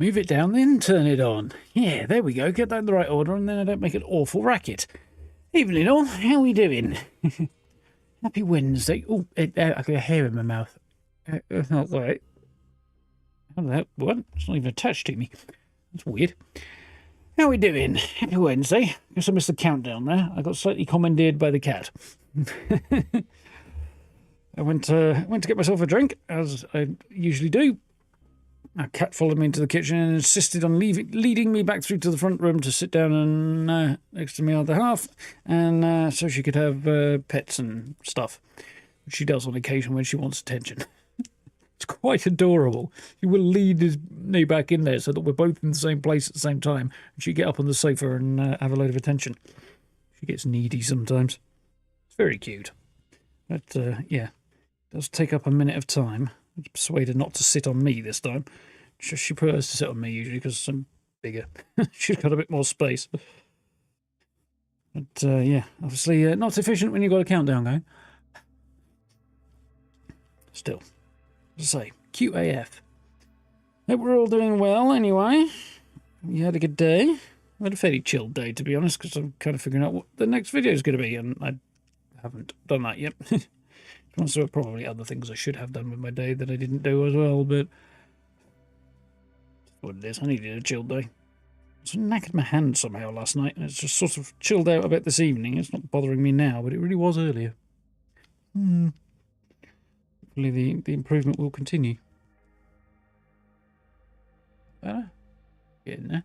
Move it down, then turn it on. Yeah, there we go. Get that in the right order, and then I don't make an awful racket. Evening all, how we doing? Happy Wednesday. Oh, I got a hair in my mouth. Not right. How that? What? It's not even attached to me. That's weird. How we doing? Happy Wednesday. Guess I missed the countdown there. I got slightly commandeered by the cat. I went to get myself a drink, as I usually do. A cat followed me into the kitchen and insisted on leading me back through to the front room to sit down and next to me other half, and so she could have pets and stuff, which she does on occasion when she wants attention. It's quite adorable. She will lead me back in there so that we're both in the same place at the same time, and she get up on the sofa and have a load of attention. She gets needy sometimes. It's very cute. But yeah, it does take up a minute of time. I persuade her not to sit on me this time. She prefers to sit on me usually because I'm bigger. She's got a bit more space. But yeah, obviously not efficient when you've got a countdown going. Still, as I say, cute AF. Hope we're all doing well anyway. You had a good day. I had a fairly chilled day, to be honest, because I'm kind of figuring out what the next video is going to be, and I haven't done that yet. Also, probably other things I should have done with my day that I didn't do as well, but that's what it is. I needed a chilled day. I was knackered my hand somehow last night, and it's just sort of chilled out a bit this evening. It's not bothering me now, but it really was earlier. Hopefully the improvement will continue. Better? Getting there.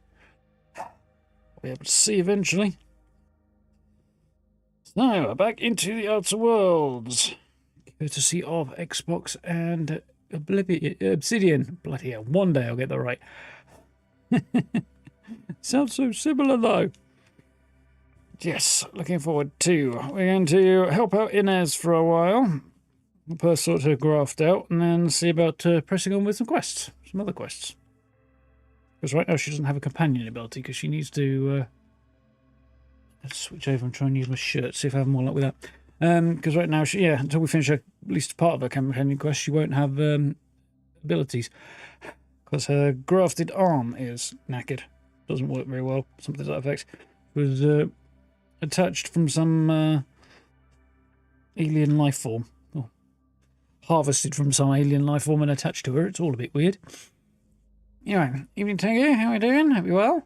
I'll be able to see eventually. So, we're back into the Outer Worlds. Courtesy of Xbox and Obsidian. Bloody hell, one day I'll get that right. Sounds so similar though. Yes, looking forward to. We're going to help out Inez for a while. First sort her graft out and then see about pressing on with some quests. Some other quests. Because right now she doesn't have a companion ability because she needs to... let's switch over and try and use my shirt, see if I have more luck with that. Because right now, until we finish at least part of her companion quest, she won't have abilities. Because her grafted arm is knackered. Doesn't work very well, something to that effect. It was attached from some alien life form. Oh, harvested from some alien life form and attached to her. It's all a bit weird. Anyway, evening Tango, how are we doing? Hope you're well.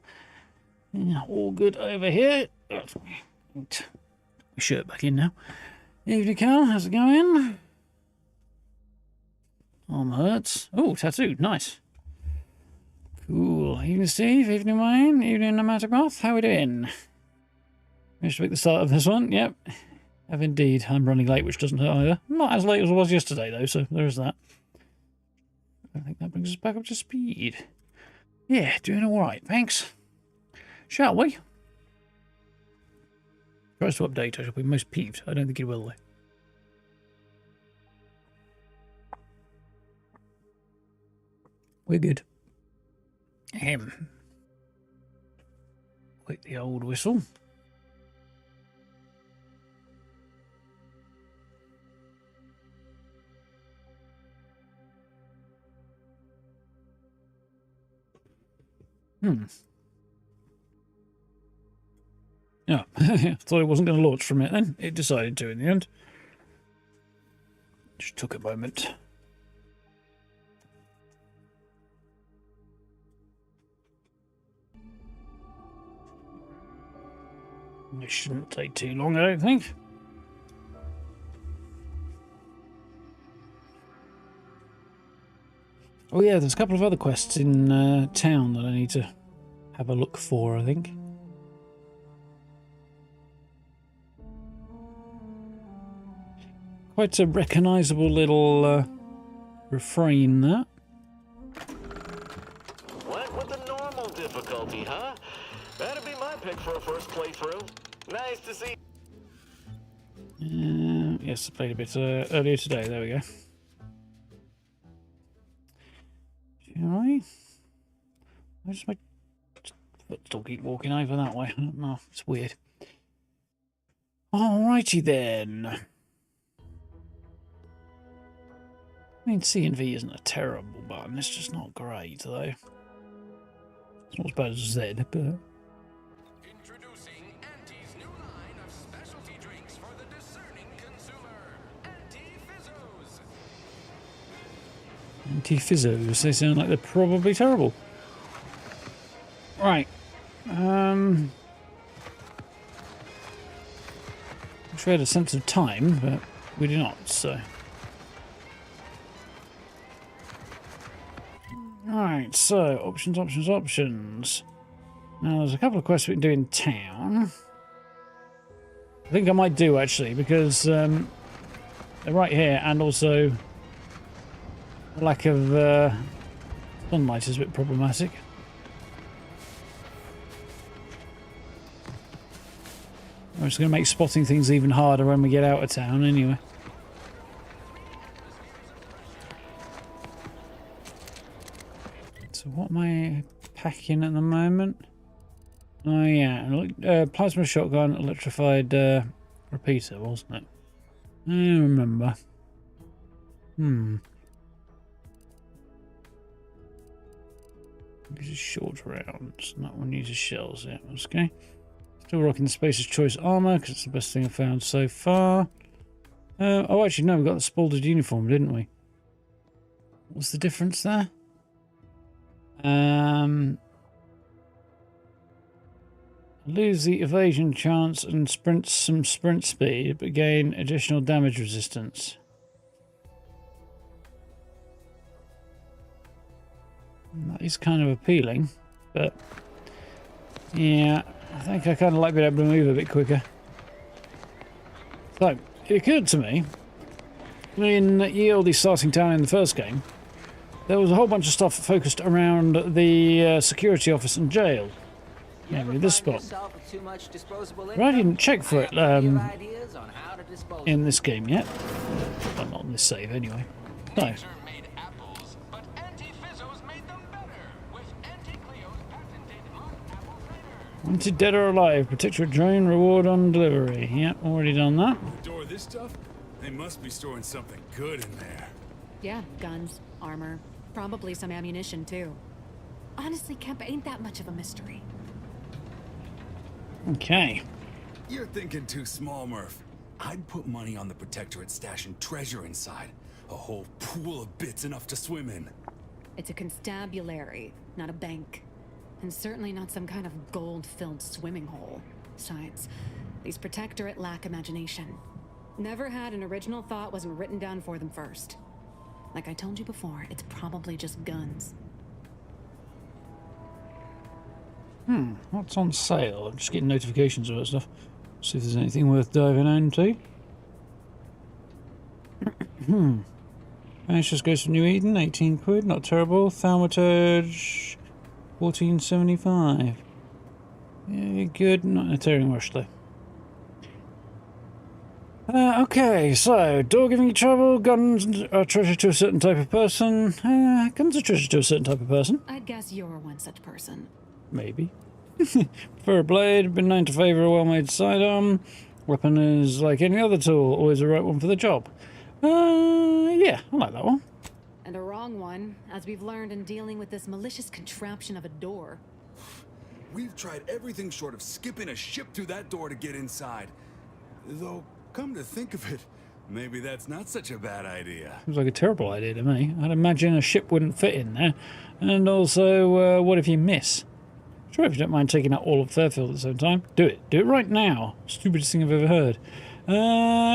Yeah, all good over here. Put my shirt back in now. Evening Carl, how's it going? Arm hurts. Oh, tattoo, nice. Cool. Evening Steve, evening Wayne, evening Nomadic how we doing? Managed to make the start of this one, yep. Have indeed. I'm running late, which doesn't hurt either. Not as late as I was yesterday though, so there's that. I think that brings us back up to speed. Yeah, doing alright, thanks. Shall we? Tries to update, I shall be most peeved. I don't think he will though. We're good. Like the old whistle. Yeah, I thought it wasn't going to launch from it then. It decided to in the end. Just took a moment. It shouldn't take too long, I don't think. Oh yeah, there's a couple of other quests in town that I need to have a look for, I think. Quite a recognisable little refrain there. Went with the normal difficulty, huh? That'd be my pick for a first playthrough. Nice to see. Yes, I played a bit earlier today. There we go. Shall I just my foot still keep walking over that way? I don't know. It's weird. Alrighty then. I mean, C and V isn't a terrible button. It's just not great though. It's not as bad as Z, but... Introducing Auntie's new line of specialty drinks for the discerning consumer. Anti-Fizzos. Anti-Fizzos. They sound like they're probably terrible. Right. Wish we had a sense of time, but we do not, so... Alright, so, options. Now, there's a couple of quests we can do in town. I think I might do, actually, because they're right here, and also the lack of sunlight is a bit problematic. I'm just going to make spotting things even harder when we get out of town, anyway. So what am I packing at the moment? Oh yeah, plasma shotgun, electrified repeater, wasn't it? I remember. Uses short rounds. That one uses shells, yeah, okay. Still rocking the Spacer's Choice armor, because it's the best thing I've found so far. Oh, actually, no, we got the spalded uniform, didn't we? What's the difference there? Lose the evasion chance and some sprint speed, but gain additional damage resistance. That is kind of appealing, but yeah, I think I kind of like being able to move a bit quicker. So, it occurred to me, in Ye Olde starting town in the first game, there was a whole bunch of stuff focused around the security office and jail. Namely this spot. But I didn't check for it in this game yet. Well, not in this save anyway. No. Wanted dead or alive, protect your drone, reward on delivery. Yep, already done that. Store this stuff? They must be storing something good in there. Yeah, guns, armor, probably some ammunition too. Honestly, Kemp ain't that much of a mystery. Okay. You're thinking too small, Murph. I'd put money on the Protectorate stashing treasure inside. A whole pool of bits enough to swim in. It's a constabulary, not a bank. And certainly not some kind of gold-filled swimming hole. Besides, these Protectorate lack imagination. Never had an original thought wasn't written down for them first. Like I told you before, it's probably just guns. What's on sale? I'm just getting notifications of that stuff. See if there's anything worth diving into. Managed just goes for New Eden, 18 quid, not terrible. Thaumaturge, 14.75. Yeah, good, not in a tearing rush though. Okay, so, door giving you trouble, guns are treasure to a certain type of person. Guns are treasure to a certain type of person. I'd guess you're one such person. Maybe. Prefer a blade, been known to favour a well-made sidearm. Weapon is like any other tool, always the right one for the job. Yeah, I like that one. And a wrong one, as we've learned in dealing with this malicious contraption of a door. We've tried everything short of skipping a ship through that door to get inside. Though, come to think of it, maybe that's not such a bad idea. Seems like a terrible idea to me. I'd imagine a ship wouldn't fit in there. And also, what if you miss? Sure, if you don't mind taking out all of Fairfield at the same time. Do it. Do it right now. Stupidest thing I've ever heard.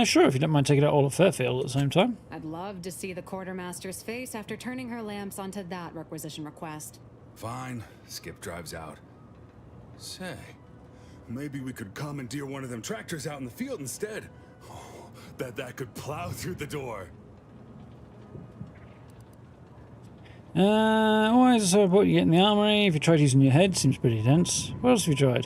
Sure, if you don't mind taking out all of Fairfield at the same time. I'd love to see the quartermaster's face after turning her lamps onto that requisition request. Fine. Skip drives out. Say, maybe we could commandeer one of them tractors out in the field instead. Oh, that could plow through the door. Why is it so important you get in the armory? If you tried using your head, seems pretty dense. What else have you tried?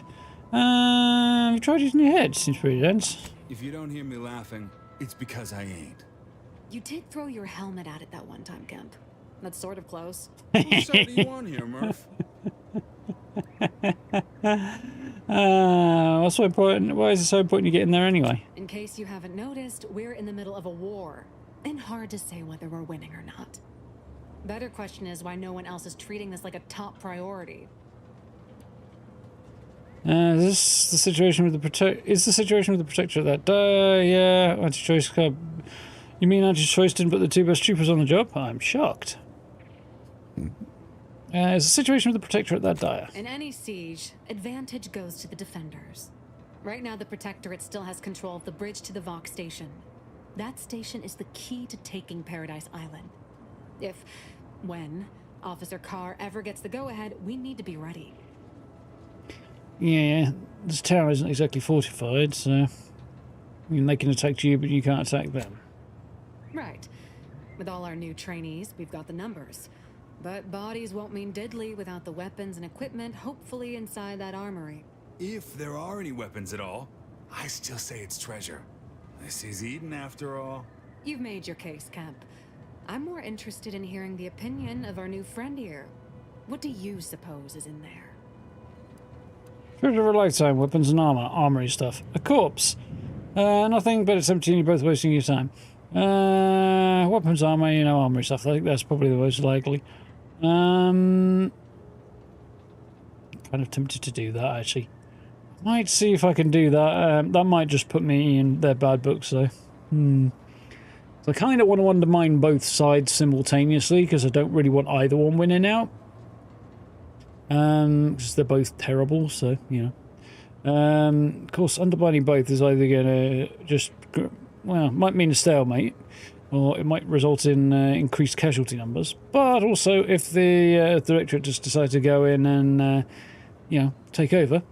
Have you tried using your head? Seems pretty dense. If you don't hear me laughing, it's because I ain't. You did throw your helmet at it that one time, Kemp. That's sort of close. Whose side do you want here, Murph? What's so important? Why is it so important you get in there anyway? In case you haven't noticed, we're in the middle of a war. And hard to say whether we're winning or not. Better question is why no one else is treating this like a top priority. Is this the situation with the Is the situation with the Protectorate that day? Yeah, anti-choice club. You mean anti-choice didn't put the 2 best troopers on the job? I'm shocked. Is the situation with the Protectorate that dire? In any siege, advantage goes to the defenders. Right now, the Protectorate still has control of the bridge to the Vox station. That station is the key to taking Paradise Island. When Officer Carr ever gets the go-ahead, we need to be ready. Yeah, this tower isn't exactly fortified, so... I mean, they can attack you, but you can't attack them. Right. With all our new trainees, we've got the numbers. But bodies won't mean diddly without the weapons and equipment, hopefully inside that armory. If there are any weapons at all, I still say it's treasure. This is Eden after all. You've made your case, Kemp. I'm more interested in hearing the opinion of our new friend here. What do you suppose is in there? Treasure of a lifetime, weapons and armor, armory stuff. A corpse. Nothing, but it's empty and you're both wasting your time. Weapons, armor, you know, armory stuff. I think that's probably the most likely. Kind of tempted to do that, actually. Might see if I can do that. That might just put me in their bad books, though. So I kind of want to undermine both sides simultaneously, because I don't really want either one winning out. Because they're both terrible, so, you know. Of course, undermining both is either going to just, well, might mean a stalemate, or it might result in increased casualty numbers. But also, if the Earth Directorate just decide to go in and, you know, take over,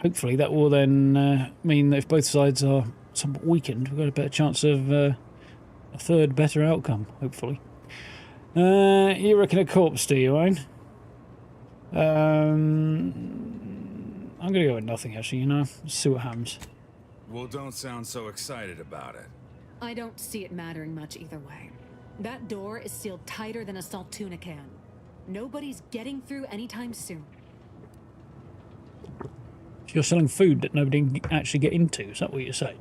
hopefully that will then mean that if both sides are somewhat weakened, we've got a better chance of a third better outcome, hopefully. You reckon a corpse, do you, Wayne? I'm going to go with nothing, actually, you know. Let's see what happens. Well, don't sound so excited about it. I don't see it mattering much either way. That door is sealed tighter than a salt tuna can. Nobody's getting through anytime soon. You're selling food that nobody can actually get into, is that what you're saying?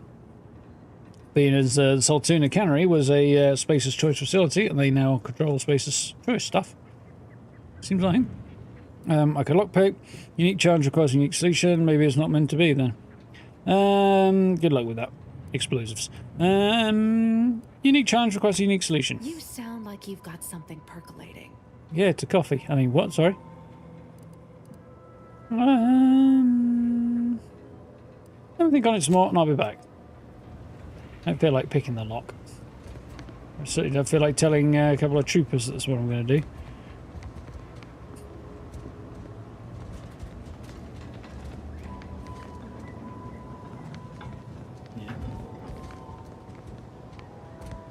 Being as the Saltuna Cannery was a Spacer's Choice facility, and they now control Spacer's Choice stuff. Seems like. I could lockpick. Unique challenge requires unique solution. Maybe it's not meant to be then. Good luck with that. Explosives. Unique challenge requires a unique solution. You sound like you've got something percolating. Yeah, it's a coffee. I mean, what? Sorry. Let me think on it some more, and I'll be back. I don't feel like picking the lock. I certainly don't feel like telling a couple of troopers that's what I'm going to do.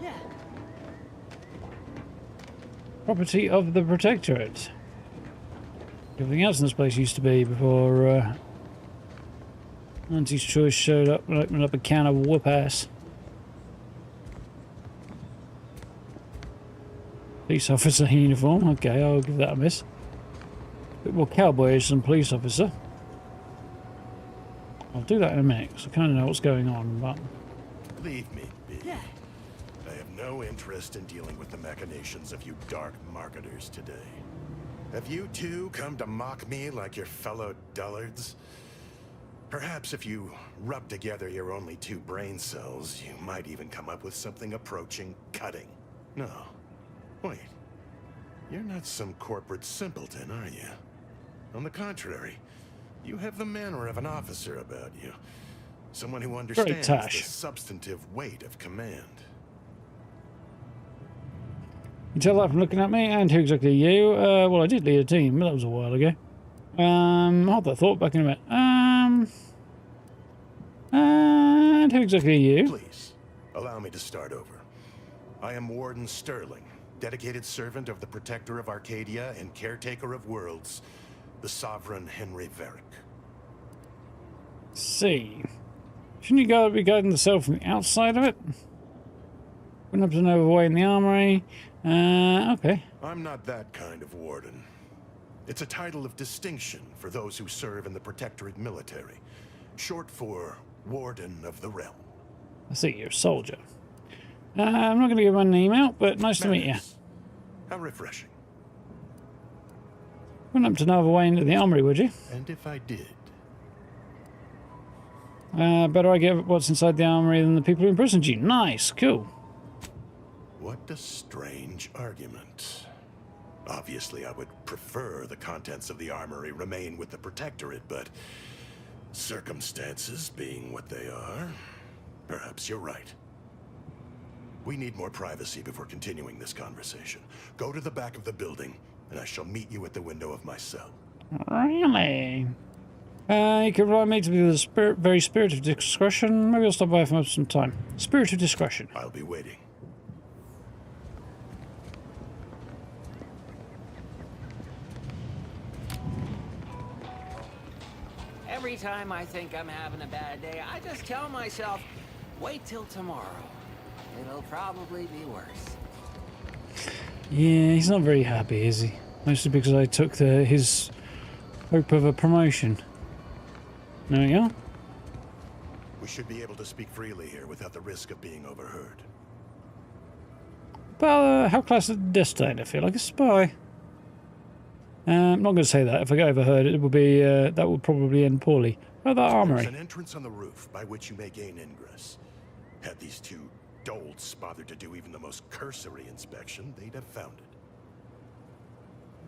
Yeah. Property of the Protectorate. Everything else in this place used to be before Auntie's Choice showed up and opened up a can of whoop ass. Police officer uniform. Okay, I'll give that a miss. Bit more cowboyish than police officer. I'll do that in a minute, because I kind of know what's going on, but... Leave me be. Yeah. I have no interest in dealing with the machinations of you dark marketers today. Have you two come to mock me like your fellow dullards? Perhaps if you rub together your only 2 brain cells, you might even come up with something approaching cutting. No. Wait. You're not some corporate simpleton, are you? On the contrary, you have the manner of an officer about you. Someone who understands the substantive weight of command. You tell that from looking at me, and who exactly are you? Well, I did lead a team, but that was a while ago. Hold that thought, back in a minute. And who exactly are you? Please, allow me to start over. I am Warden Sterling, dedicated servant of the Protector of Arcadia and caretaker of worlds, the Sovereign Henry Varick. See. Shouldn't you be guiding the cell from the outside of it? Wouldn't have to know the way in the armory. Okay. I'm not that kind of warden. It's a title of distinction for those who serve in the Protectorate military. Short for Warden of the Realm. I see, you're a soldier. I'm not going to give my name out, but nice to meet you. How refreshing. Wouldn't have to know of a way into the armory, would you? And if I did? Better I get what's inside the armory than the people who imprisoned you. Nice, cool. What a strange argument. Obviously, I would prefer the contents of the armory remain with the Protectorate, but circumstances being what they are, perhaps you're right. We need more privacy before continuing this conversation. Go to the back of the building, and I shall meet you at the window of my cell. Really? You can rely me to be the very spirit of discretion. Maybe I'll stop by for some time. Spirit of discretion. I'll be waiting. Every time I think I'm having a bad day, I just tell myself, wait till tomorrow. It'll probably be worse. Yeah, he's not very happy, is he? Mostly because I took his hope of a promotion. There we go. We should be able to speak freely here without the risk of being overheard. Well, how close is the destined? I feel like a spy. I'm not going to say that. If I get overheard, it will be that would probably end poorly. Oh, that armory. There's an entrance on the roof by which you may gain ingress. Had these two dolts bothered to do even the most cursory inspection, they'd have found it.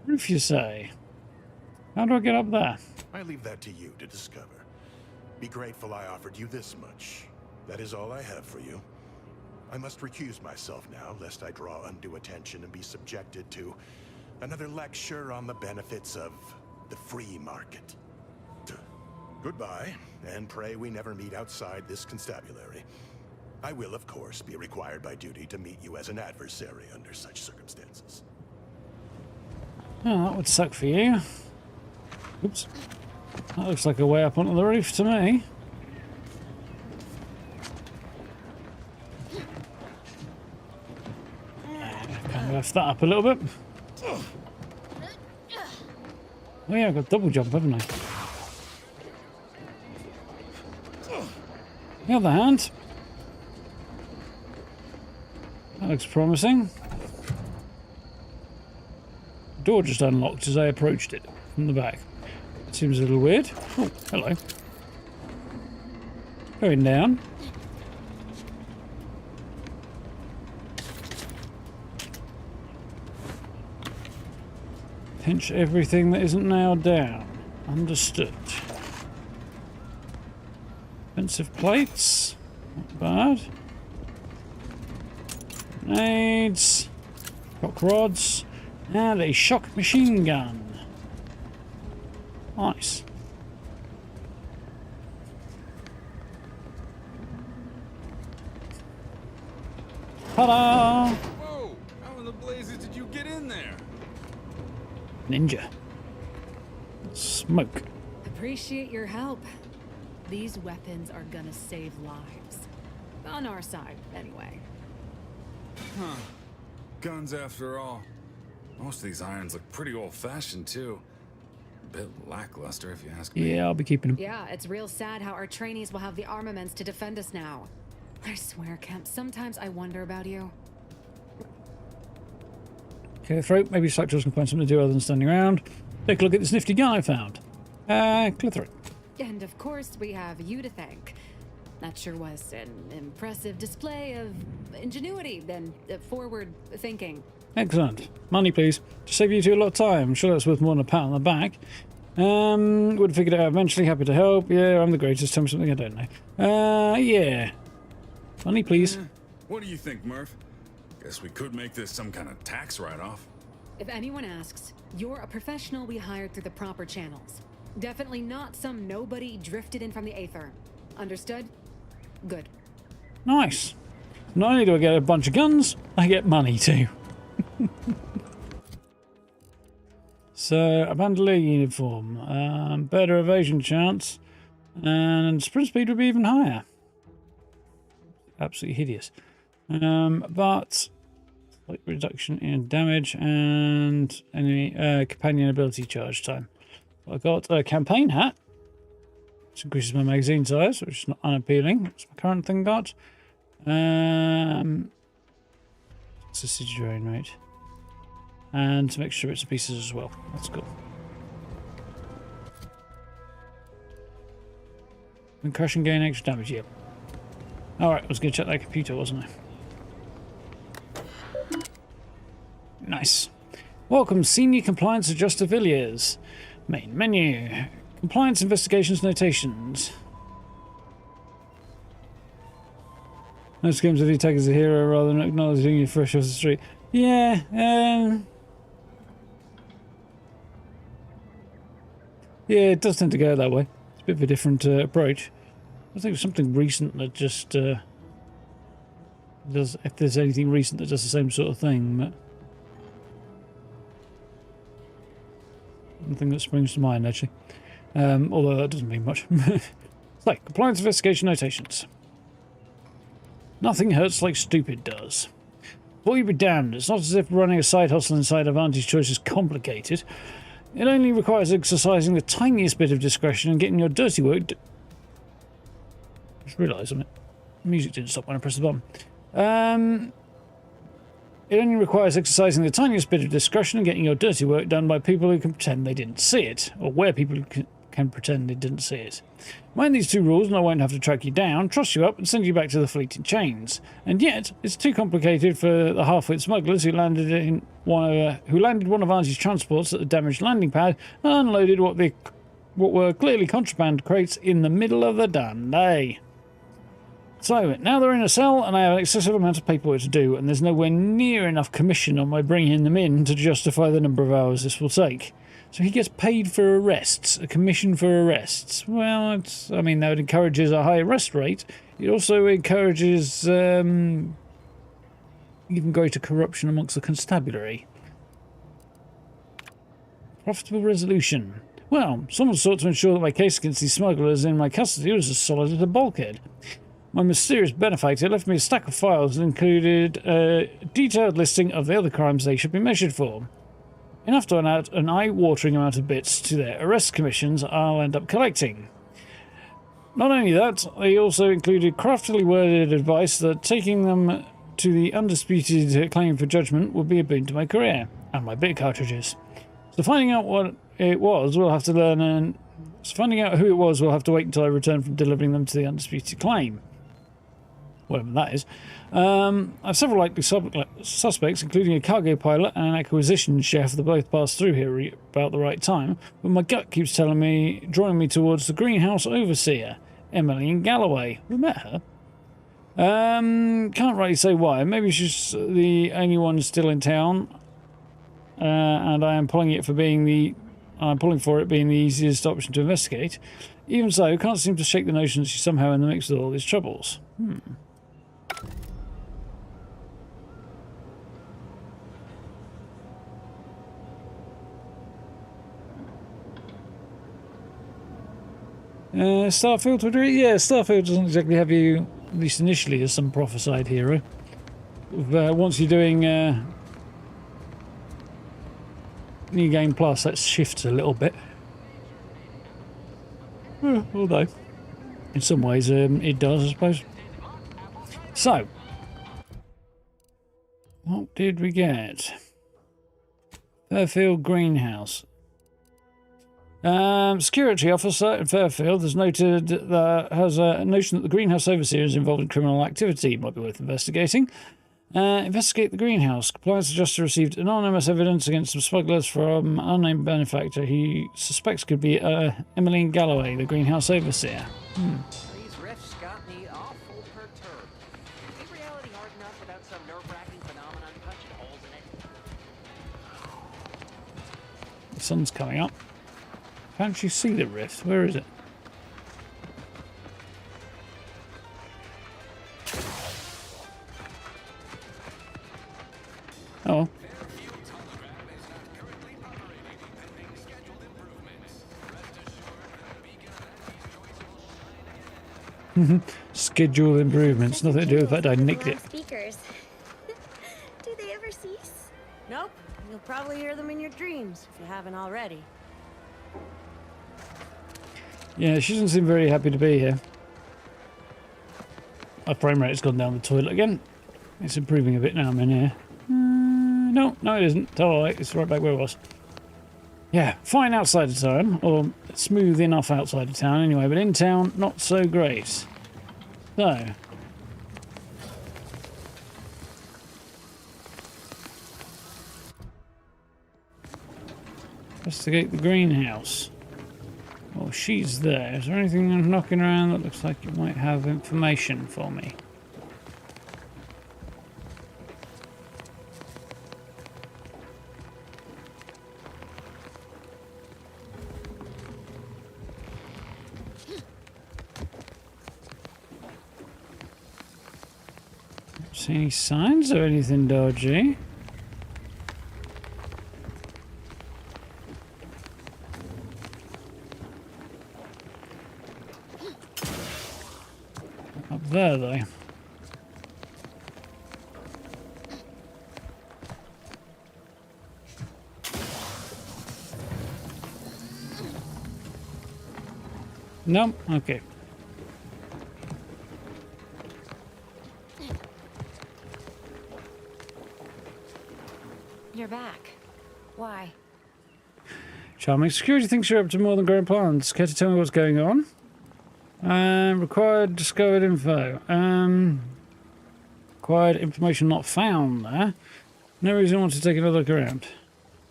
Roof, you say? How do I get up there? I leave that to you to discover. Be grateful I offered you this much. That is all I have for you. I must recuse myself now, lest I draw undue attention and be subjected to another lecture on the benefits of the free market. Goodbye, and pray we never meet outside this constabulary. I will, of course, be required by duty to meet you as an adversary under such circumstances. Oh, that would suck for you. Oops. That looks like a way up onto the roof to me. Kind of lift that up a little bit. Oh yeah, I've got double jump, haven't I? The other hand. That looks promising. The door just unlocked as I approached it from the back. Seems a little weird. Oh, hello. Going down. Pinch everything that isn't nailed down. Understood. Expensive plates. Not bad. Grenades. Shock rods. And a shock machine gun. Nice. Ta-da! Whoa! How in the blazes did you get in there? Ninja. Smoke. Appreciate your help. These weapons are gonna save lives. On our side, anyway. Huh. Guns after all. Most of these irons look pretty old-fashioned, too. A bit lackluster, if you ask me. Yeah, I'll be keeping them. Yeah, it's real sad how our trainees will have the armaments to defend us now. I swear, Kemp, sometimes I wonder about you. Clear throat. Maybe Slackjaw's can find something to do other than standing around. Take a look at this nifty gun I found. Clear throat. And of course, we have you to thank. That sure was an impressive display of ingenuity and forward thinking. Excellent. Money, please. To save you two a lot of time. I'm sure that's worth more than a pat on the back. Would have figured it out eventually. Happy to help. Yeah, I'm the greatest. Tell me something I don't know. Yeah. Money, please. What do you think, Murph? Guess we could make this some kind of tax write-off. If anyone asks, you're a professional we hired through the proper channels. Definitely not some nobody drifted in from the aether. Understood? Good. Nice. Not only do I get a bunch of guns, I get money too. So, a bandolier uniform, better evasion chance, and sprint speed would be even higher. Absolutely hideous. But slight reduction in damage and enemy companion ability charge time. I got a campaign hat, which increases my magazine size, which is not unappealing. What's my current thing got? It's a siege drain rate. And some extra bits and pieces as well. That's cool. When crashing, gain extra damage. Yep. Alright, I was going to check that computer, wasn't I? Nice. Welcome, Senior Compliance Adjuster Villiers. Main menu. Compliance Investigations Notations. Most games of attack as a hero rather than acknowledging you fresh off the street. Yeah, yeah, it does tend to go that way. It's a bit of a different approach. I think something recent that just does, if there's anything recent that does the same sort of thing, but nothing that springs to mind actually. Although that doesn't mean much. So, compliance investigation notations. Nothing hurts like stupid does. Boy be damned, it's not as if running a side hustle inside Advantage Choice is complicated. It only requires exercising the tiniest bit of discretion and getting your dirty work just realised something. The music didn't stop when I pressed the button. It only requires exercising the tiniest bit of discretion and getting your dirty work done by people who can pretend they didn't see it, or where people can pretend they didn't see it. Mind these two rules and I won't have to track you down, truss you up and send you back to the fleet in chains. And yet, it's too complicated for the half-wit smugglers who landed one of Auntie's transports at the damaged landing pad and unloaded what were clearly contraband crates in the middle of the damn day. So, now they're in a cell and I have an excessive amount of paperwork to do, and there's nowhere near enough commission on my bringing them in to justify the number of hours this will take. So he gets paid for arrests, a commission for arrests. Well, I mean, that encourages a high arrest rate. It also encourages even greater corruption amongst the constabulary. Profitable resolution. Well, someone sought to ensure that my case against these smugglers in my custody was as solid as a bulkhead. My mysterious benefactor left me a stack of files that included a detailed listing of the other crimes they should be measured for. Enough to add an eye-watering amount of bits to their arrest commissions I'll end up collecting. Not only that, they also included craftily worded advice that taking them to the undisputed claim for judgment would be a boon to my career, and my bit cartridges. So finding out what it was, we'll have to learn, and finding out who it was, we'll have to wait until I return from delivering them to the undisputed claim. Whatever that is. I have several likely suspects, including a cargo pilot and an acquisition chef that both passed through here about the right time, but my gut keeps telling me, drawing me towards the greenhouse overseer, Emmeline Galloway. We met her. Can't rightly say why. Maybe she's the only one still in town, and I am pulling for it being the easiest option to investigate. Even so, can't seem to shake the notion that she's somehow in the mix with all these troubles. Starfield would agree? Yeah, Starfield doesn't exactly have you, at least initially, as some prophesied hero. Once you're doing New Game Plus, that shifts a little bit. Although, in some ways, it does, I suppose. So, what did we get? Fairfield Greenhouse. Security officer in Fairfield has noted that has a notion that the greenhouse overseer is involved in criminal activity. Might be worth investigating. Investigate the greenhouse. Compliance adjuster received anonymous evidence against some smugglers from an unnamed benefactor he suspects could be Emmeline Galloway, the greenhouse overseer. These riffs got me awful perturbed. Is reality hard enough without some nerve-wracking phenomenon punching holes in it? The sun's coming up. Can't you see the rift? Where is it? Oh. Schedule improvements. Nothing to do with the fact I nicked it. Speakers. Do they ever cease? Nope. You'll probably hear them in your dreams if you haven't already. Yeah, she doesn't seem very happy to be here. My frame rate has gone down the toilet again. It's improving a bit now I'm in here. No, it isn't. It's alright. It's right back where it was. Yeah, fine outside of town, or smooth enough outside of town anyway, but in town, not so great. So, investigate the greenhouse. Oh, she's there. Is there anything knocking around that looks like it might have information for me? See any signs of anything dodgy? Up there, though. No? Okay. You're back. Why? Charming. Security thinks you're up to more than grand plans. Care to tell me what's going on? Required discovered info. Required information not found there. No reason I want to take another look around.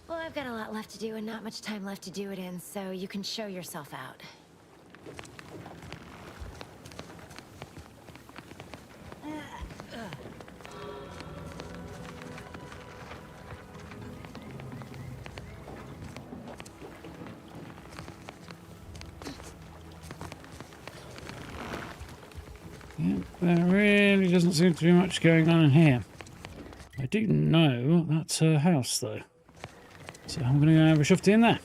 Well, I've got a lot left to do and not much time left to do it in, so you can show yourself out. Yep, there really doesn't seem to be much going on in here. I do know that's her house, though. So I'm going to go and have a shufty in there.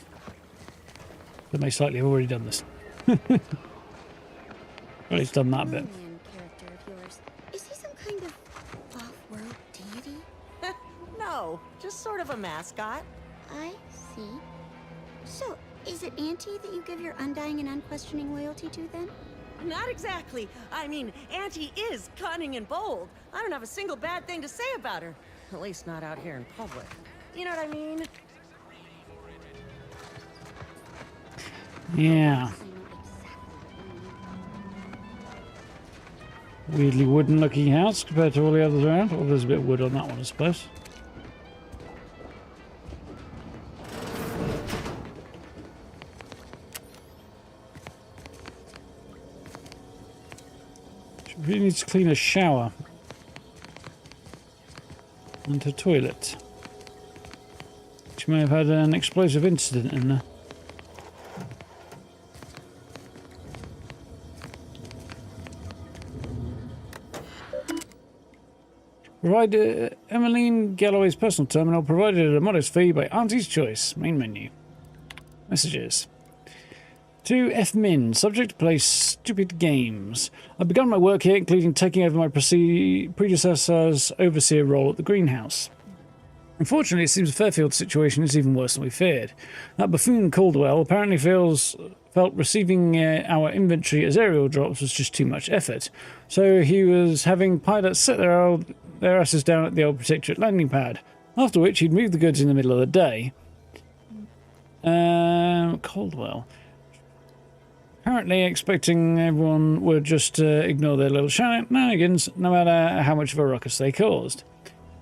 They may slightly have already done this. Well, he's done that bit. Character of yours. Is he some kind of off-world deity? No, just sort of a mascot. I see. So, is it Auntie that you give your undying and unquestioning loyalty to, then? Not exactly. I mean, Auntie is cunning and bold. I don't have a single bad thing to say about her. At least not out here in public. You know what I mean? Yeah. Weirdly wooden looking house compared to all the others around. Oh, there's a bit of wood on that one, I suppose. She really needs to clean a shower. And her toilet. She may have had an explosive incident in there. Provide Emmeline Galloway's personal terminal provided at a modest fee by Auntie's choice. Main menu. Messages. To F. Min, subject to play stupid games. I've begun my work here, including taking over my predecessor's overseer role at the greenhouse. Unfortunately, it seems Fairfield's situation is even worse than we feared. That buffoon Caldwell apparently felt receiving our inventory as aerial drops was just too much effort. So he was having pilots set their asses down at the old Protectorate landing pad. After which he'd move the goods in the middle of the day. Caldwell. Apparently expecting everyone would just ignore their little shenanigans, no matter how much of a ruckus they caused.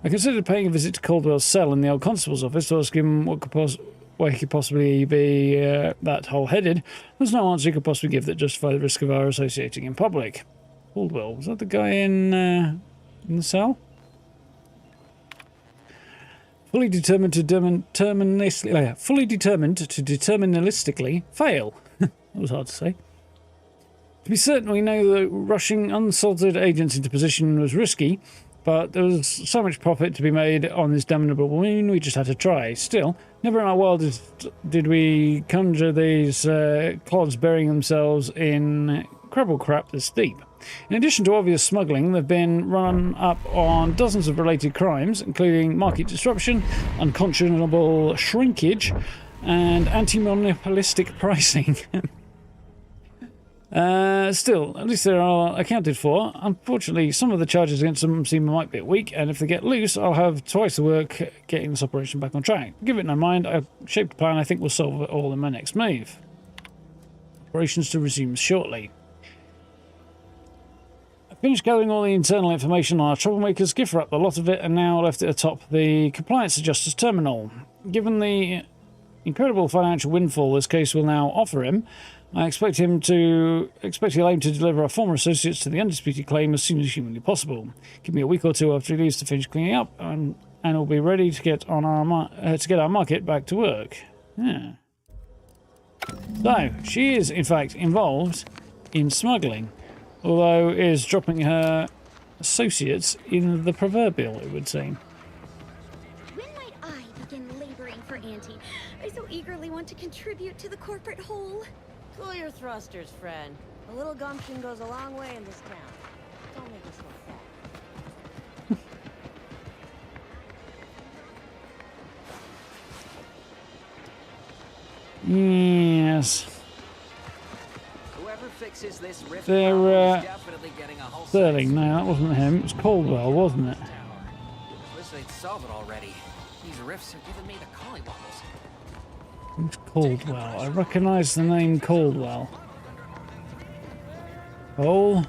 I considered paying a visit to Caldwell's cell in the old constable's office to ask him why he could possibly be that whole-headed. There's no answer he could possibly give that justified the risk of our associating in public. Caldwell, was that the guy in the cell? Fully determined to deterministically fail. That was hard to say. To be certain, we know that rushing unsalted agents into position was risky, but there was so much profit to be made on this damnable wound, we just had to try. Still, never in our wildest did we conjure these clods burying themselves in crabble crap this deep. In addition to obvious smuggling, they've been run up on dozens of related crimes, including market disruption, unconscionable shrinkage, and anti-monopolistic pricing. Still, at least they are accounted for. Unfortunately, some of the charges against them seem a bit weak, and if they get loose, I'll have twice the work getting this operation back on track. Give it no mind, I've shaped a plan I think will solve it all in my next move. Operations to resume shortly. I finished gathering all the internal information on our troublemakers, gift wrapped a lot of it, and now left it atop the compliance adjuster's terminal. Given the incredible financial windfall this case will now offer him, I expect he'll aim to deliver our former associates to the undisputed claim as soon as humanly possible. Give me a week or two after he leaves to finish cleaning up, and we'll be ready to get on our market back to work. Yeah. So she is in fact involved in smuggling, although is dropping her associates in the proverbial, it would seem. When might I begin laboring for Auntie? I so eagerly want to contribute to the corporate whole. Cool your thrusters, friend. A little gumption goes a long way in this town. Don't make us look fat. Yes. Whoever fixes this rift They're, problem is definitely getting a whole Sterling, no, that wasn't him. It was Caldwell, wasn't it? Wish they'd solve it already. These rifts are giving me the collywobbles. Who's Caldwell? I recognise the name Caldwell. Cole?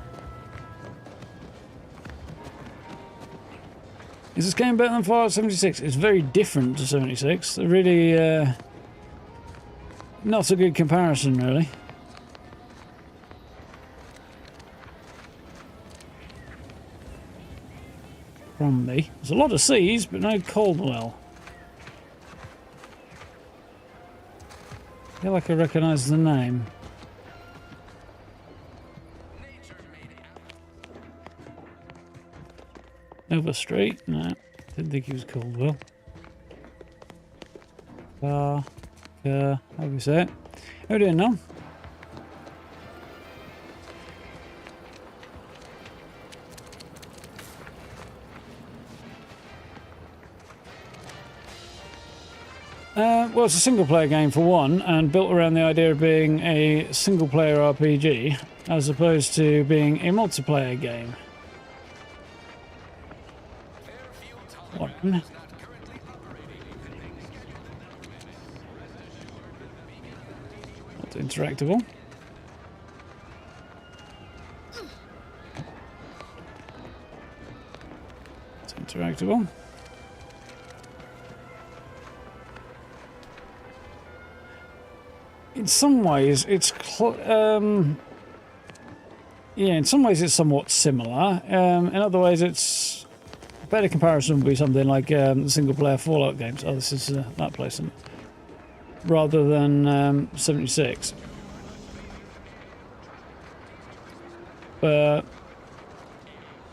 Is this game better than Fallout 76? It's very different to 76. They're really, not a good comparison, really. From me. There's a lot of C's, but no Caldwell. I feel like I recognise the name. Nova Street? No, didn't think he was Caldwell. How do we say it? Oh dear, no. Well, it's a single-player game for one, and built around the idea of being a single-player RPG, as opposed to being a multiplayer game. One. Not interactable. It's interactable. In some ways, it's yeah. In some ways, it's somewhat similar. In other ways, it's a better comparison would be something like the single-player Fallout games. Oh, this is that place, isn't it? Rather than 76. But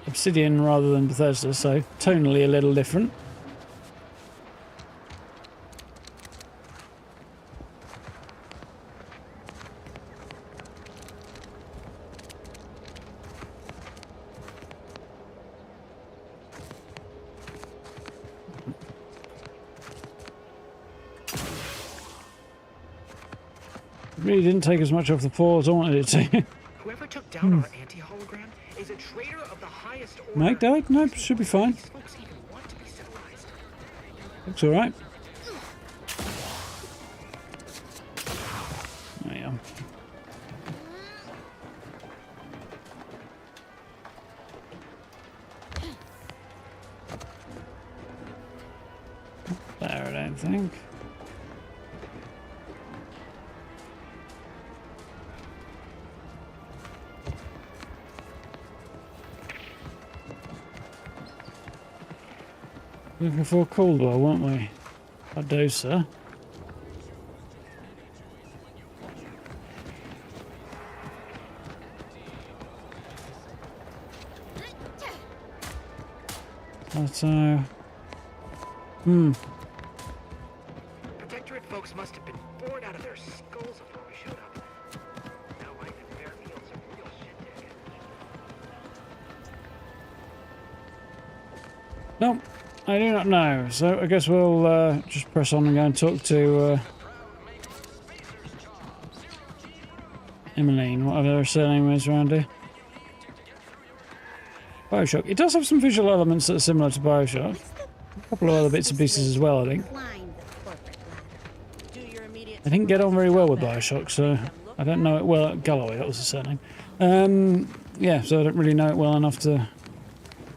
Obsidian rather than Bethesda, so tonally a little different. Really didn't take as much off the paw as I wanted it to. Whoever took down our anti-hologram is a traitor of the highest order. Mike died? Nope, should be fine. These folks even want to be civilized. Looks alright. There you are. There, I don't think. Looking for Caldwell, weren't we? Cardosa. But, Protectorate folks must have been bored out of their skulls before we showed up. No way that bare fields are real shit. no, I do not know. So I guess we'll just press on and go and talk to Emmeline, whatever her surname is around here. Bioshock. It does have some visual elements that are similar to Bioshock. A couple of other bits and pieces as well, I think. I didn't get on very well with Bioshock, so I don't know it well. Galloway, that was the surname. Yeah, so I don't really know it well enough to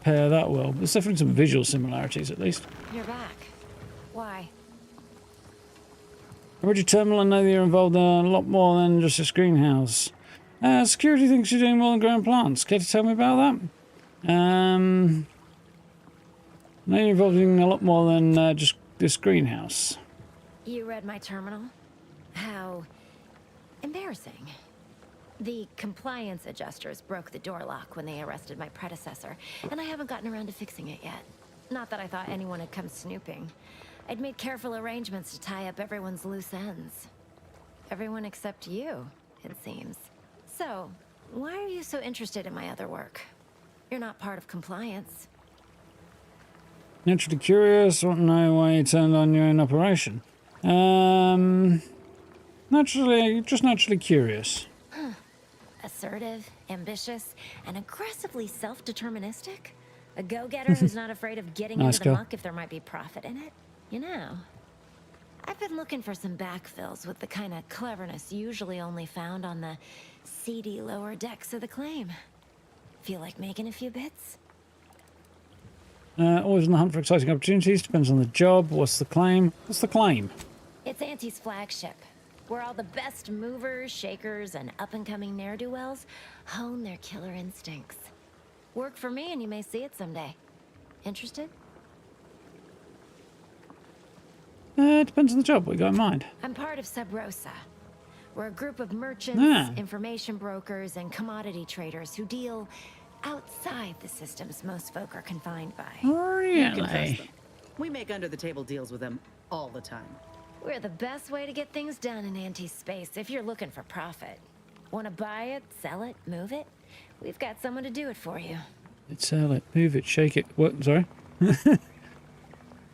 pair that well. There's definitely some visual similarities, at least. You're back. Why? I read your terminal and know that you're involved in a lot more than just a greenhouse. Security thinks you're doing more than growing plants. Care to tell me about that? I know you're involved in a lot more than just this greenhouse. You read my terminal? How embarrassing. The compliance adjusters broke the door lock when they arrested my predecessor, and I haven't gotten around to fixing it yet. Not that I thought anyone had come snooping. I'd made careful arrangements to tie up everyone's loose ends. Everyone except you, it seems. So, why are you so interested in my other work? You're not part of compliance. Naturally curious, want to know why you turned on your own operation. Just naturally curious. Assertive, ambitious, and aggressively self-deterministic? A go-getter who's not afraid of getting Nice into the girl. muck if there might be profit in it? You know, I've been looking for some backfills with the kind of cleverness usually only found on the seedy lower decks of the claim. Feel like making a few bits? Always on the hunt for exciting opportunities. Depends on the job. What's the claim? What's the claim? It's Auntie's flagship, where all the best movers, shakers, and up-and-coming ne'er-do-wells hone their killer instincts. Work for me and you may see it someday. Interested? Depends on the job. What you got in mind? I'm part of Sub Rosa. We're a group of merchants, Ah. information brokers, and commodity traders who deal outside the systems most folk are confined by. Really? We make under-the-table deals with them all the time. We're the best way to get things done in anti-space if you're looking for profit. Want to buy it, sell it, move it? We've got someone to do it for you. Sell it, move it, shake it. What? Sorry.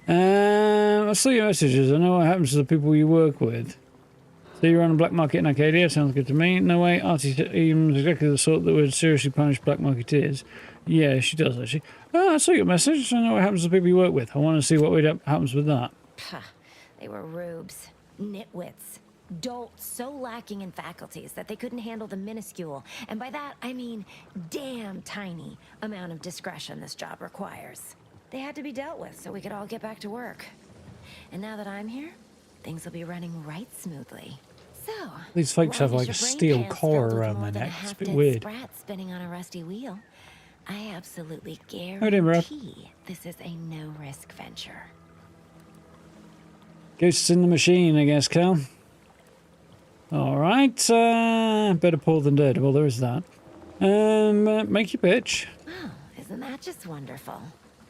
I saw your messages. I know what happens to the people you work with. So you run a black market in Arcadia. Sounds good to me. No way, Artie seems exactly the sort that would seriously punish black marketeers. Yeah, she does actually. Oh, I saw your message. I know what happens to the people you work with. I want to see what happens with that. Pah, they were rubes, nitwits, dolts so lacking in faculties that they couldn't handle the minuscule, and by that I mean damn tiny, amount of discretion this job requires. They had to be dealt with so we could all get back to work. And now that I'm here, things will be running right smoothly. So, These folks have long like a as your brain steel pants collar filled with around more their than a neck. It's a bit half-dead weird. sprat spinning on a rusty wheel, I absolutely doing, bro? guarantee this is a no-risk venture. Ghosts in the machine, I guess, Cal. Alright, better Paul than dead. Well, there is that. Make your pitch. Oh, isn't that just wonderful?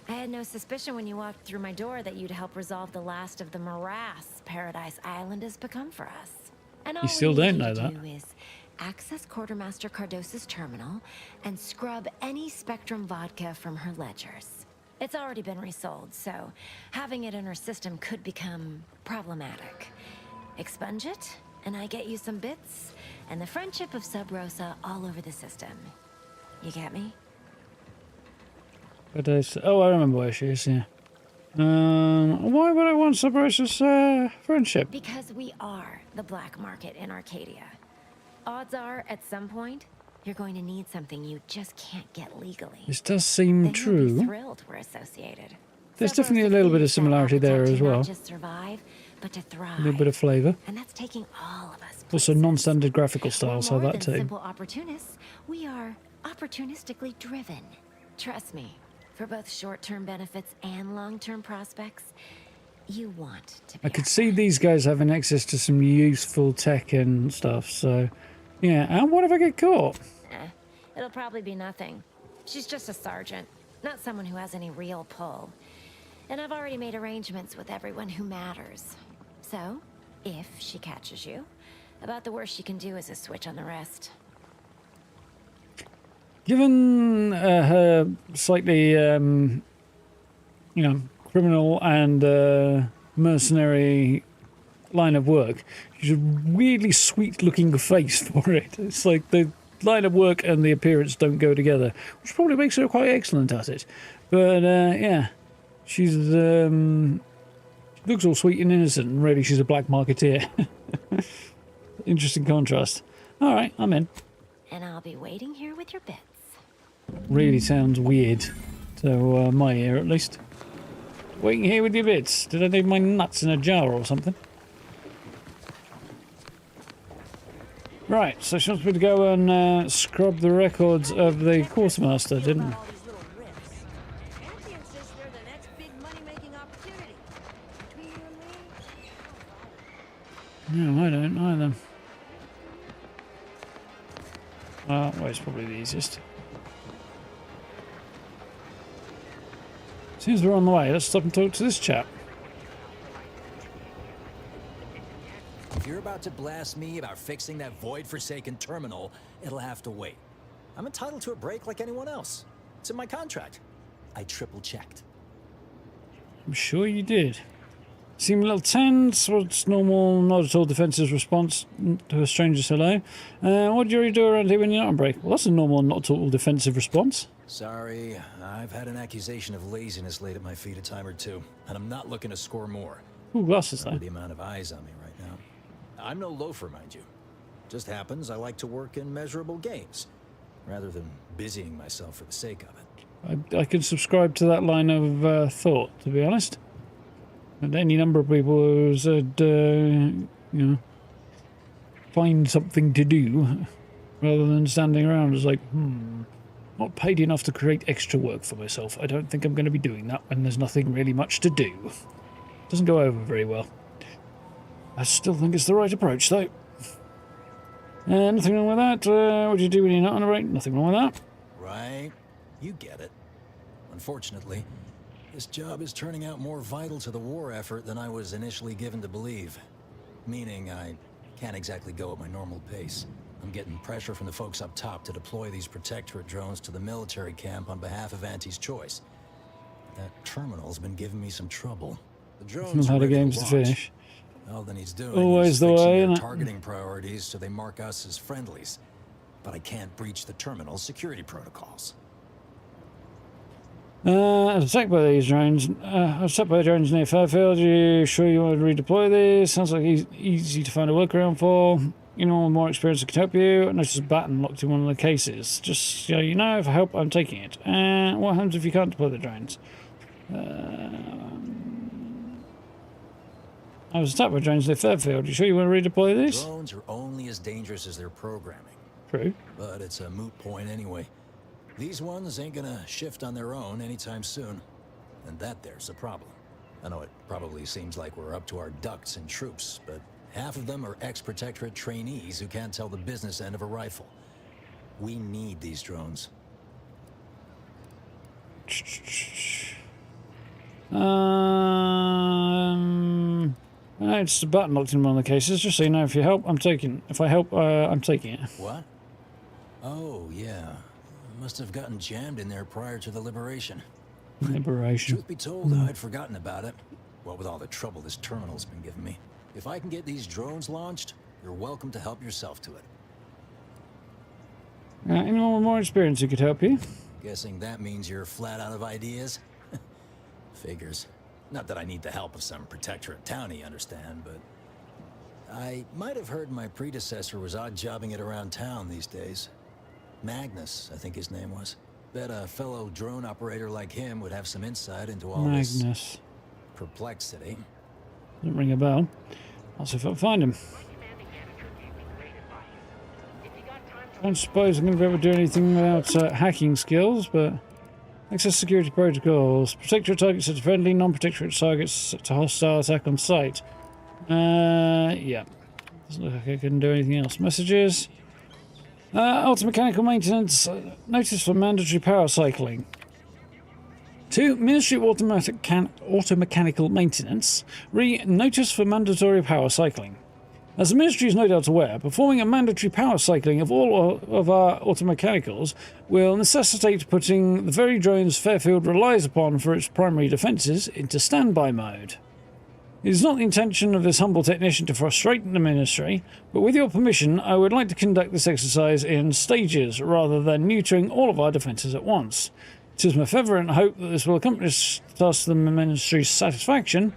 I had no suspicion when you walked through my door that you'd help resolve the last of the morass Paradise Island has become for us. And all You still we need don't know you to that. do is access Quartermaster Cardos's terminal and scrub any Spectrum vodka from her ledgers. It's already been resold, so having it in her system could become problematic. Expunge it, and I get you some bits, and the friendship of Sub Rosa all over the system. You get me? But oh, I remember where she is, yeah. Why would I want Subrosa's friendship? Because we are the black market in Arcadia. Odds are, at some point, you're going to need something you just can't get legally. This does seem Then you'll be true. thrilled we're associated. There's Sub definitely a Rosa little bit of feeds that similarity there appetite as to well. Not just survive, but to thrive. A little bit of flavour. And that's taking all of us. Also, places. non-standard graphical We're styles more have that than too. simple opportunists. We are opportunistically driven. Trust me, for both short-term benefits and long-term prospects, you want to be. I could see these guys having access to some useful tech and stuff, so yeah. And what if I get caught? It'll probably be nothing. She's just a sergeant, not someone who has any real pull. And I've already made arrangements with everyone who matters. So, if she catches you, about the worst she can do is a switch on the rest. Given her slightly, criminal and mercenary line of work. She's a really sweet-looking face for it. It's like the line of work and the appearance don't go together, which probably makes her quite excellent at it. But yeah, she's looks all sweet and innocent, and really she's a black marketeer. Interesting contrast. All right, I'm in. And I'll be waiting here with your bits. Really sounds weird, to my ear at least. Waiting here with your bits. Did I leave my nuts in a jar or something? Right, so she wants me to go and scrub the records of the quartermaster, didn't I? No, I don't either. Well, it's probably the easiest. Seems we're on the way. Let's stop and talk to this chap. If you're about to blast me about fixing that void-forsaken terminal, it'll have to wait. I'm entitled to a break like anyone else. It's in my contract. I triple-checked. I'm sure you did. Seem a little tense. What's normal, not at all defensive response to a stranger's hello? What do you do around here when you're not on break? Well, that's a normal, not at all defensive response. Sorry, I've had an accusation of laziness laid at my feet a time or two, and I'm not looking to score more. Ooh, glasses though. The amount of eyes on me right now. I'm no loafer, mind you. Just happens I like to work in measurable gains, rather than busying myself for the sake of it. I can subscribe to that line of thought, to be honest. And any number of people who said, you know, find something to do rather than standing around is like, not paid enough to create extra work for myself. I don't think I'm going to be doing that when there's nothing really much to do. Doesn't go over very well. I still think it's the right approach, though. Nothing wrong with that. What do you do when you're not on a break? Nothing wrong with that. Right. You get it. Unfortunately, this job is turning out more vital to the war effort than I was initially given to believe. Meaning I can't exactly go at my normal pace. I'm getting pressure from the folks up top to deploy these Protectorate drones to the military camp on behalf of Auntie's choice. That terminal's been giving me some trouble. The drones How are the ready game's to launch. finish. All that he's doing Always is the fixing way, their innit? targeting priorities so they mark us as friendlies. But I can't breach the terminal's security protocols. Attacked by these drones. Attacked by drones near Fairfield. You sure you want to redeploy these? Sounds like easy to find a workaround for. Anyone with more experience that can help you? I noticed a baton locked in one of the cases. Just so you know, if I help, I'm taking it. What happens if you can't deploy the drones? I was attacked by drones near Fairfield. You sure you want to redeploy these? Drones are only as dangerous as their programming. True. But it's a moot point anyway. These ones ain't gonna shift on their own anytime soon. And that there's a problem. I know it probably seems like we're up to our ducks and troops, but half of them are ex-Protectorate trainees who can't tell the business end of a rifle. We need these drones. It's a button locked in one of the cases. Just so you know, if you help, I'm taking. If I help, I'm taking it. What? Oh, yeah. Must have gotten jammed in there prior to the liberation. Liberation. Truth be told, I'd forgotten about it. What with all the trouble this terminal's been giving me. If I can get these drones launched, you're welcome to help yourself to it. Anyone with more experience who could help you? Guessing that means you're flat out of ideas? Figures. Not that I need the help of some Protectorate townie, understand, but... I might have heard my predecessor was odd-jobbing it around town these days. Magnus, I think his name was. Bet a fellow drone operator like him would have some insight into all this perplexity. Doesn't ring a bell. I'll see if I can find him. I don't suppose I'm going to be able to do anything without hacking skills, but... Access security protocols. Protectorate targets to friendly, non-protectorate targets to hostile attack on site. Yeah. Doesn't look like I can do anything else. Messages. Automechanical maintenance. Notice for mandatory power cycling. 2. Ministry of Automechanical Maintenance. Notice for mandatory power cycling. As the Ministry is no doubt aware, performing a mandatory power cycling of all of our automechanicals will necessitate putting the very drones Fairfield relies upon for its primary defences into standby mode. It is not the intention of this humble technician to frustrate the Ministry, but with your permission, I would like to conduct this exercise in stages, rather than neutering all of our defences at once. It is my fervent hope that this will accomplish us the Ministry's satisfaction,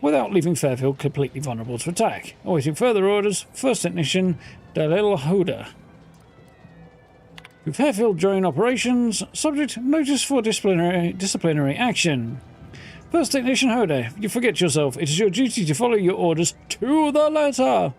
without leaving Fairfield completely vulnerable to attack. Awaiting further orders, First Technician Dalil Huda. With Fairfield during operations, subject notice for disciplinary action. First Technician Hoda, you forget yourself. It is your duty to follow your orders to the letter,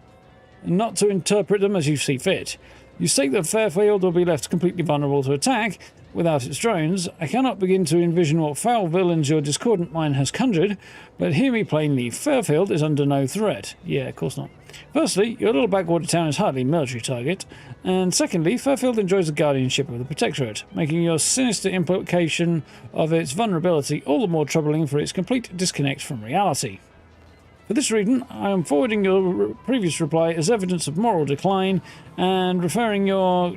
and not to interpret them as you see fit. You state that Fairfield will be left completely vulnerable to attack without its drones. I cannot begin to envision what foul villains your discordant mind has conjured, but hear me plainly, Fairfield is under no threat. Yeah, of course not. Firstly, your little backwater town is hardly a military target, and secondly, Fairfield enjoys the guardianship of the Protectorate, making your sinister implication of its vulnerability all the more troubling for its complete disconnect from reality. For this reason, I am forwarding your previous reply as evidence of moral decline, and referring your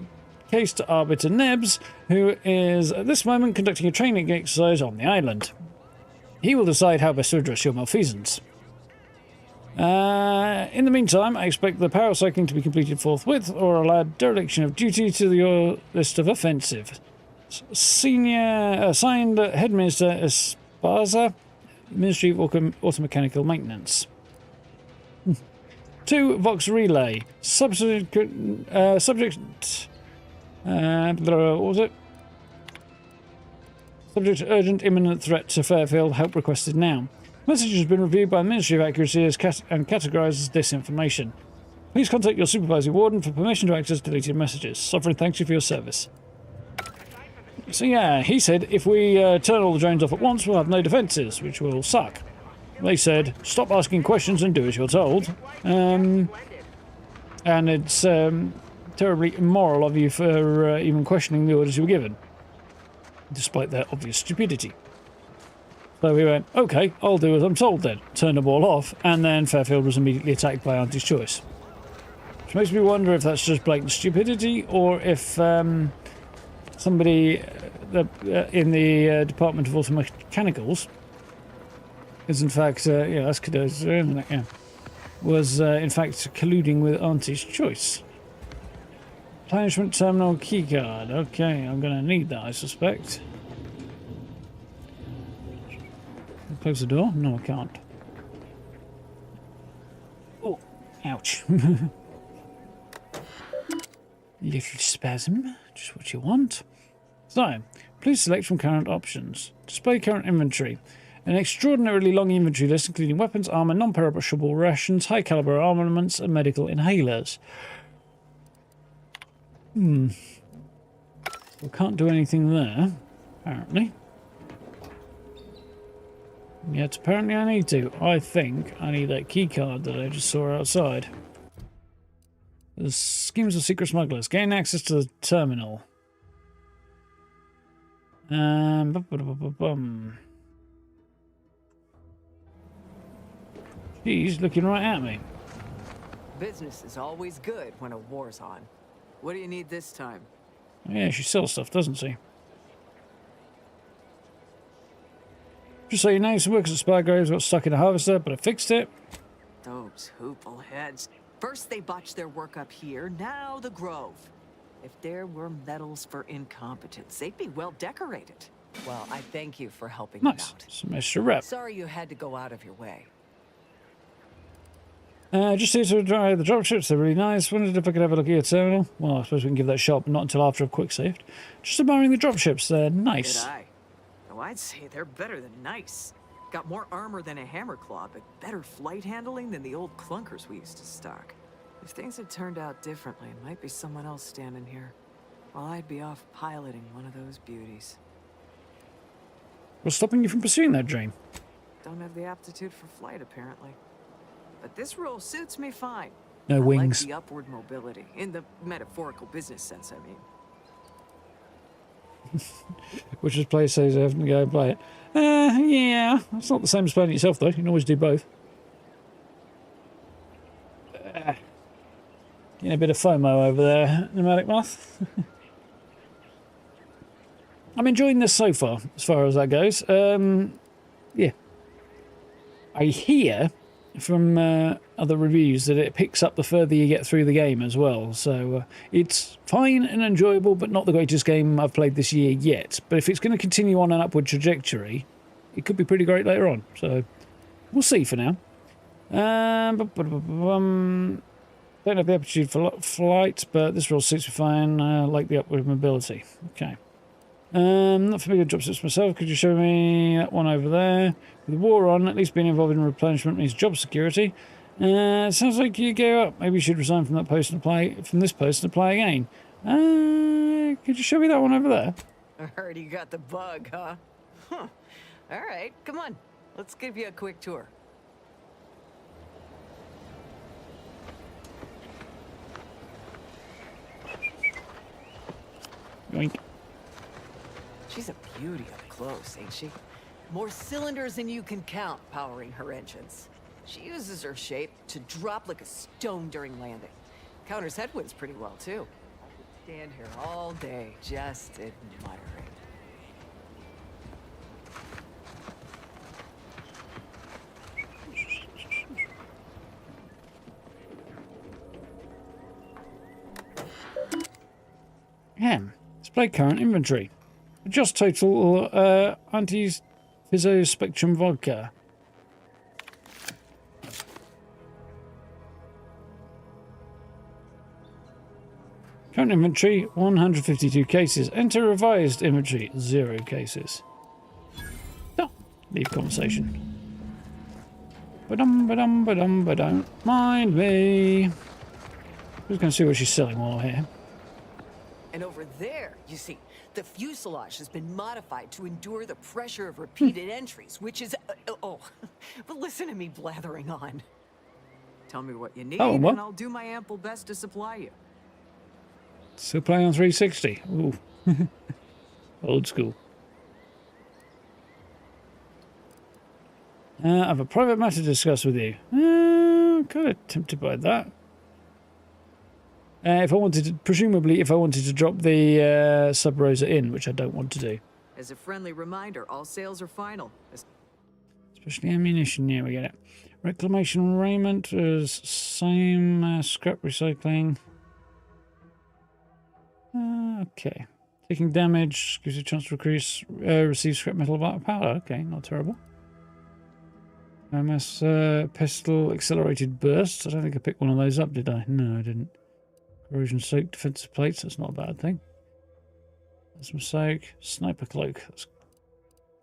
case to Arbiter Nebs, who is at this moment conducting a training exercise on the island. He will decide how best to address your malfeasance. In the meantime, I expect the power cycling to be completed forthwith, or allowed dereliction of duty to your list of offensive. Signed Headmaster Esparza, Ministry of Automechanical Maintenance. 2. Vox Relay. Subject... what was it? Subject urgent imminent threat to Fairfield. Help requested now. Message has been reviewed by the Ministry of Accuracy and categorised as disinformation. Please contact your supervisory warden for permission to access deleted messages. Sovereign thanks you for your service. So yeah, he said if we turn all the drones off at once, we'll have no defences, which will suck. They said, stop asking questions and do as you're told. And it's terribly immoral of you for even questioning the orders you were given, despite their obvious stupidity. So we went, okay, I'll do as I'm told then. Turned them all off, and then Fairfield was immediately attacked by Auntie's choice. Which makes me wonder if that's just blatant stupidity, or if somebody in the Department of Automechanicals is in fact, yeah, that's isn't it? Yeah, was in fact colluding with Auntie's choice. Replenishment terminal keycard. Okay, I'm going to need that, I suspect. Close the door? No, I can't. Oh, ouch. Little spasm, just what you want. So, please select from current options. Display current inventory. An extraordinarily long inventory list including weapons, armor, non-perishable rations, high caliber armaments, and medical inhalers. We can't do anything there, apparently. Yet apparently I need to. I think I need that key card that I just saw outside. The schemes of secret smugglers. Gain access to the terminal. She's looking right at me. Business is always good when a war's on. What do you need this time? Yeah, she sells stuff, doesn't she? Just so you know, some workers at Spygraves got stuck in a harvester, but I fixed it. Those hoople heads. First they botched their work up here, now the Grove. If there were medals for incompetence, they'd be well decorated. Well, I thank you for helping me out. Some extra rep. Sorry you had to go out of your way. Just here to try the dropships, they're really nice. Wondered if I could have a look at your terminal. Well, I suppose we can give that a shot, but not until after I've quick saved. Just admiring the dropships, they're nice. Good eye. Oh, I'd say they're better than nice. Got more armor than a hammerclaw, but better flight handling than the old clunkers we used to stock. If things had turned out differently, it might be someone else standing here, while I'd be off piloting one of those beauties. What's stopping you from pursuing that dream? Don't have the aptitude for flight, apparently. But this role suits me fine. No wings. I like the upward mobility, in the metaphorical business sense, I mean. Which is play says I haven't to go and play it. Yeah, it's not the same as playing it yourself though. You can always do both. Getting a bit of FOMO over there, Pneumatic Moth. I'm enjoying this so far as that goes. Yeah. I hear from other reviews that it picks up the further you get through the game as well. So it's fine and enjoyable, but not the greatest game I've played this year yet. But if it's going to continue on an upward trajectory, it could be pretty great later on. So we'll see for now. Don't have the aptitude for flight, but this role suits me fine. I like the upward mobility. Okay. Not familiar with dropships myself. Could you show me that one over there? With the war on, at least being involved in replenishment means job security. Sounds like you gave up. Maybe you should resign from that post and this post and apply again. Could you show me that one over there? I heard you got the bug, huh? Huh. All right, come on. Let's give you a quick tour. Yoink. She's a beauty up close, ain't she? More cylinders than you can count powering her engines. She uses her shape to drop like a stone during landing. Counters headwinds pretty well, too. Stand here all day, just admiring. Yeah, display current inventory. Adjust total anti-fizzo spectrum vodka. Current inventory 152 cases. Enter revised inventory 0 cases. Oh, leave conversation. Ba-dum, mind me. Who's going to see what she's selling while we're here? And over there, you see, the fuselage has been modified to endure the pressure of repeated entries, which is... oh, but listen to me blathering on. Tell me what you need, Oh, what? and I'll do my ample best to supply you. Still playing on 360. Ooh. Old school. I have a private matter to discuss with you. I'm kind of tempted by that. Presumably if I wanted to drop the Sub-Rosa in, which I don't want to do. As a friendly reminder, all sales are final. Especially ammunition, yeah, we get it. Reclamation raiment is same scrap recycling. Okay. Taking damage gives you a chance to receive scrap metal powder. Okay, not terrible. MS pistol accelerated burst. I don't think I picked one of those up, did I? No, I didn't. Corrosion soaked defensive plates. That's not a bad thing. That's some soak. Sniper cloak. That's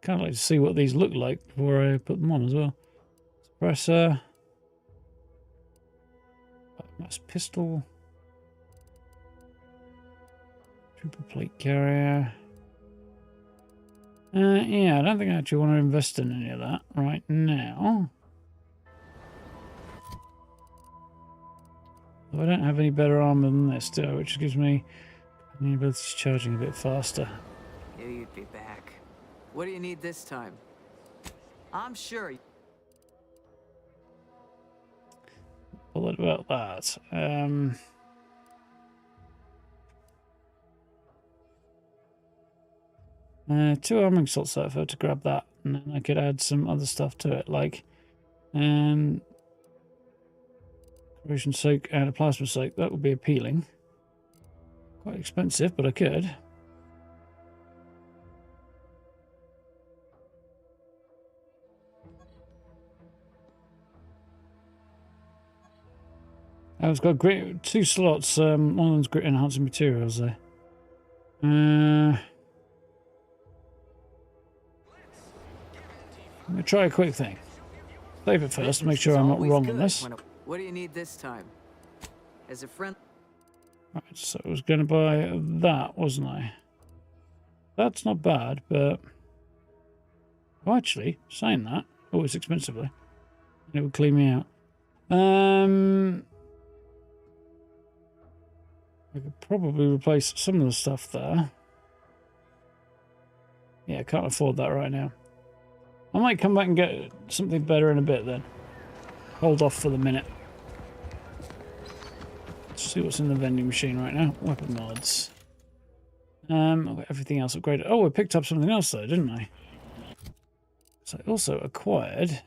kind of like to see what these look like before I put them on as well. Suppressor. Mass pistol. Triple plate carrier. Yeah, I don't think I actually want to invest in any of that right now. I don't have any better armor than this, do I? Which gives me the ability to charging a bit faster. Yeah, you'd be back. What do you need this time? I'm sure. What about that? 2 arming slots if I were to grab that, and then I could add some other stuff to it, like corrosion soak and a plasma soak. That would be appealing. Quite expensive, but I could. It's got great 2 slots. One of them's grit enhancing materials there. I'm going to try a quick thing. Save it first to make sure I'm not wrong on this. What do you need this time? As a friend. Right, so I was going to buy that, wasn't I? That's not bad, but... Oh, actually, saying that, it's expensive though. It would clean me out. I could probably replace some of the stuff there. Yeah, I can't afford that right now. I might come back and get something better in a bit then. Hold off for the minute. Let's see what's in the vending machine right now. Weapon mods. I've got everything else upgraded. Oh, I picked up something else though, didn't I? So I also acquired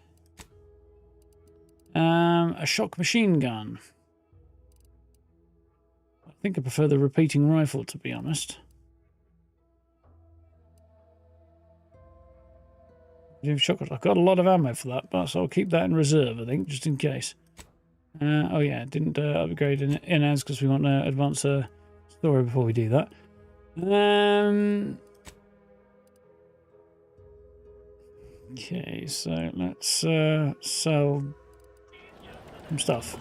A shock machine gun. I think I prefer the repeating rifle, to be honest. I've got a lot of ammo for that, but so I'll keep that in reserve, I think, just in case. Oh yeah, didn't upgrade in as because we want to advance a story before we do that. Okay, so let's sell some stuff.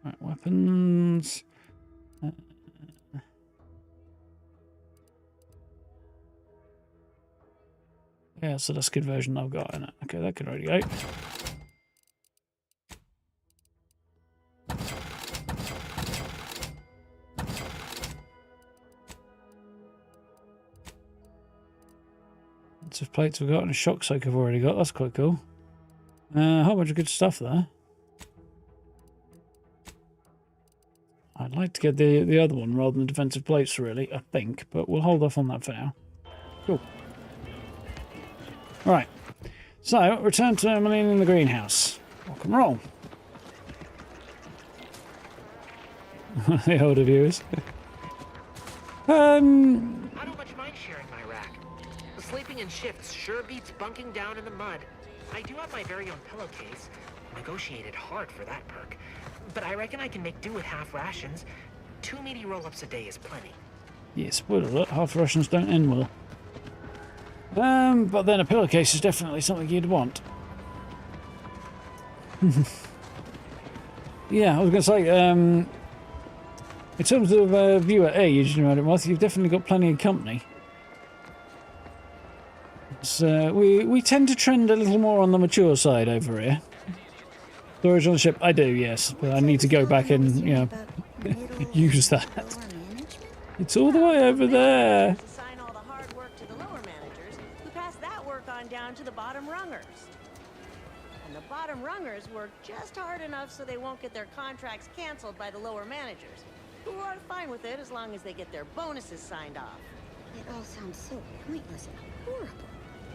Right, weapons. Yeah, so that's a good version I've got in it. Okay, that can already go. Lots of plates we've got and a shock soak I've already got. That's quite cool. A whole bunch of good stuff there. I'd like to get the other one rather than defensive plates, really, I think, but we'll hold off on that for now. Cool. Right, so return to Emmeline in the greenhouse. Rock and roll. The older viewers. I don't much mind sharing my rack. Sleeping in shifts sure beats bunking down in the mud. I do have my very own pillowcase. Negotiated hard for that perk. But I reckon I can make do with half rations. 2 meaty roll-ups a day is plenty. Yeah, spoiler alert, half rations don't end well. But then a pillowcase is definitely something you'd want. Yeah, I was going to say, in terms of viewer age, you've definitely got plenty of company. So we tend to trend a little more on the mature side over here. Storage on the ship, I do, yes, but I need to go back and, use that. It's all the way over there. Down to the bottom rungers. And the bottom rungers work just hard enough so they won't get their contracts canceled by the lower managers, who are fine with it as long as they get their bonuses signed off. It all sounds so pointless and horrible.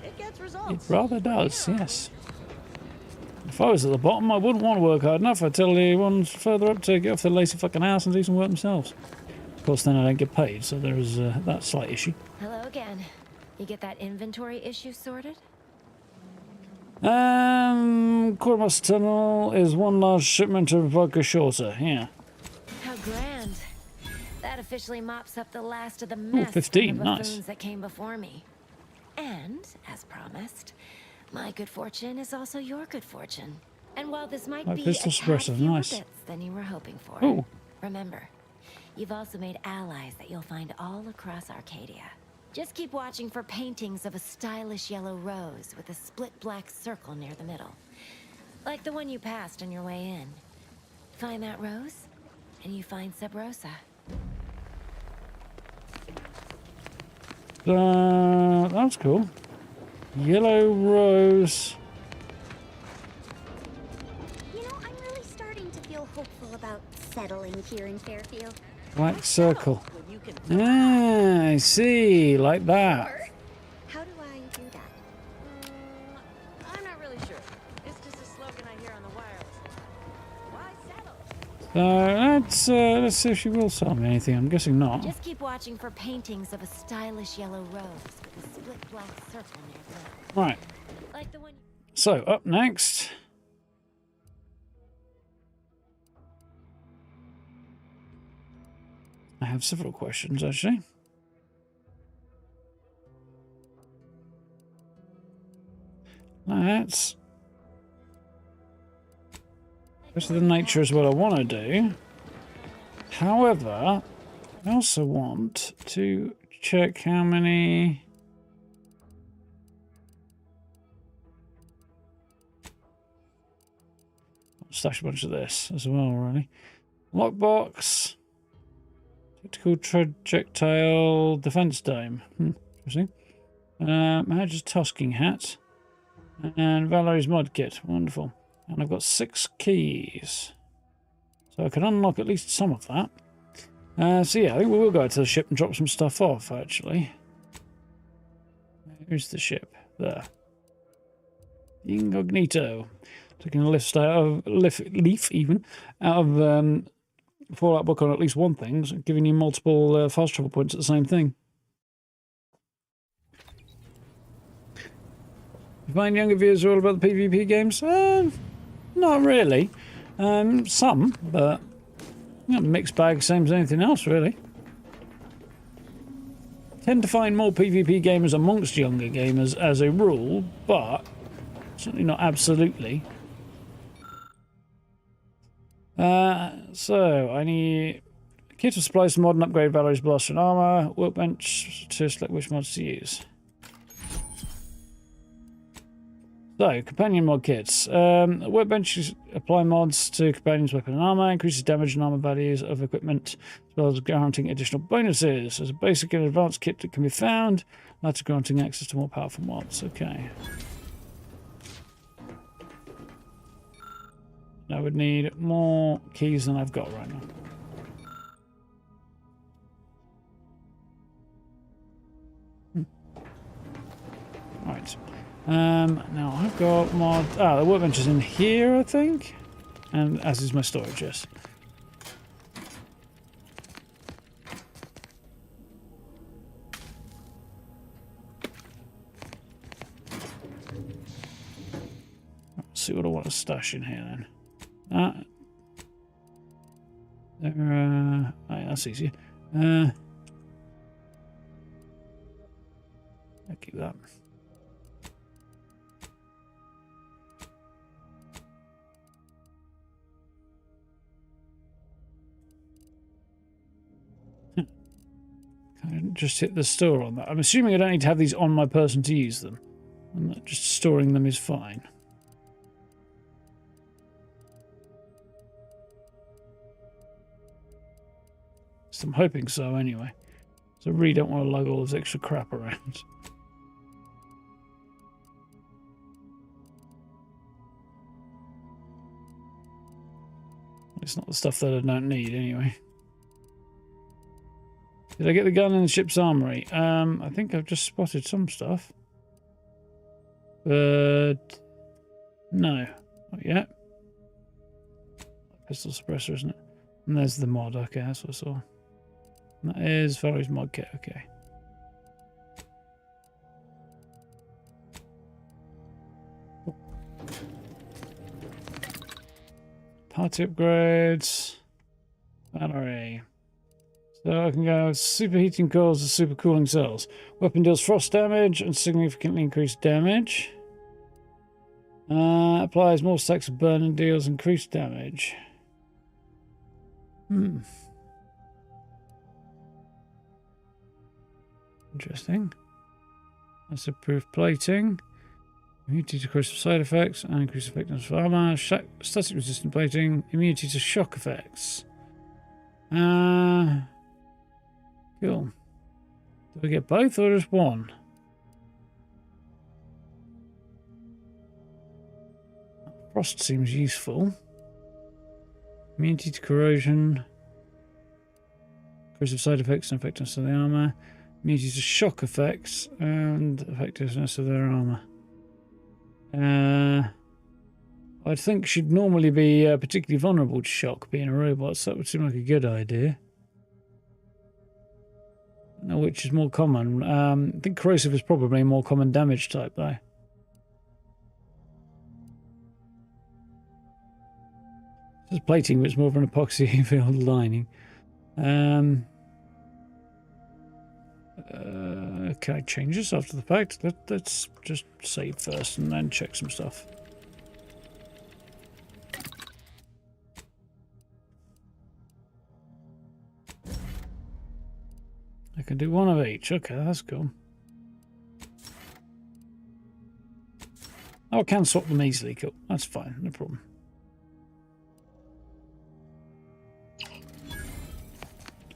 It gets results. It rather does, yes. If I was at the bottom, I wouldn't want to work hard enough. I'd tell the ones further up to get off their lazy fucking house and do some work themselves. Of course, then I don't get paid, so there is that slight issue. Hello again. You get that inventory issue sorted? Quartermaster Tunnel is one large shipment of vodka shorter, yeah. How grand. That officially mops up the last of the mess 15, of the nice. buffoons that came before me. And, as promised, my good fortune is also your good fortune. And while this might be a pistol tad suppressor, fewer nice. bits than you were hoping for, Ooh. remember, you've also made allies that you'll find all across Arcadia. Just keep watching for paintings of a stylish yellow rose with a split black circle near the middle. Like the one you passed on your way in. Find that rose, and you find Sub Rosa. That's cool. Yellow rose. You know, I'm really starting to feel hopeful about settling here in Fairfield. Black circle. Ah, I see. Like that. How do I do that? I'm not really sure. It's just a slogan I hear on the wireless. Why settle? Let's see if she will sell me anything. I'm guessing not. Just keep watching for paintings of a stylish yellow rose with a split black circle near the middle. Right. Like the one. So, up next. I have several questions, actually. Let's go to the nature is what I want to do. However, I also want to check how many... Stash a bunch of this as well, really. Lockbox. Tactical projectile defense dome. Interesting. Manager's tasking hat. And Valerie's mod kit. Wonderful. And I've got 6 keys. So I can unlock at least some of that. So yeah, I think we will go to the ship and drop some stuff off, actually. Where's the ship? There. Incognito. Taking a leaf even out of Fallout book on at least one thing, so giving you multiple fast travel points at the same thing. You find younger viewers are all about the PvP games? Not really. Some, but mixed bag, same as anything else, really. Tend to find more PvP gamers amongst younger gamers as a rule, but certainly not absolutely. So I need a kit of supplies to mod and upgrade Valerie's blaster and armor, workbench to select which mods to use. So, companion mod kits. Workbench apply mods to companions' weapon and armor, increases damage and armor values of equipment, as well as granting additional bonuses. There's a basic and advanced kit that can be found, later granting access to more powerful mods. Okay. I would need more keys than I've got right now. Right. Now I've got mod. The workbench is in here, I think, and as is my storage. Yes. Let's see what I want to stash in here then. That's easy. I'll keep that. I just hit the store on that. I'm assuming I don't need to have these on my person to use them. And that just storing them is fine. So I'm hoping so anyway. So I really don't want to lug all this extra crap around. It's not the stuff that I don't need anyway. Did I get the gun in the ship's armory? I think I've just spotted some stuff. But no, not yet. Pistol suppressor, isn't it? And there's the mod. Okay, that's what I saw. And that is Valerie's mod kit. Okay. Party upgrades. Valerie. So I can go superheating cores to super cooling cells. Weapon deals frost damage and significantly increased damage. Applies more stacks of burn and deals increased damage. Interesting. That's improved plating. Immunity to corrosive side effects and increased effectiveness of armor. Static resistant plating. Immunity to shock effects. Cool. Do I get both or just one? Frost seems useful. Immunity to corrosion. Corrosive side effects and effectiveness of the armor. Immunity to shock effects and effectiveness of their armor. I think she'd normally be particularly vulnerable to shock, being a robot, so that would seem like a good idea. No, which is more common. I think corrosive is probably a more common damage type, though. It's plating, but it's more of an epoxy filled lining. Okay, changes after the fact. Let's just save first and then check some stuff. I can do one of each. Okay, that's cool. Oh, I can swap them easily. Cool. That's fine. No problem.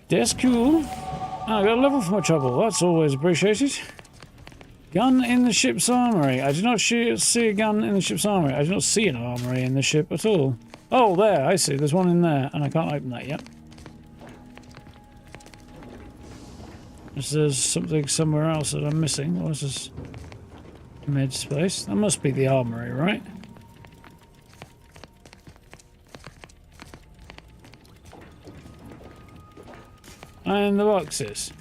That's cool. Oh, I got a level for my trouble. That's always appreciated. Gun in the ship's armory. I did not see a gun in the ship's armory. I did not see an armory in the ship at all. Oh, there. I see. There's one in there, and I can't open that yet. There's something somewhere else that I'm missing. What is this? Mid space. That must be the armory, right? And the boxes.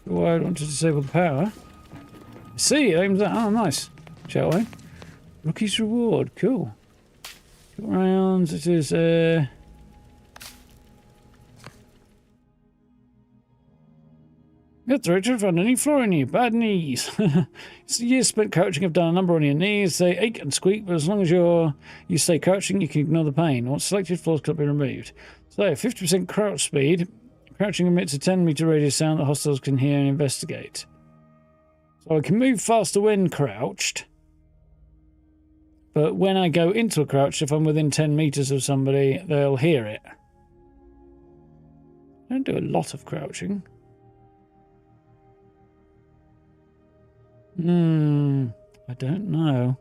Oh, I want to disable the power. See, aims that. Oh, nice. Shall we? Rookie's reward. Cool. Rounds. It is. Earth Directorate found a new flaw in you. Bad knees. It's years spent crouching have done a number on your knees. They ache and squeak, but as long as you stay crouching, you can ignore the pain. Once selected, flaws cannot be removed. So, 50% crouch speed. Crouching emits a 10-meter radius sound that hostiles can hear and investigate. So I can move faster when crouched. But when I go into a crouch, if I'm within 10 meters of somebody, they'll hear it. I don't do a lot of crouching. I don't know.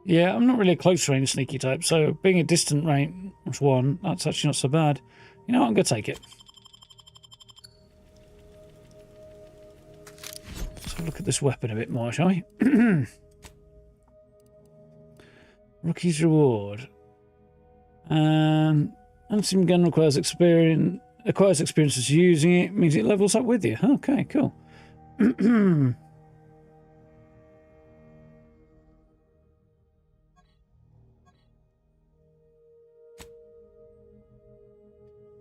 Yeah, I'm not really a close range sneaky type, so being a distant range one, that's actually not so bad. You know what, I'm going to take it. Let's have a look at this weapon a bit more, shall we? Rookie's reward. Unseen gun requires experience as using it, means it levels up with you. Okay, cool.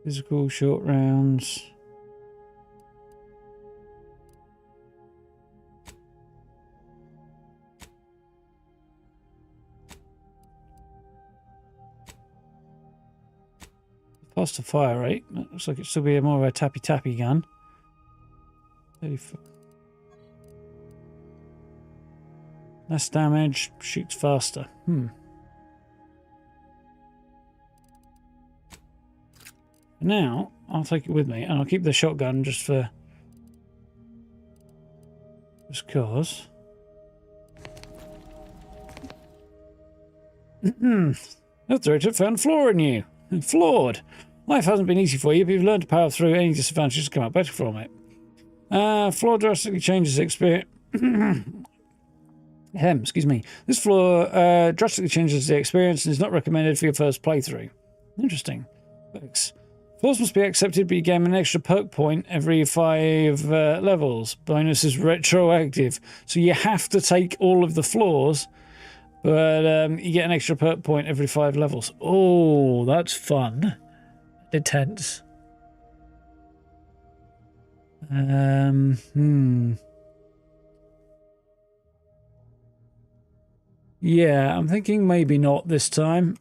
Physical short rounds. Faster fire rate. That looks like it should be more of a tappy gun. 34. Less damage, shoots faster. Now, I'll take it with me, and I'll keep the shotgun just cause. Earth Directorate found flaw in you. Flawed. Life hasn't been easy for you, but you've learned to power through any disadvantages to come out better from it. Flaw drastically changes the experience. Excuse me. This flaw drastically changes the experience and is not recommended for your first playthrough. Interesting. Thanks. Flaws must be accepted, but you gain an extra perk point every 5 levels. Bonus is retroactive. So you have to take all of the flaws, but you get an extra perk point every 5 levels. Oh, that's fun. Intense. Yeah, I'm thinking maybe not this time.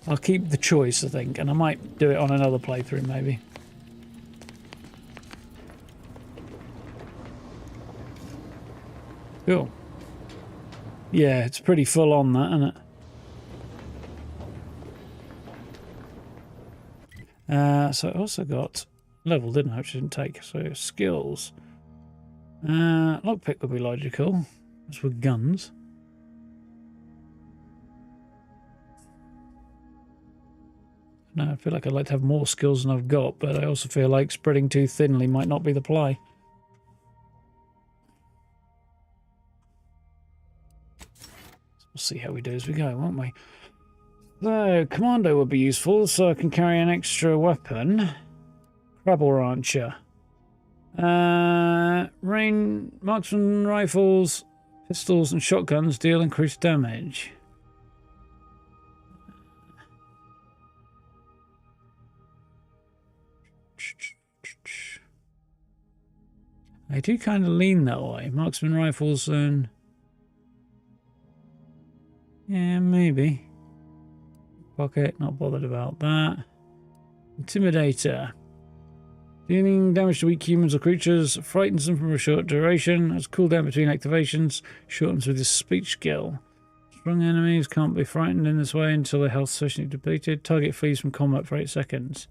I'll keep the choice, I think, and I might do it on another playthrough, maybe. Cool. Yeah, it's pretty full on that, isn't it? So I also got level, didn't I? Which I didn't take. So skills. Lockpick would be logical. That's with guns. No, I feel like I'd like to have more skills than I've got, but I also feel like spreading too thinly might not be the play. So we'll see how we do as we go, won't we? So, commando would be useful, so I can carry an extra weapon. Rabble Rancher. Marksman rifles, pistols and shotguns deal increased damage. I do kind of lean that way. Marksman rifles and... yeah, maybe. Pocket, not bothered about that. Intimidator. Dealing damage to weak humans or creatures, frightens them for a short duration, has cooldown between activations, shortens with his speech skill. Sprung enemies can't be frightened in this way until their health sufficiently depleted. Target flees from combat for 8 seconds.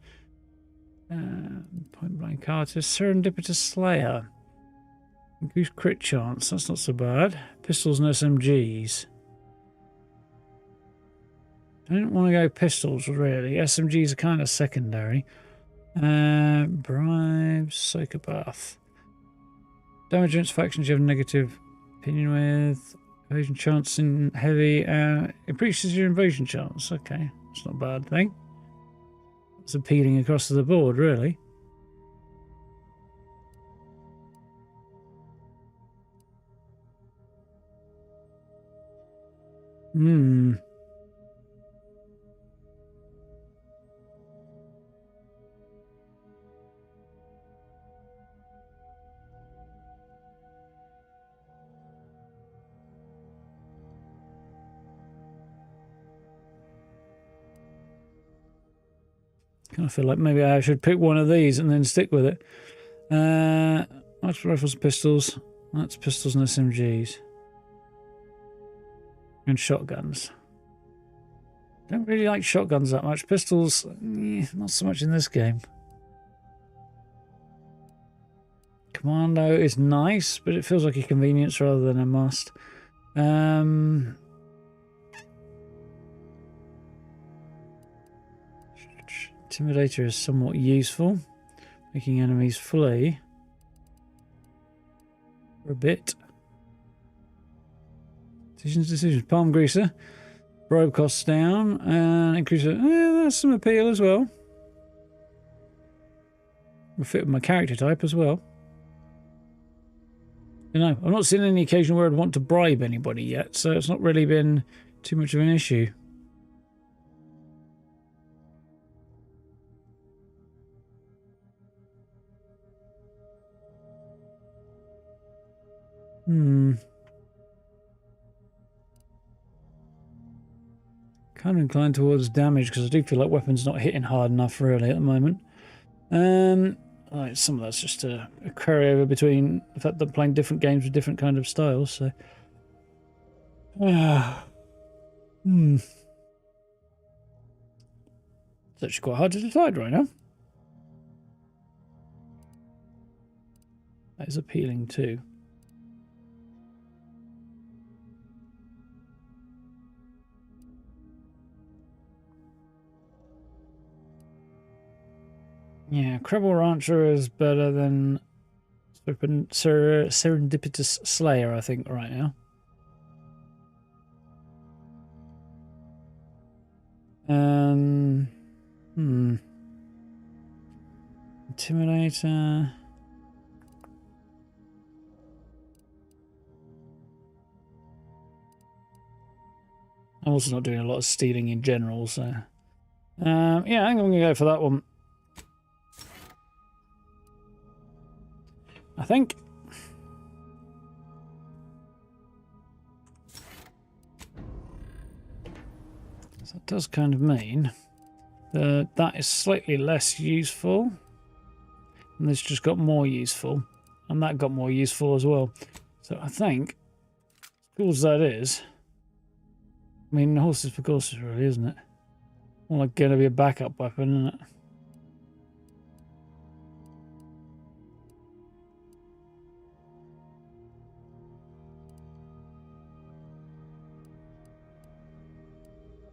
Point blank artist. Serendipitous Slayer. Increased crit chance. That's not so bad. Pistols and SMGs. I don't want to go pistols, really. SMGs are kind of secondary. Bribes. Psychopath. Damage against factions you have a negative opinion with. Evasion chance in heavy. Increases your invasion chance. Okay. That's not a bad thing. It's appealing across the board, really. I feel like maybe I should pick one of these and then stick with it. That's rifles and pistols. That's pistols and SMGs. And shotguns. Don't really like shotguns that much. Pistols, not so much in this game. Commando is nice, but it feels like a convenience rather than a must. Intimidator is somewhat useful, making enemies flee for a bit. Decisions. Palm greaser. Bribe costs down and increase it. That's some appeal as well. Will fit with my character type as well. You know, I've not seen any occasion where I'd want to bribe anybody yet, so it's not really been too much of an issue. Kind of inclined towards damage because I do feel like weapons not hitting hard enough really at the moment. Right, some of that's just a carryover between the fact that I'm playing different games with different kind of styles. So, it's actually quite hard to decide right now. That is appealing too. Yeah, Cribble Rancher is better than Serendipitous Slayer, I think, right now. Intimidator. I'm also not doing a lot of stealing in general, so... yeah, I think I'm going to go for that one. I think. So that does kind of mean that that is slightly less useful. And this just got more useful. And that got more useful as well. So I think, as cool as that is, I mean, horses for courses really, isn't it? More like going to be a backup weapon, isn't it?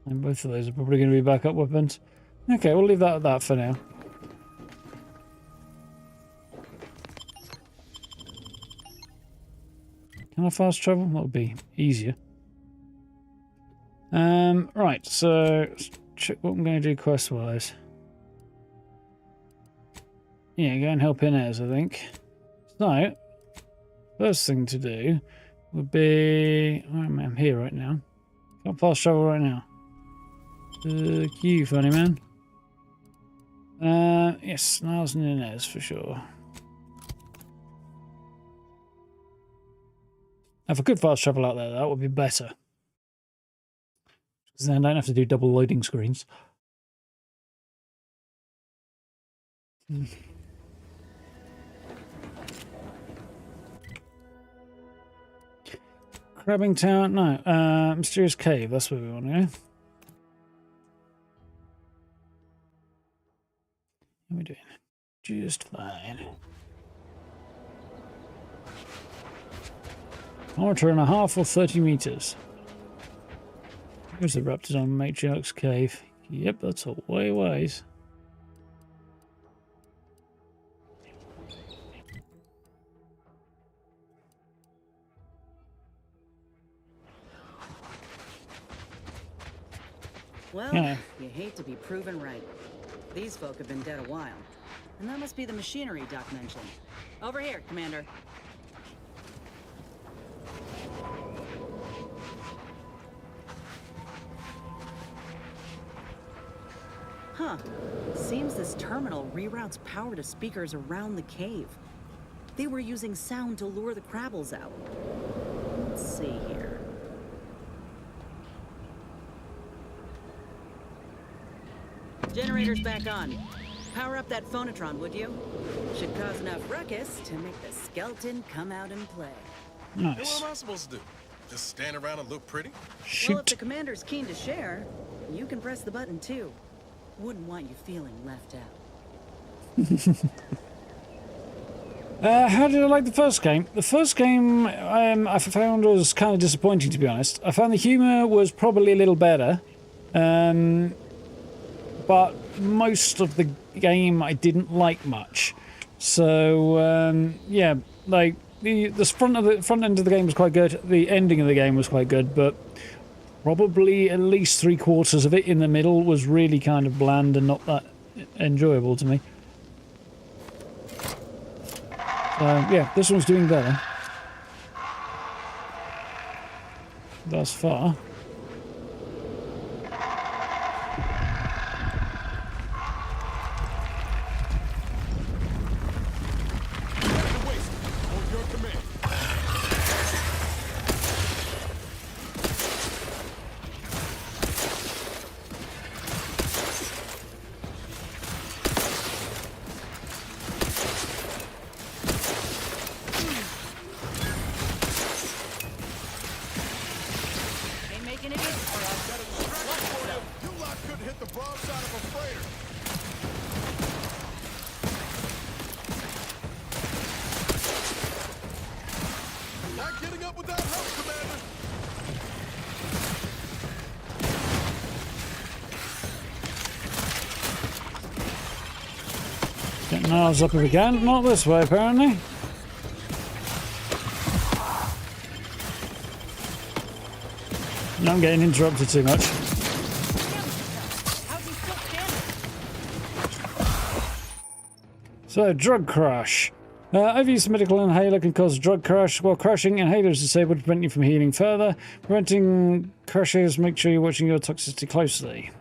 And both of those are probably going to be backup weapons. Okay, we'll leave that at that for now. Can I fast travel? That would be easier. Right, so let's check what I'm going to do quest-wise. Yeah, go and help Inez, I think. So, first thing to do would be... I'm here right now. Can't fast travel right now. You, funny man. Yes, Niles and Inez for sure. If I could fast travel out there, that would be better. Because then I don't have to do double loading screens. Crabbing Tower? No. Mysterious Cave. That's where we want to go. How are we doing? Just fine. Kilometre and a half or 30 meters. Here's the Raptors Matriarch's Cave. Yep, that's a ways. Well, Yeah. you hate to be proven right. These folk have been dead a while. And that must be the machinery Doc mentioned. Over here, Commander. Huh. Seems this terminal reroutes power to speakers around the cave. They were using sound to lure the Crabbles out. Let's see here. Generator's back on. Power up that phonotron, would you? Should cause enough ruckus to make the skeleton come out and play. Nice. What am I supposed to do? Just stand around and look pretty? Well, if the commander's keen to share, you can press the button too. Wouldn't want you feeling left out. How did I like the first game? The first game I found was kind of disappointing, to be honest. I found the humour was probably a little better. But most of the game I didn't like much. So, yeah, like, the front end of the game was quite good. The ending of the game was quite good, but probably at least 3/4 of it in the middle was really kind of bland and not that enjoyable to me. Yeah, this one's doing better. Thus far. Getting ours up again. Not this way, apparently. No, I'm getting interrupted too much. So, drug crash. Overuse of medical inhaler can cause a drug crash. While crashing, inhaler is disabled to prevent you from healing further. Preventing crashes, make sure you're watching your toxicity closely.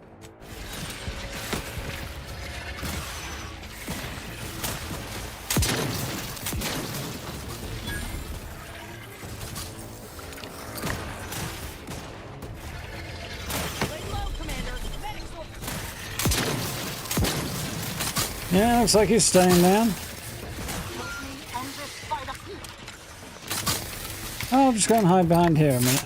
Yeah, looks like he's staying down. I'll just go and hide behind here a minute.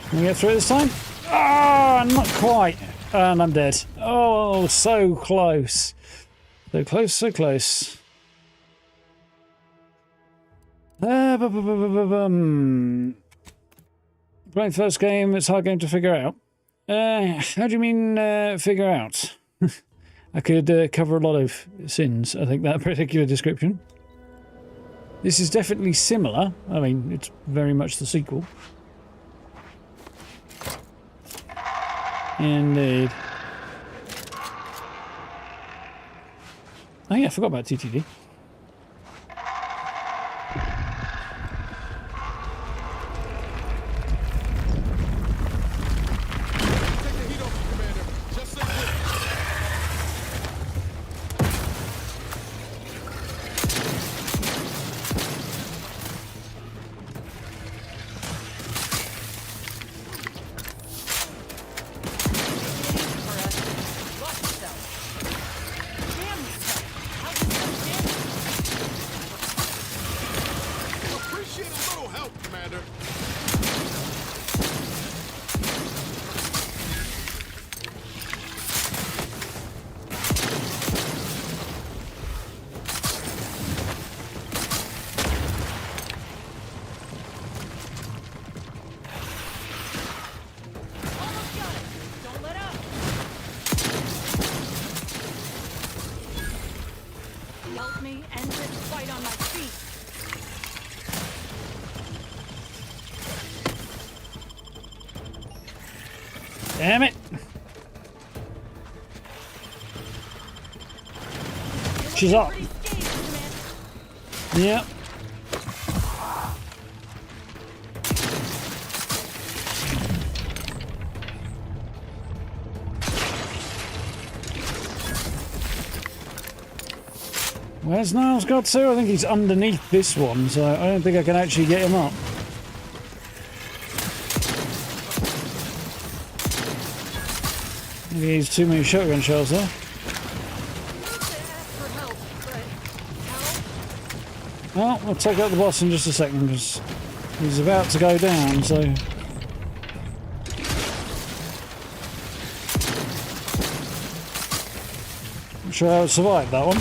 Can we get through this time? Ah, not quite. And I'm dead. Oh, so close. So close, so close. Playing the first game, it's a hard game to figure out. How do you mean, figure out? I could cover a lot of sins, I think, that particular description. This is definitely similar. I mean, it's very much the sequel. Indeed. Oh yeah, I forgot about TTD. Damn it! She's up. Yep. Where's Niles got to? I think he's underneath this one, so I don't think I can actually get him up. Maybe he needs too many shotgun shells there. Well, we'll take out the boss in just a second because he's about to go down, so... I'm sure I would survive that one.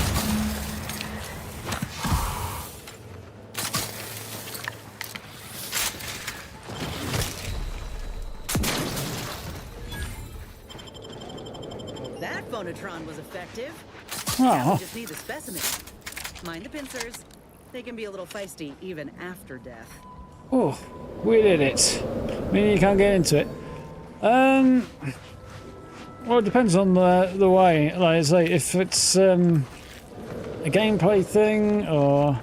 That phonotron was effective. Oh. Now we just need the specimen. Mind the pincers. They can be a little feisty even after death. Oh, we did it. Meaning you can't get into it. Well, it depends on the way. Like I say, if it's a gameplay thing or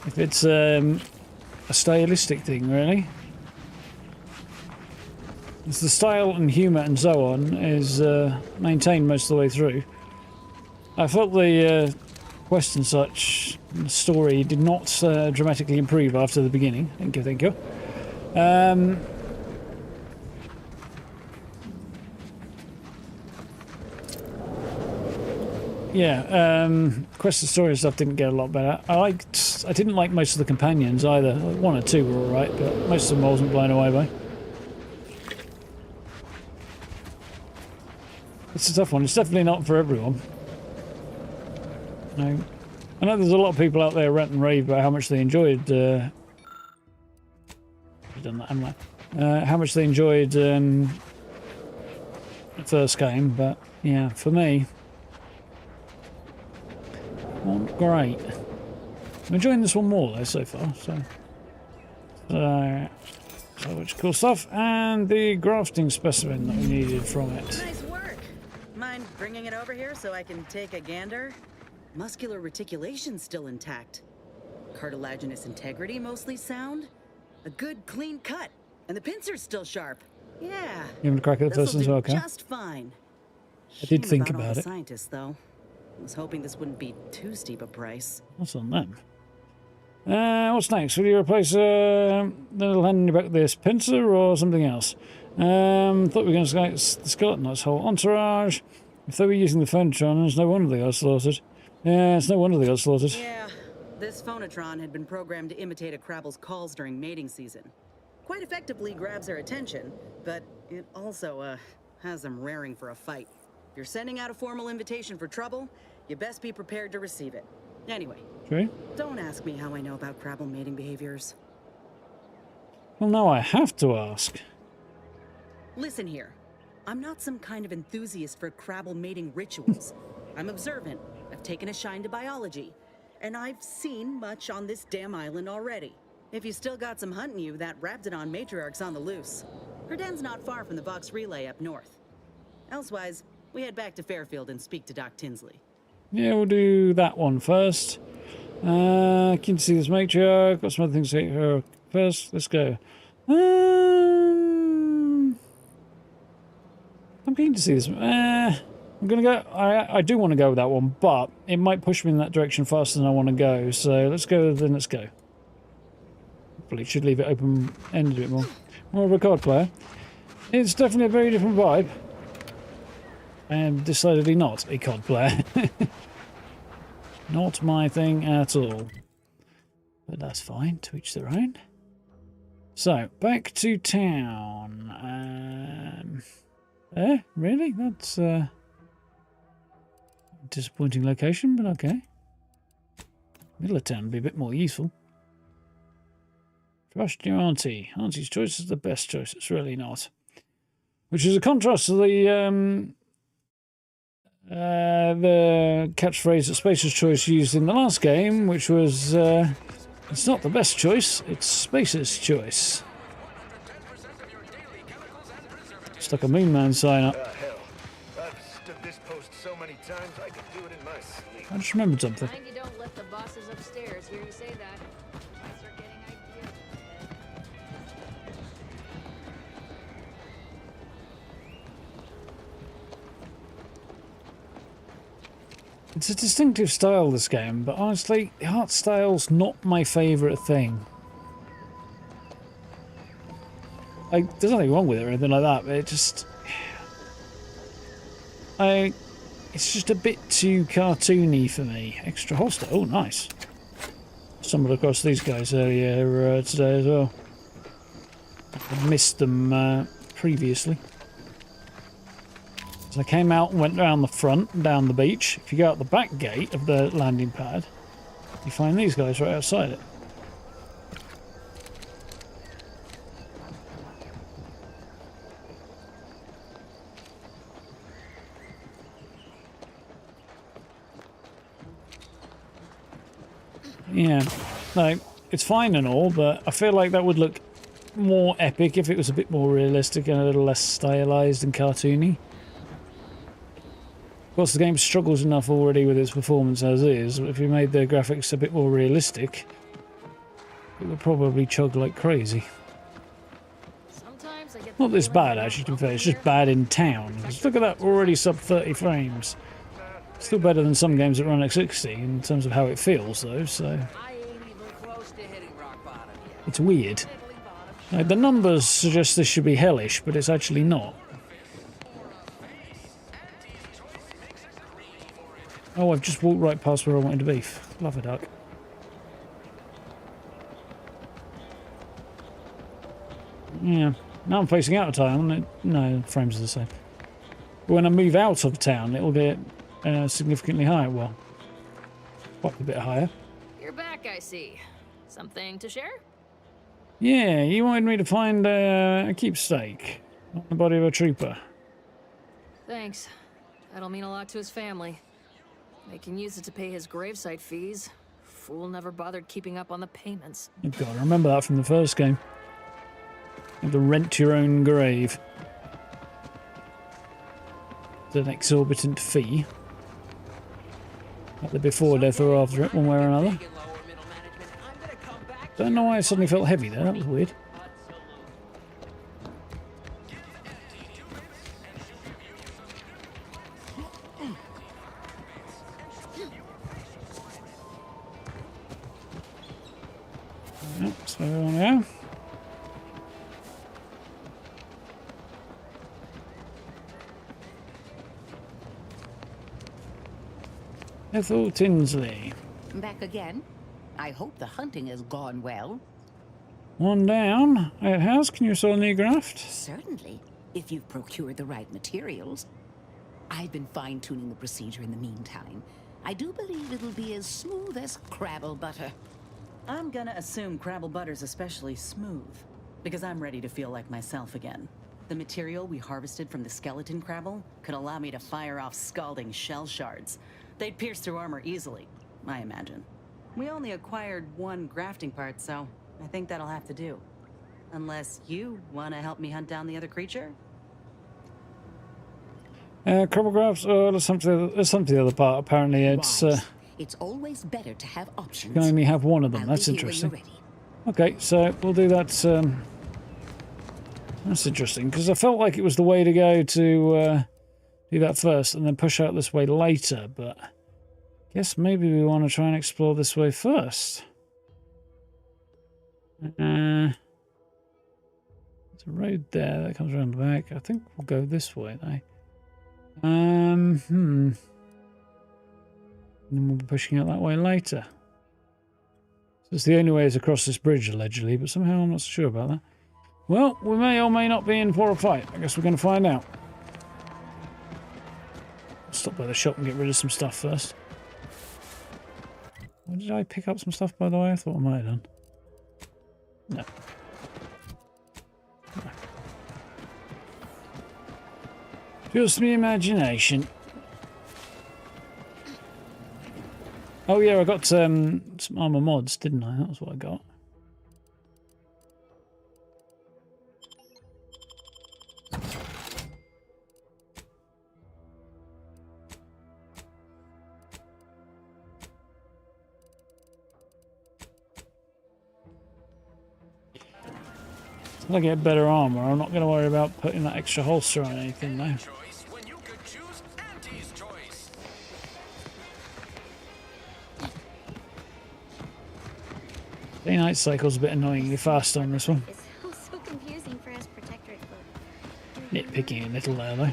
if it's a stylistic thing, really. It's the style and humour and so on is maintained most of the way through. I felt the quest and such story did not dramatically improve after the beginning. Thank you, thank you. Quest and story and stuff didn't get a lot better. I didn't like most of the companions either. One or two were alright, but most of them I wasn't blown away by. It's a tough one. It's definitely not for everyone. No. I know there's a lot of people out there rant and rave about how much they enjoyed done that, haven't I? How much they enjoyed the first game, but yeah, for me, not great. I'm enjoying this one more though so far. So much cool stuff, and the grafting specimen that we needed from it. Nice work. Mind bringing it over here so I can take a gander? Muscular reticulation still intact. Cartilaginous integrity mostly sound. A good clean cut. And the pincer's still sharp. Yeah. You haven't cracked the first as well, okay? Just fine. I did think about all about the it. Scientists, though. I was hoping this wouldn't be too steep a price. What's on them? What's next? Will you replace the little hand in your back with this pincer or something else? Thought we were going to select the skeleton, that's whole entourage. If they were using the phonotron, it's no wonder they got slaughtered. Yeah, it's no wonder they got slaughtered. Yeah, this phonotron had been programmed to imitate a crabble's calls during mating season. Quite effectively grabs their attention, but it also, has them raring for a fight. If you're sending out a formal invitation for trouble, you best be prepared to receive it. Anyway, Okay. Don't ask me how I know about crabble mating behaviors. Well, now I have to ask. Listen here. I'm not some kind of enthusiast for crabble mating rituals. I'm observant. I've taken a shine to biology. And I've seen much on this damn island already. If you still got some hunting you, that Raptidon matriarch's on the loose. Her den's not far from the Vox Relay up north. Elsewise, we head back to Fairfield and speak to Doc Tinsley. Yeah, we'll do that one first. Keen to see this matriarch. Got some other things to say her first. Let's go. I'm keen to see this. I'm gonna go. I do want to go with that one, but it might push me in that direction faster than I want to go. So let's go. Then let's go. Hopefully, should leave it open-ended a bit more. More of a card player. It's definitely a very different vibe. I am decidedly not a COD player. Not my thing at all. But that's fine, to each their own. So, back to town. Really? That's a disappointing location, but okay. Middle of town would be a bit more useful. Trust your auntie. Auntie's choice is the best choice. It's really not. Which is a contrast to the catchphrase that Spacer's Choice used in the last game, which was, it's not the best choice, it's Spacer's choice. Stuck a Moon Man sign up. Hell, I've stood this post so many times I could do it in my sleep. I just remembered something. Mind you don't let the bosses upstairs hear you say that. I start getting ideas. It's a distinctive style, this game, but honestly, the art style's not my favourite thing. Like, there's nothing wrong with it or anything like that, but it just... it's just a bit too cartoony for me. Extra holster. Oh, nice. Stumbled across these guys earlier today as well. I missed them previously. So I came out and went around the front and down the beach. If you go out the back gate of the landing pad, you find these guys right outside it. Yeah, no, it's fine and all, but I feel like that would look more epic if it was a bit more realistic and a little less stylized and cartoony. Of course, the game struggles enough already with its performance as is. If you made the graphics a bit more realistic, it would probably chug like crazy. Not this bad, actually, to be fair. It's just bad in town. Just look at that, already sub 30 frames. Still better than some games that run at 60 in terms of how it feels, though, so... It's weird. Like, the numbers suggest this should be hellish, but it's actually not. Oh, I've just walked right past where I wanted to be. Love a duck. Yeah. Now I'm facing out of town. No, frames are the same. But when I move out of town, it'll get significantly higher. Well, quite a bit higher. You're back, I see. Something to share? Yeah, you wanted me to find a keepsake on the body of a trooper. Thanks. That'll mean a lot to his family. They can use it to pay his gravesite fees. Fool never bothered keeping up on the payments. You've got to remember that from the first game. You have to rent your own grave. It's an exorbitant fee. Either before death or after it, one way or another. Don't know why I suddenly felt heavy there, that was weird. So yeah. Ethel Tinsley. Back again? I hope the hunting has gone well. One down. It has. Can you sell a new graft? Certainly, if you've procured the right materials. I've been fine-tuning the procedure in the meantime. I do believe it'll be as smooth as crabble butter. I'm gonna assume crabble butter's especially smooth, because I'm ready to feel like myself again. The material we harvested from the skeleton crabble could allow me to fire off scalding shell shards. They'd pierce through armor easily, I imagine. We only acquired one grafting part, so I think that'll have to do. Unless you want to help me hunt down the other creature? Crabble grafts? Oh, there's something to the other part. Apparently it's... It's always better to have options. You can only have one of them. That's interesting. Okay, so we'll do that. That's interesting, because I felt like it was the way to go to do that first and then push out this way later, but I guess maybe we want to try and explore this way first. There's a road there that comes around the back. I think we'll go this way, though. And then we'll be pushing out that way later. So it's the only way is across this bridge, allegedly, but somehow I'm not so sure about that. Well, we may or may not be in for a fight. I guess we're going to find out. Stop by the shop and get rid of some stuff first. Or did I pick up some stuff, by the way? I thought I might have done. No. No. Just my imagination. Oh yeah, I got some armor mods, didn't I? That was what I got. I get better armor. I'm not going to worry about putting that extra holster on anything though. The night cycle's a bit annoyingly fast on this one. It's so confusing for us Protectorate folk. Nitpicking a little there though.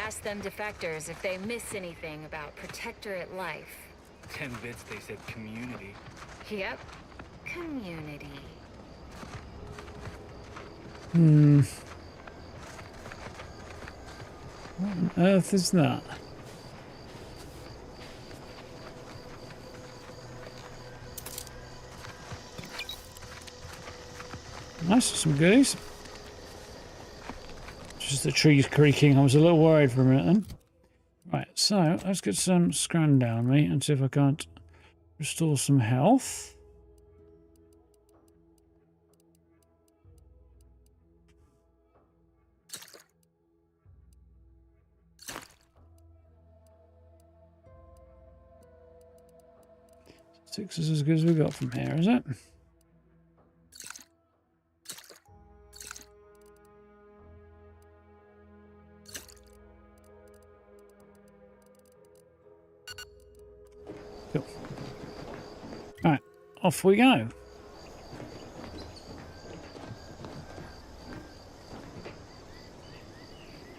Ask them defectors if they miss anything about Protectorate life. 10 bits they said community. Yep. Community. What on earth is that? Nice, some goodies. Just the trees creaking. I was a little worried for a minute then. Right, so let's get some scran down me and see if I can't restore some health. Six is as good as we got from here, is it? Cool. Alright, off we go.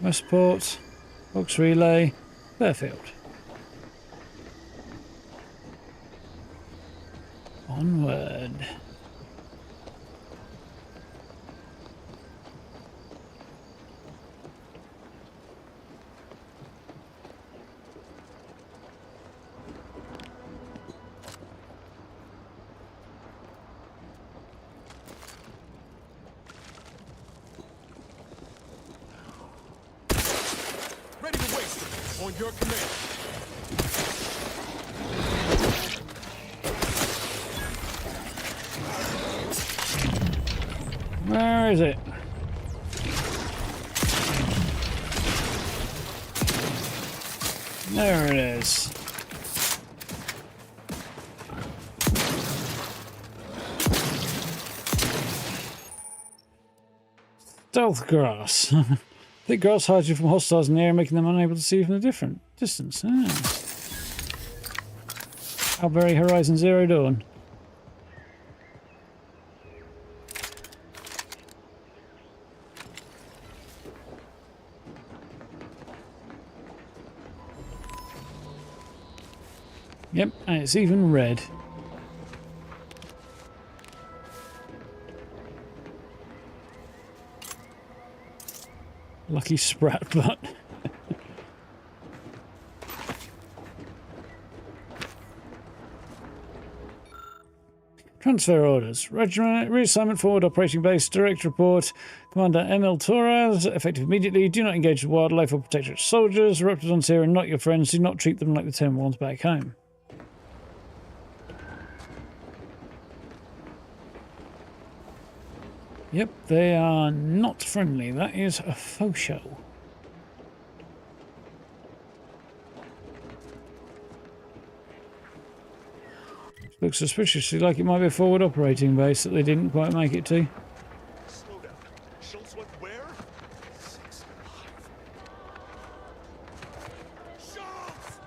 Westport, Box Relay, Fairfield. Onward. Ready to waste it. On your command. Where is it? There it is. Stealth grass. Thick grass hides you from hostiles in the air, making them unable to see you from a different distance. Albury Horizon Zero Dawn. Yep, and it's even red. Lucky sprat butt. Transfer orders. Regiment reassignment forward operating base. Direct report. Commander ML Torres. Effective immediately. Do not engage with wildlife or protectorate soldiers. Reptidons here are not your friends. Do not treat them like the 10 ones back home. Yep, they are not friendly. That is a faux show. Looks suspiciously like it might be a forward operating base that they didn't quite make it to. Slow down. Schultz went where? 6-5. Schultz!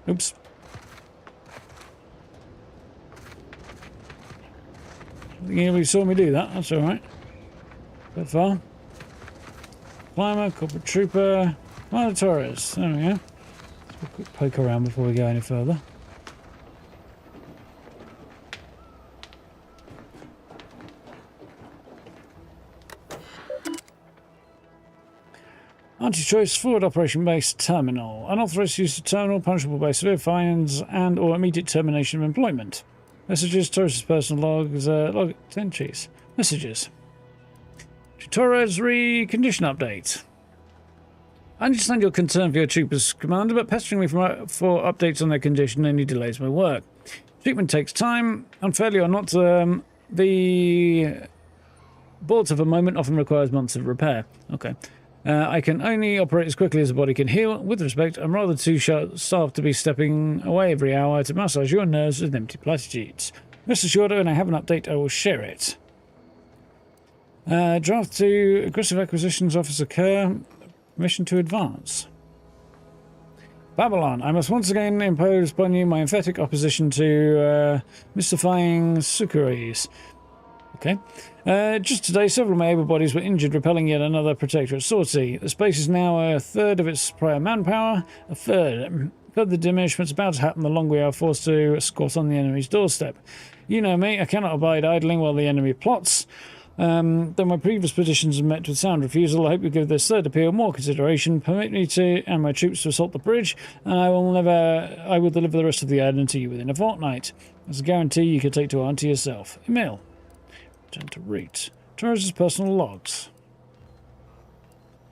Oops. I think anybody saw me do that. That's alright. So far. Climber, corporate trooper, Commander Torres. There we go. Let's have a quick poke around before we go any further. Anti-choice forward operation base terminal. Unauthorized use of terminal, punishable by severe fines and or immediate termination of employment. Messages, Torres' personal logs, log entries. Messages. Torres recondition update. I understand your concern for your troopers, Commander, but pestering me for updates on their condition only delays my work. Treatment takes time. Unfairly or not, the boards of a moment often requires months of repair. Okay. I can only operate as quickly as the body can heal. With respect, I'm rather too starved to be stepping away every hour to massage your nerves with empty platitudes. Rest assured, when I have an update, I will share it. Draft 2, aggressive acquisitions offers occur. Permission to advance. Babylon, I must once again impose upon you my emphatic opposition to mystifying succuries. Okay. Just today, several of my able bodies were injured repelling yet another Protectorate sortie. The space is now a third of its prior manpower. A third. Further diminishment's about to happen the longer we are forced to squat on the enemy's doorstep. You know me, I cannot abide idling while the enemy plots. Though my previous petitions have met with sound refusal, I hope you give this third appeal more consideration. Permit me to and my troops to assault the bridge, and I will deliver the rest of the island to you within a fortnight. As a guarantee you can take to Auntie yourself. Emil. Return to route. Torres' personal logs.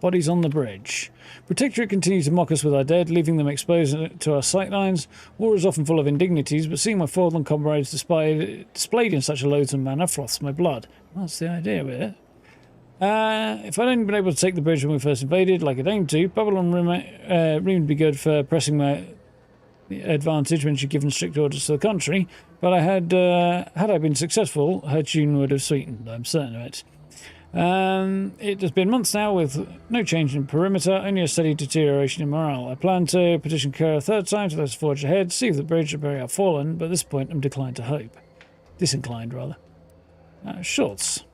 Bodies on the bridge. Protectorate continue to mock us with our dead, leaving them exposed to our sightlines. War is often full of indignities, but seeing my fallen comrades displayed in such a loathsome manner froths my blood. That's the idea with it. If I'd only been able to take the bridge when we first invaded, like I'd aimed to, Babylon would be good for pressing my advantage when she'd given strict orders to the contrary, but had I been successful, her tune would have sweetened, I'm certain of it. It has been months now with no change in perimeter, only a steady deterioration in morale. I plan to petition Kerr a third time to let us forge ahead, see if the bridge will bury our fallen, but at this point I'm disinclined, rather. Schultz.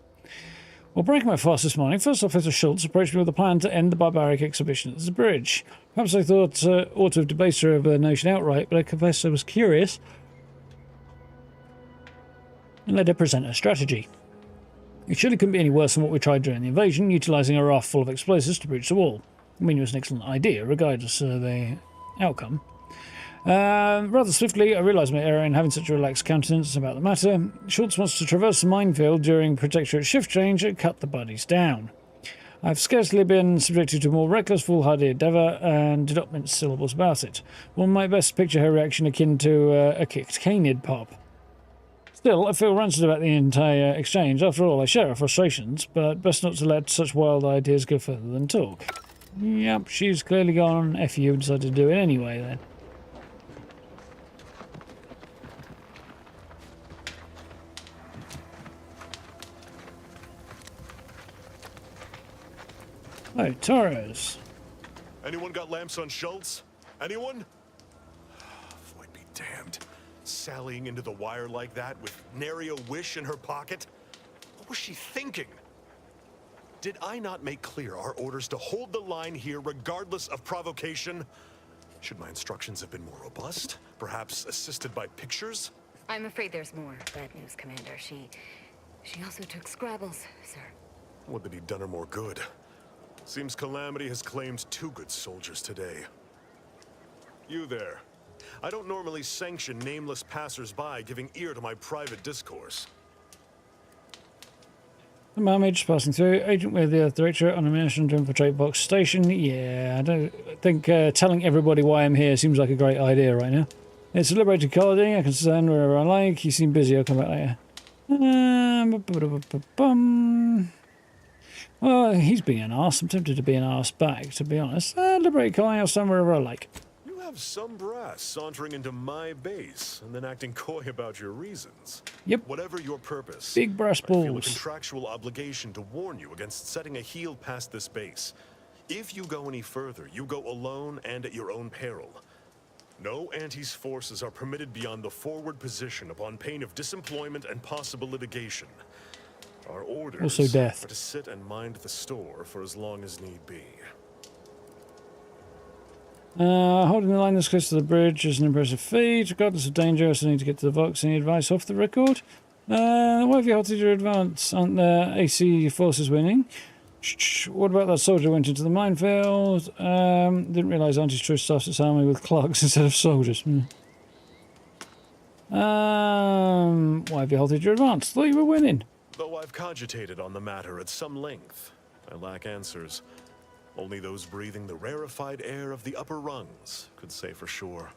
While breaking my fast this morning, First Officer Schultz approached me with a plan to end the barbaric exhibition at the bridge. Perhaps I thought ought to have debased her of the notion outright, but I confess I was curious and let her present her strategy. It surely couldn't be any worse than what we tried during the invasion, utilising a raft full of explosives to breach the wall. I mean, it was an excellent idea, regardless of the outcome. Rather swiftly, I realised my error in having such a relaxed countenance about the matter. Schultz wants to traverse the minefield during Protectorate shift change and cut the bodies down. I've scarcely been subjected to more reckless, foolhardy endeavour and did not mince syllables about it. One might best picture her reaction akin to a kicked canid pop. Still, I feel rancid about the entire exchange. After all, I share her frustrations, but best not to let such wild ideas go further than talk. Yep, she's clearly gone F you and decided to do it anyway then. Oh, Torres. Anyone got lamps on Schultz? Anyone? Void be damned. Sallying into the wire like that with nary a wish in her pocket? What was she thinking? Did I not make clear our orders to hold the line here regardless of provocation? Should my instructions have been more robust? Perhaps assisted by pictures? I'm afraid there's more bad news, Commander. She also took Scrabbles, sir. Would that he'd done her more good. Seems Calamity has claimed 2 good soldiers today. You there. I don't normally sanction nameless passers-by giving ear to my private discourse. The Marmage passing through. Agent with the Earth Directorate on a mission to infiltrate Box Station. Yeah, I don't think telling everybody why I'm here seems like a great idea right now. It's a liberated colony. I can stand wherever I like. You seem busy. I'll come back later. Well, he's being an arse. I'm tempted to be an arse back, to be honest. Liberated colony. I'll stand wherever I like. You have some brass sauntering into my base and then acting coy about your reasons. Yep. Whatever your purpose, big brass balls. I feel a contractual obligation to warn you against setting a heel past this base. If you go any further, you go alone and at your own peril. No Anti's forces are permitted beyond the forward position upon pain of disemployment and possible litigation. Our orders also death. are to sit and mind the store for as long as need be. Holding the line this close to the bridge is an impressive feat. Regardless of danger, I still need to get to the Vox. Any advice off the record? Why have you halted your advance? Aren't the AC forces winning? What about that soldier who went into the minefield? Didn't realise Auntie's true staffs its army with clogs instead of soldiers. Why have you halted your advance? Thought you were winning. Though I've cogitated on the matter at some length, I lack answers. Only those breathing the rarefied air of the upper rungs could say for sure.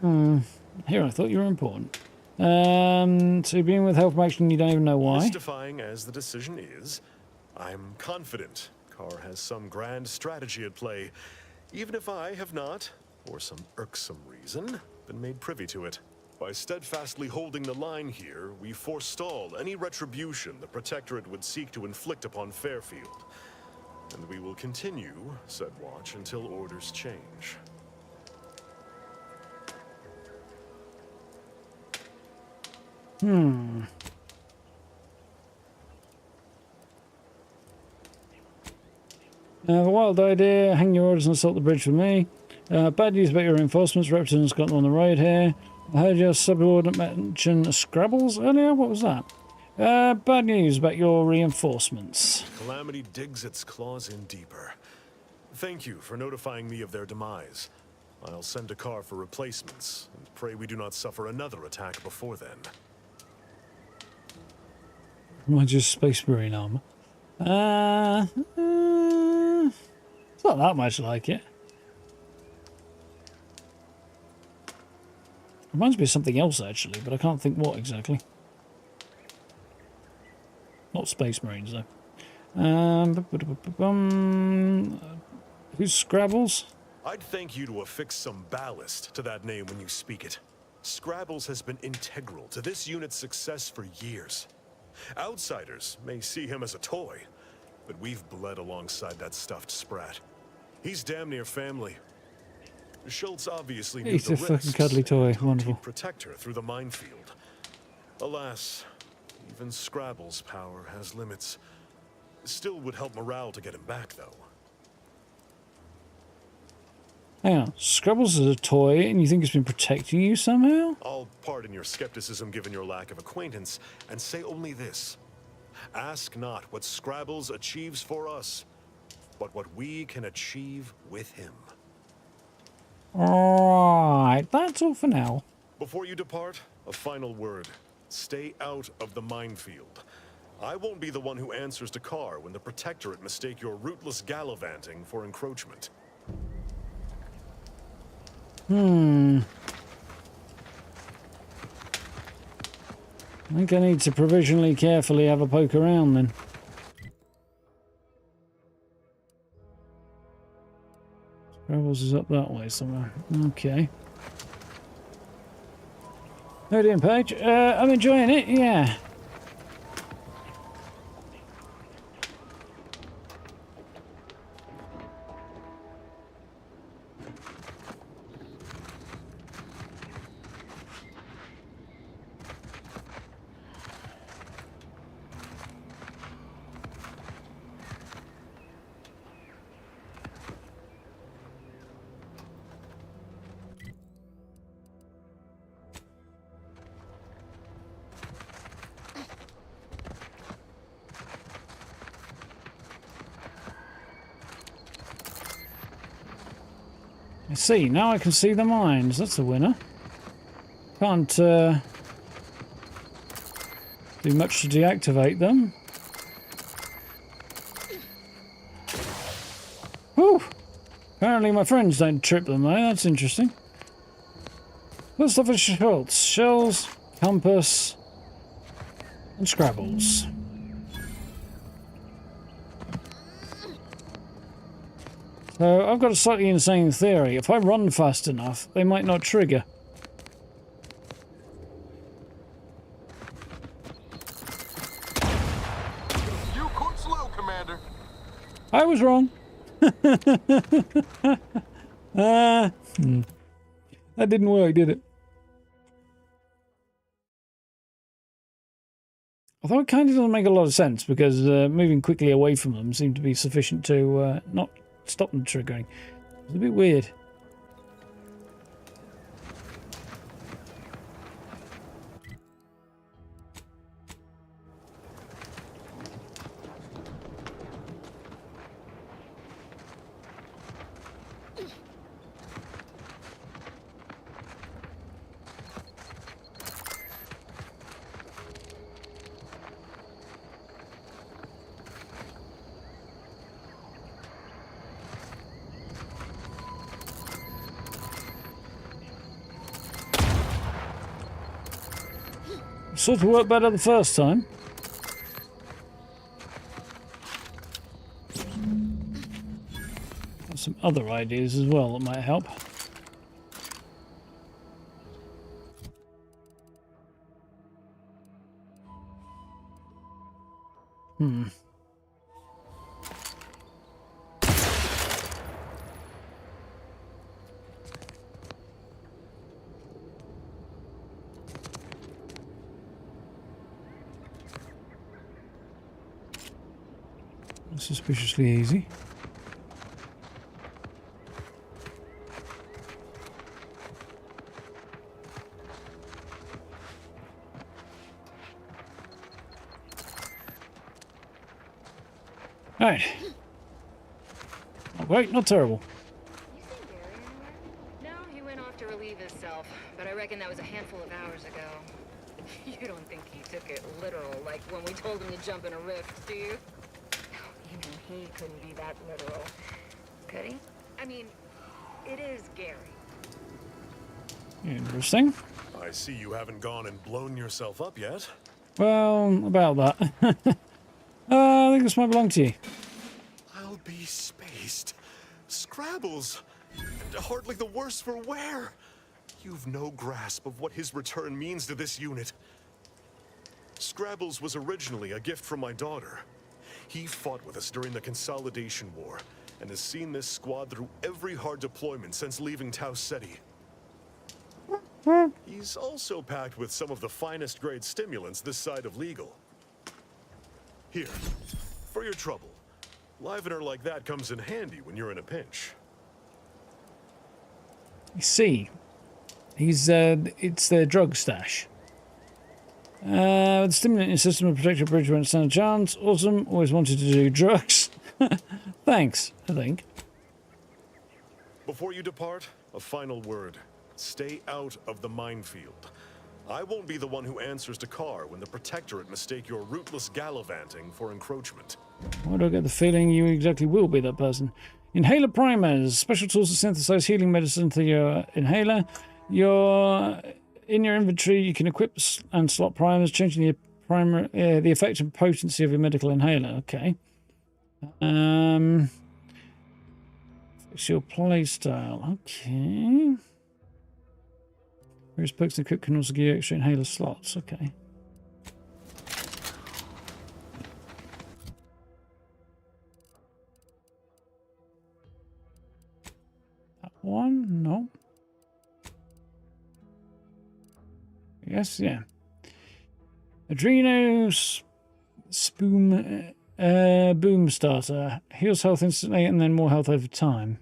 Here, I thought you were important. So you're being withheld from action, you don't even know why. Mystifying as the decision is, I'm confident Carr has some grand strategy at play, even if I have not, for some irksome reason, been made privy to it. By steadfastly holding the line here, we forestall any retribution the Protectorate would seek to inflict upon Fairfield. And we will continue said watch until orders change. A wild idea. Hang your orders and assault the bridge with me. Bad news about your reinforcements. Repton's got them on the road here. I heard your subordinate mention Scrabbles earlier. What was that? Bad news about your reinforcements. Calamity digs its claws in deeper. Thank you for notifying me of their demise. I'll send a car for replacements, and pray we do not suffer another attack before then. Might just Space Marine armor. It's not that much like it. Reminds me of something else actually, but I can't think what exactly. Not Space Marines though. Who's Scrabbles? I'd thank you to affix some ballast to that name when you speak it. Scrabbles has been integral to this unit's success for years. Outsiders may see him as a toy, but we've bled alongside that stuffed sprat. He's damn near family. Schultz obviously knew He's the a fucking risks cuddly toy. and Wonderful. he'd protect her through the minefield. Alas, even Scrabble's power has limits. Still would help morale to get him back, though. Hang on. Scrabbles is a toy and you think it's been protecting you somehow? I'll pardon your skepticism given your lack of acquaintance, and say only this. Ask not what Scrabbles achieves for us, but what we can achieve with him. Alright, that's all for now. Before you depart, a final word. Stay out of the minefield. I won't be the one who answers to Carr when the Protectorate mistake your rootless gallivanting for encroachment. I think I need to provisionally carefully have a poke around then. Scrabbles is up that way somewhere. Okay. How you doing, Paige? I'm enjoying it, yeah. I see, now I can see the mines. That's a winner. Can't do much to deactivate them. Whew! Apparently my friends don't trip them though, that's interesting. First off is Schultz. Shells, compass, and Scrabbles. So I've got a slightly insane theory. If I run fast enough, they might not trigger. You could slow, Commander. I was wrong. That didn't work, did it? Although it kind of doesn't make a lot of sense because moving quickly away from them seemed to be sufficient to not stop them triggering. It's a bit weird. Sort of worked better the first time. other ideas as well that might help. Suspiciously easy. Right. Oh, great, not terrible. No, he went off to relieve himself, but I reckon that was a handful of hours ago. You don't think he took it literal, like when we told him to jump in a rift, do you? Even he couldn't be that literal. Could he? I mean, it is Gary. Interesting. I see you haven't gone and blown yourself up yet. Well, about that. I think this might belong to you. I'll be spaced. Scrabbles. And hardly the worse for wear. You've no grasp of what his return means to this unit. Scrabbles was originally a gift from my daughter. He fought with us during the Consolidation War, and has seen this squad through every hard deployment since leaving Tau Ceti. He's also packed with some of the finest grade stimulants this side of legal. Here, for your trouble. Livener like that comes in handy when you're in a pinch. You see, it's their drug stash. The stimulant system of protected bridge won't stand a chance. Awesome. Always wanted to do drugs. Thanks, I think. Before you depart, a final word. Stay out of the minefield. I won't be the one who answers to Carr when the Protectorate mistake your rootless gallivanting for encroachment. Why do I get the feeling you exactly will be that person? Inhaler primers. Special tools to synthesize healing medicine to your inhaler. In your inventory, you can equip and slot primers, changing the effect and potency of your medical inhaler. Okay. Fix your play style. Okay. Various perks and equip can also give you extra inhaler slots. Okay. That one? No. Yes, yeah. Adrenos boom starter. Heals health instantly and then more health over time.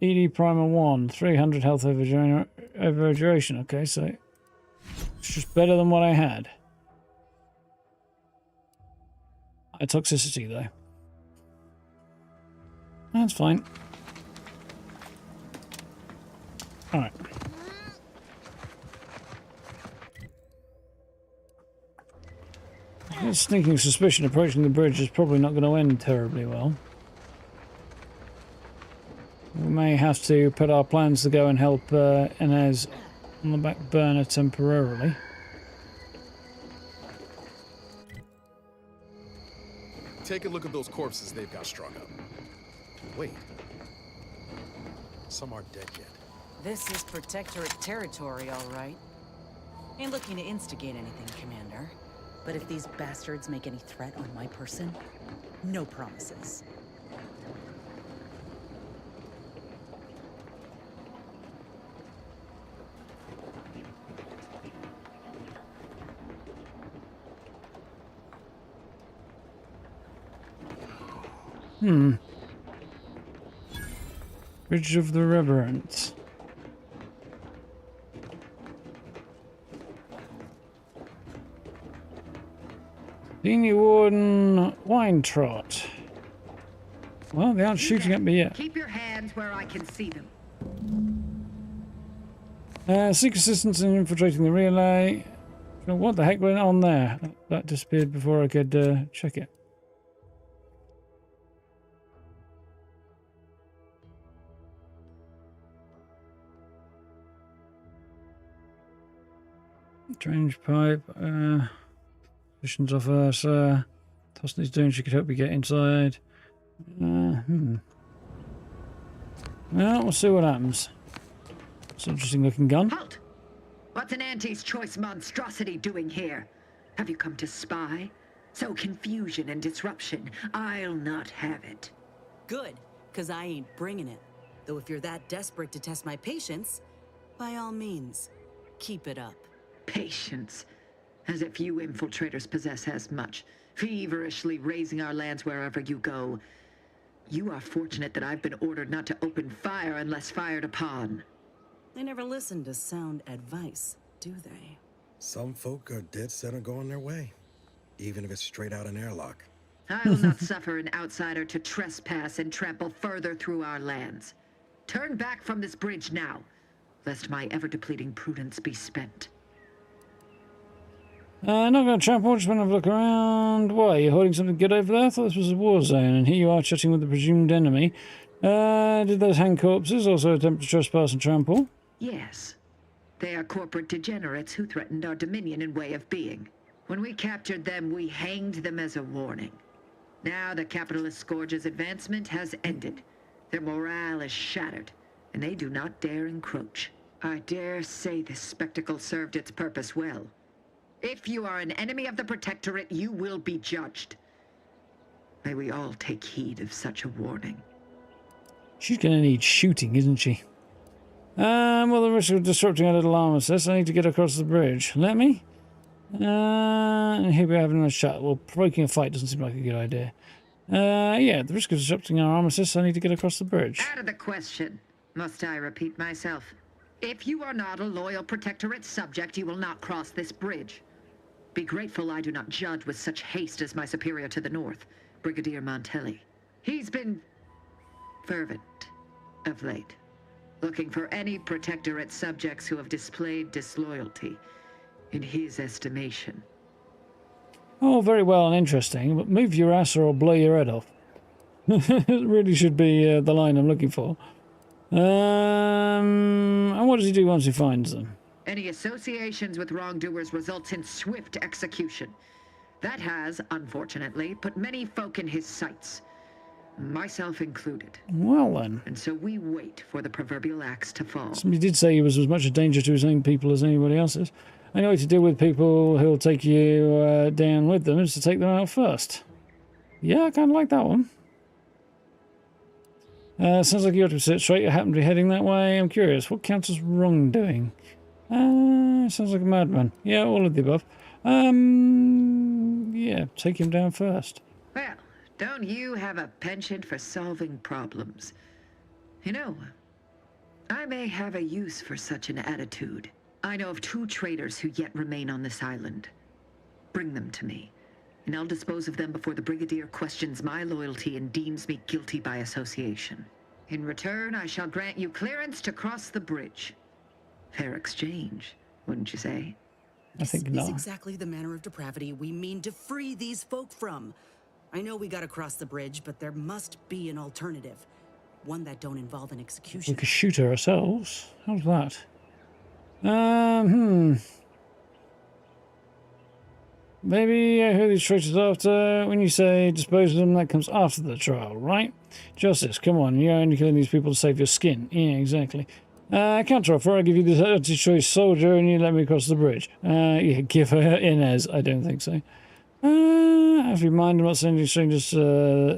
ED Primer 1, 300 health over duration. Okay, so it's just better than what I had. High toxicity though. That's fine. Alright. This sneaking suspicion approaching the bridge is probably not going to end terribly well. We may have to put our plans to go and help Inez on the back burner temporarily. Take a look at those corpses they've got strung up. Wait. Some aren't dead yet. This is Protectorate territory, all right. Ain't looking to instigate anything, Commander. But if these bastards make any threat on my person, no promises. Bridge of the Reverence. Senior Warden Weintrot. Well, they aren't shooting at me yet. Keep your hands where I can see them. Seek assistance in infiltrating the relay. What the heck went on there? That disappeared before I could check it. Drainage pipe. Positions off her, sir. Tosney's doing, she could help you get inside. Well, we'll see what happens. It's an interesting looking gun. Halt! What's an Auntie's choice monstrosity doing here? Have you come to spy? So confusion and disruption, I'll not have it. Good, because I ain't bringing it. Though if you're that desperate to test my patience, by all means, keep it up. Patience. As if you infiltrators possess as much, feverishly raising our lands wherever you go. You are fortunate that I've been ordered not to open fire unless fired upon. They never listen to sound advice, do they? Some folk are dead set on going their way, even if it's straight out an airlock. I will not suffer an outsider to trespass and trample further through our lands. Turn back from this bridge now, lest my ever-depleting prudence be spent. Not going to trample, just want to have a look around. Why, you're holding something good over there? I thought this was a war zone, and here you are chatting with the presumed enemy. Did those hang corpses also attempt to trespass and trample? Yes. They are corporate degenerates who threatened our dominion and way of being. When we captured them, we hanged them as a warning. Now the capitalist scourge's advancement has ended. Their morale is shattered, and they do not dare encroach. I dare say this spectacle served its purpose well. If you are an enemy of the Protectorate, you will be judged. May we all take heed of such a warning. She's going to need shooting, isn't she? Well, the risk of disrupting our little armistice, I need to get across the bridge. Let me? And here we're having a chat. Well, provoking a fight doesn't seem like a good idea. Yeah, the risk of disrupting our armistice, I need to get across the bridge. Out of the question. Must I repeat myself? If you are not a loyal Protectorate subject, you will not cross this bridge. Be grateful I do not judge with such haste as my superior to the north, Brigadier Montelli. He's been fervent of late, looking for any Protectorate subjects who have displayed disloyalty in his estimation. Oh, very well and interesting, but move your ass or I'll blow your head off. It really should be the line I'm looking for. And what does he do once he finds them? Any associations with wrongdoers results in swift execution. That has, unfortunately, put many folk in his sights, myself included. Well then. And so we wait for the proverbial axe to fall. Somebody did say he was as much a danger to his own people as anybody else's. Only way to deal with people who'll take you down with them is to take them out first. Yeah, I kind of like that one. Sounds like you ought to sit straight. You happen to be heading that way. I'm curious, what counts as wrongdoing? Sounds like a madman. Yeah, all of the above. Yeah, take him down first. Well, don't you have a penchant for solving problems? You know, I may have a use for such an attitude. I know of 2 traitors who yet remain on this island. Bring them to me, and I'll dispose of them before the Brigadier questions my loyalty and deems me guilty by association. In return, I shall grant you clearance to cross the bridge. Fair exchange, wouldn't you say? I think This not. is exactly the manner of depravity we mean to free these folk from. I know we gotta cross the bridge, but there must be an alternative. One that don't involve an execution. We could shoot her ourselves. How's that? Maybe I heard these traitors after. When you say dispose of them, that comes after the trial, right? Justice, come on, you're only killing these people to save your skin. Yeah, exactly. Counter-offer, I give you this anti-choice soldier and you let me cross the bridge. Yeah, give her Inez. I don't think so. Have you mind I'm not sending strangers to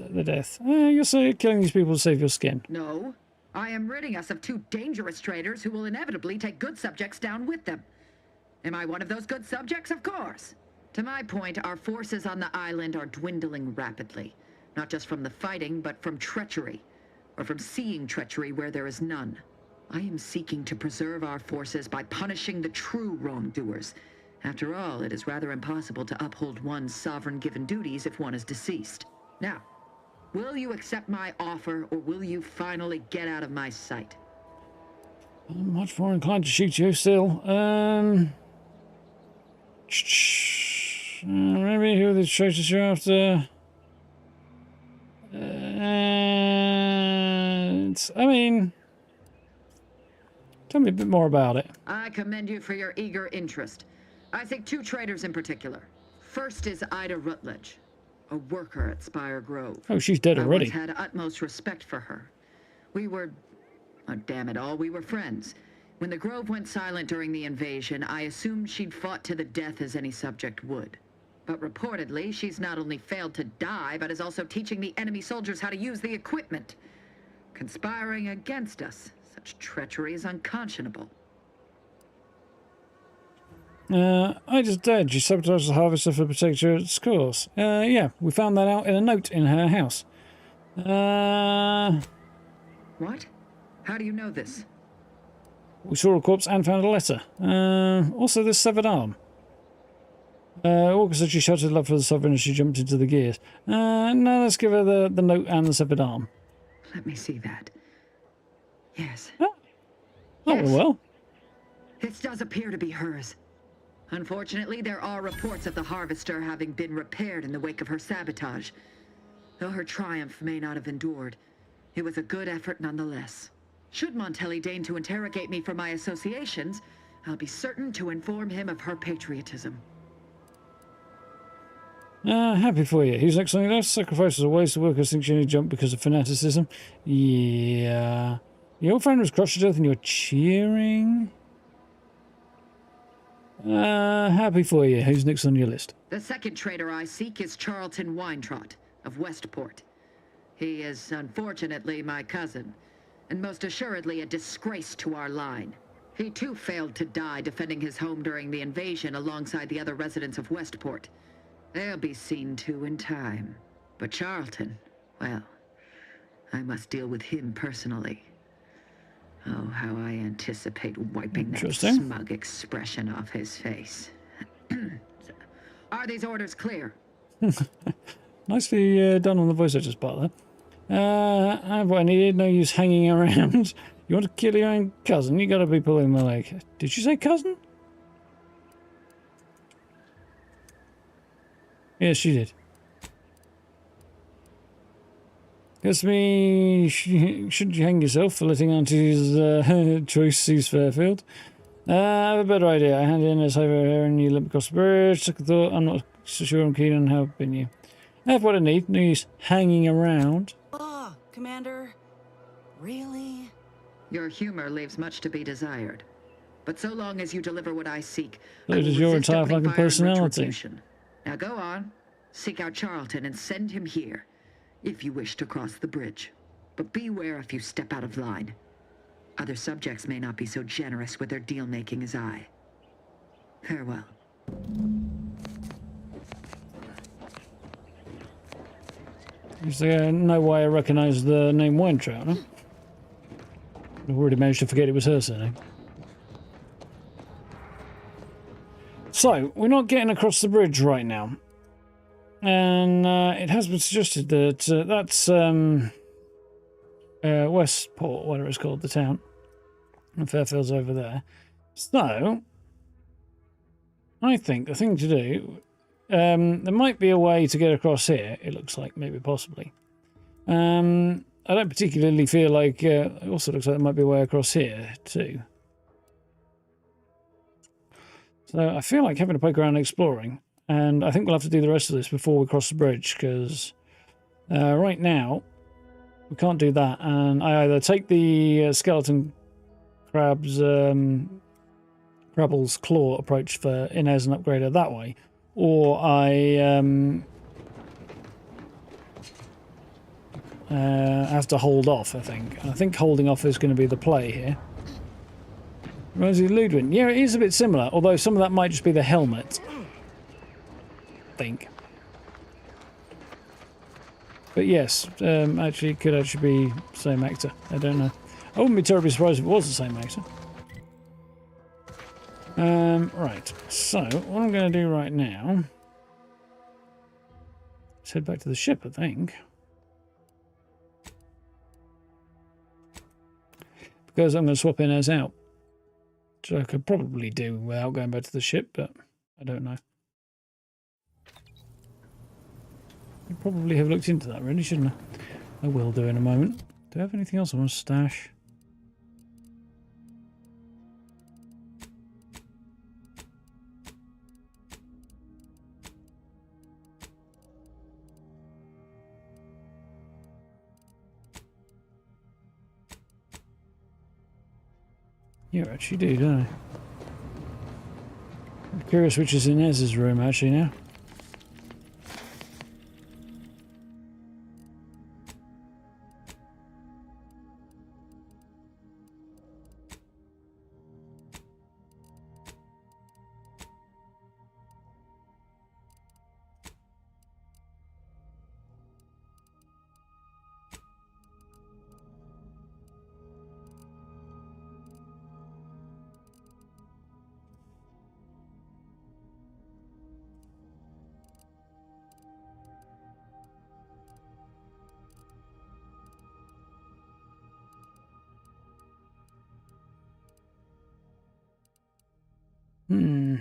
the death. You're saying killing these people to save your skin. No, I am ridding us of 2 dangerous traitors who will inevitably take good subjects down with them. Am I one of those good subjects? Of course. To my point, our forces on the island are dwindling rapidly. Not just from the fighting, but from treachery. Or from seeing treachery where there is none. I am seeking to preserve our forces by punishing the true wrongdoers. After all, it is rather impossible to uphold one's sovereign-given duties if one is deceased. Now, will you accept my offer, or will you finally get out of my sight? I'm much more inclined to shoot you still. Maybe who are the traitors you're after? I mean, tell me a bit more about it. I commend you for your eager interest. I think 2 traitors in particular. First is Ida Rutledge. a worker at Spire Grove. Oh, she's dead already. I once had utmost respect for her. We were, oh, damn it all, we were friends. When the Grove went silent during the invasion, I assumed she'd fought to the death as any subject would. But reportedly, she's not only failed to die, but is also teaching the enemy soldiers how to use the equipment. Conspiring against us. Such treachery is unconscionable. I just dead. She sabotaged the harvester for Protectorate's course. Yeah, we found that out in a note in her house. What? How do you know this? We saw a corpse and found a letter. Also this severed arm. Walker said she shouted love for the Sovereign as she jumped into the gears. No, let's give her the note and the severed arm. Let me see that. Yes. Oh, yes. Well. This does appear to be hers. Unfortunately, there are reports of the Harvester having been repaired in the wake of her sabotage. Though her triumph may not have endured, it was a good effort nonetheless. Should Montelli deign to interrogate me for my associations, I'll be certain to inform him of her patriotism. Happy for you. Who's next on your list? Sacrifices a waste. The workers think she only jumped because of fanaticism. Yeah. Your friend was crushed to death and you're cheering? Happy for you. Who's next on your list? The second traitor I seek is Charlton Weintraut of Westport. He is, unfortunately, my cousin, and most assuredly a disgrace to our line. He too failed to die defending his home during the invasion alongside the other residents of Westport. They'll be seen to in time. But Charlton, well, I must deal with him personally. Oh, how I anticipate wiping that smug expression off his face. Are these orders clear? Nicely done on the voice actor's part there. I have what I needed. No use hanging around. You want to kill your own cousin? You gotta be pulling my leg. Did you say cousin? Yes, she did. Guess me, shouldn't you hang yourself for letting Auntie's choice seize Fairfield? I have a better idea. I hand in as over here and you limp across the bridge. Second thought, I'm not so sure I'm keen on helping you. I have what I need. No use hanging around. Ah, Commander. Really? Your humor leaves much to be desired. But so long as you deliver what I seek, So I will does your resist entire opening fucking fire and personality. retribution. Now go on. Seek out Charlton and send him here, if you wish to cross the bridge. But beware if you step out of line. Other subjects may not be so generous with their deal-making as I. Farewell. Is there no way I recognise the name Weintraut, huh? I've already managed to forget it was her surname. So, we're not getting across the bridge right now. And it has been suggested that that's Westport, whatever it's called, the town. And Fairfield's over there. So, I think the thing to do, there might be a way to get across here, it looks like, maybe possibly. I don't particularly feel like, it also looks like there might be a way across here, too. So, I feel like having to poke around and exploring. And I think we'll have to do the rest of this before we cross the bridge, because right now we can't do that. And I either take the skeleton crab's Crabble's claw approach for Inez and upgrade her that way, or I have to hold off. I think holding off is going to be the play here. Rosie Ludwin, yeah, it is a bit similar, although some of that might just be the helmet. Think. But yes, actually, it could actually be the same actor. I don't know. I wouldn't be terribly surprised if it was the same actor. Right, so what I'm going to do right now is head back to the ship, I think. Because I'm going to swap Inez out. Which I could probably do without going back to the ship, but I don't know. I probably have looked into that, really, shouldn't I? I will do in a moment. Do I have anything else I want to stash? You actually do, don't you? I'm curious which is in Ez's room actually now. Hmm.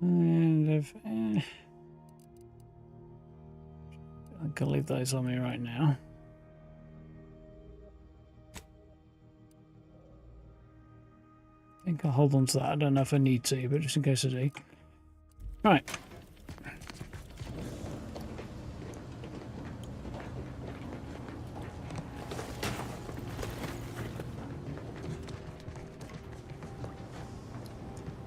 And if I can leave those on me right now. I think I'll hold on to that. I don't know if I need to, but just in case I do. Right.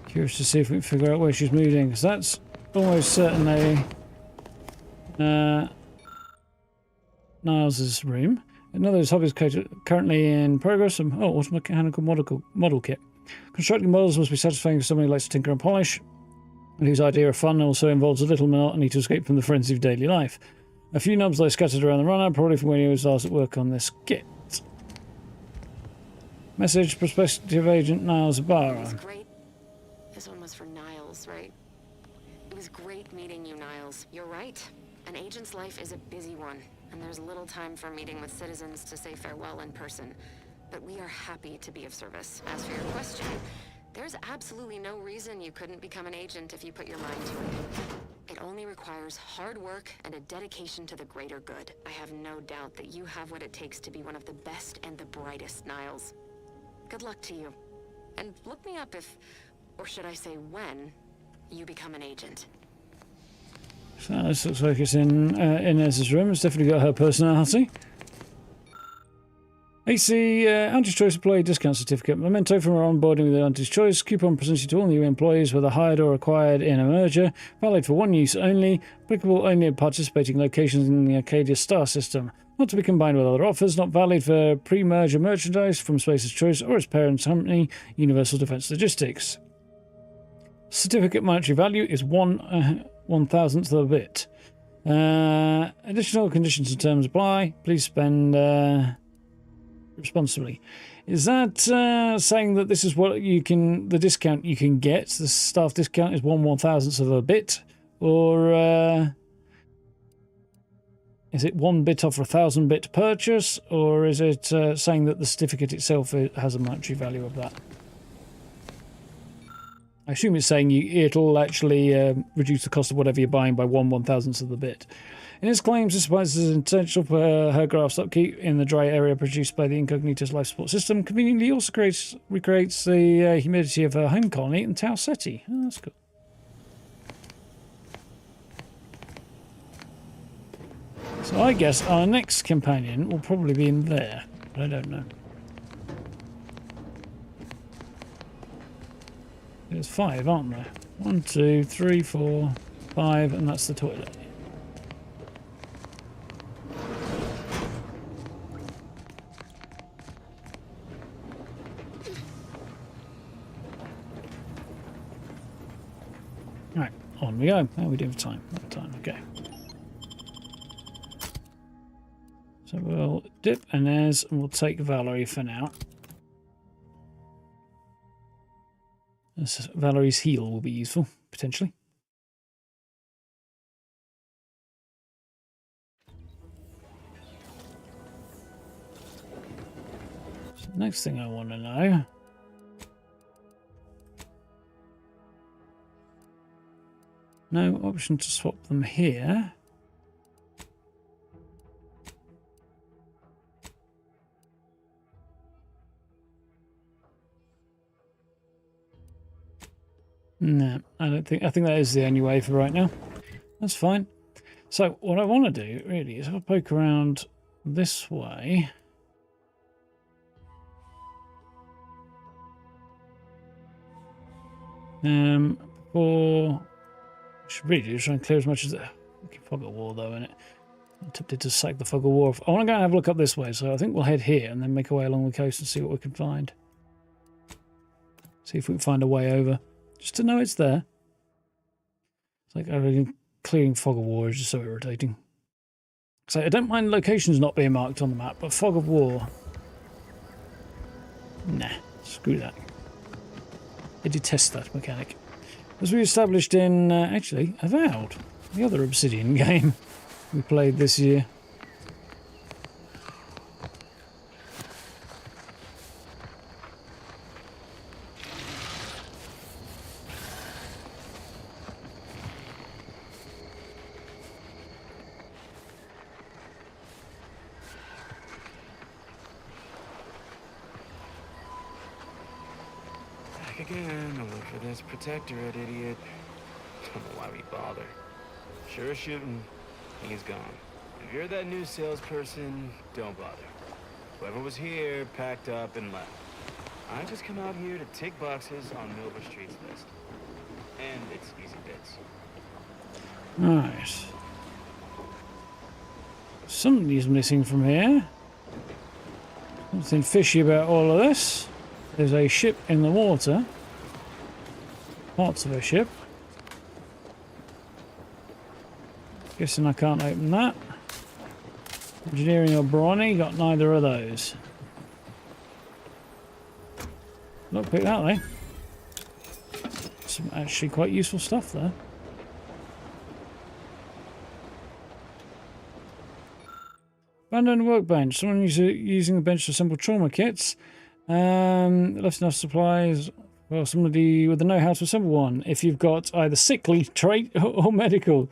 Curious to see if we can figure out where she's moving, because that's almost certainly Niles' room. Another of his hobbies currently in progress. Automechanical model kit. Constructing models must be satisfying for somebody who likes to tinker and polish, and whose idea of fun also involves a little monotony to escape from the frenzy of daily life. A few knobs lie scattered around the runner, probably from when he was last at work on this kit. Message, prospective agent Niles Ibarra. This one was for Niles, right? It was great meeting you, Niles. You're right. An agent's life is a busy one, and there's little time for meeting with citizens to say farewell in person. But we are happy to be of service. As for your question, there's absolutely no reason you couldn't become an agent if you put your mind to it. It only requires hard work and a dedication to the greater good. I have no doubt that you have what it takes to be one of the best and the brightest, Niles. Good luck to you. And look me up if, or should I say when, you become an agent. So this looks like it's in Inez's room. It's definitely got her personality. AC Anti-Choice Employee Discount Certificate. Memento from our onboarding with Anti-Choice. Coupon presented to all new employees, whether hired or acquired in a merger. Valid for one use only. Applicable only at participating locations in the Arcadia Star System. Not to be combined with other offers. Not valid for pre-merger merchandise from Space's Choice or its parent company, Universal Defense Logistics. Certificate monetary value is 1/1000th of a bit. Additional conditions and terms apply. Please spend responsibly. Is that saying that this is what you can, the discount you can get? The staff discount is 1/1000th of a bit, or is it 1 bit off a 1,000-bit purchase, or is it saying that the certificate itself has a monetary value of that? I assume it's saying it'll actually reduce the cost of whatever you're buying by 1/1000th of the bit. In his claims, this applies as intentional for her graph's upkeep in the dry area produced by the Incognito's life support system. Conveniently also recreates the humidity of her home colony in Tau Ceti. Oh, that's cool. So I guess our next companion will probably be in there, but I don't know. There's 5, aren't there? 1, 2, 3, 4, 5, and that's the toilet. Right, on we go. How are we doing for time? Okay. So we'll dip Inez and we'll take Valerie for now. Valerie's heal will be useful, potentially. So next thing I want to know. No option to swap them here. No, I don't think. I think that is the only way for right now. That's fine. So what I want to do really is I'll poke around this way. For I should really do try and clear as much as the fog of war though, innit? I'm tempted to sack the fog of war off. I want to go and have a look up this way, so I think we'll head here and then make our way along the coast and see what we can find. See if we can find a way over. Just to know it's there. It's like clearing fog of war is just so irritating. So I don't mind locations not being marked on the map, but fog of war... Nah, screw that. I detest that mechanic. As we established in, actually, Avowed, the other Obsidian game we played this year. Again, I'll look for this protectorate, idiot. Don't know why we bother. Sure as shooting, he's gone. If you're that new salesperson, don't bother. Whoever was here packed up and left. I just come out here to tick boxes on Milver Street's list. And it's easy bits. Right. Somebody's missing from here. Something fishy about all of this. There's a ship in the water. Parts of a ship. Guessing I can't open that. Engineering or brawny, got neither of those. Lockpick that way. Some actually quite useful stuff there. Abandoned workbench. Someone using the bench to assemble trauma kits. Left enough supplies. Well, somebody with the know-how to assemble one. If you've got either sickly trait or medical.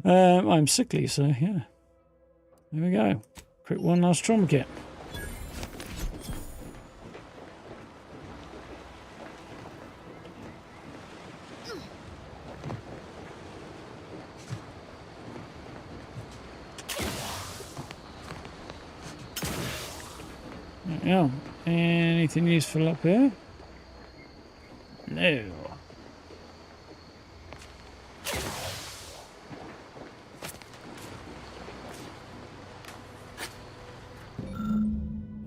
I'm sickly, so yeah. There we go. Quick one last trauma kit. Yeah. Anything useful up here? No.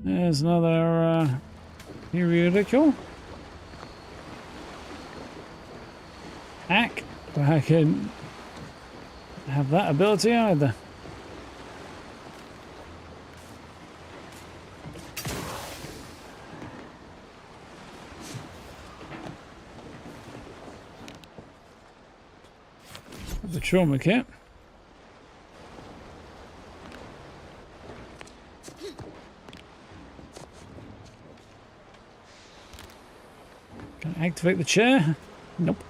There's another periodical. Hack. But I can have that ability either. The trauma kit. Can I activate the chair? Nope.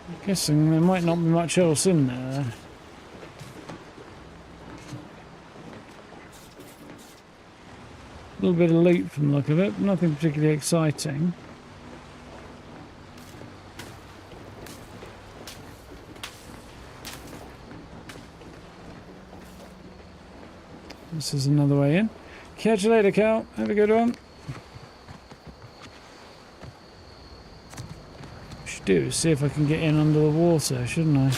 I'm guessing there might not be much else in there. A little bit of loot from the look of it, nothing particularly exciting. This is another way in. Catch you later, Cal. Have a good one. What I should do is see if I can get in under the water, shouldn't I?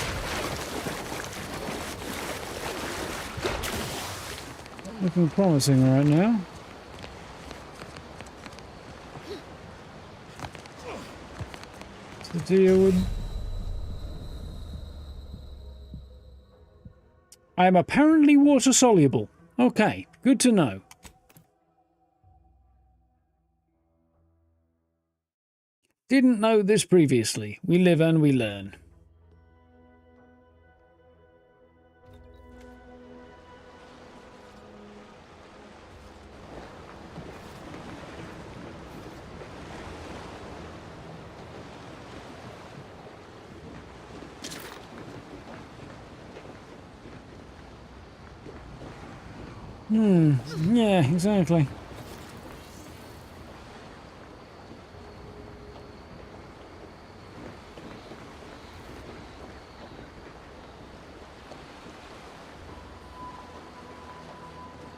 Looking promising right now. To deal with. I am apparently water soluble. Okay, good to know. Didn't know this previously. We live and we learn. Yeah, exactly.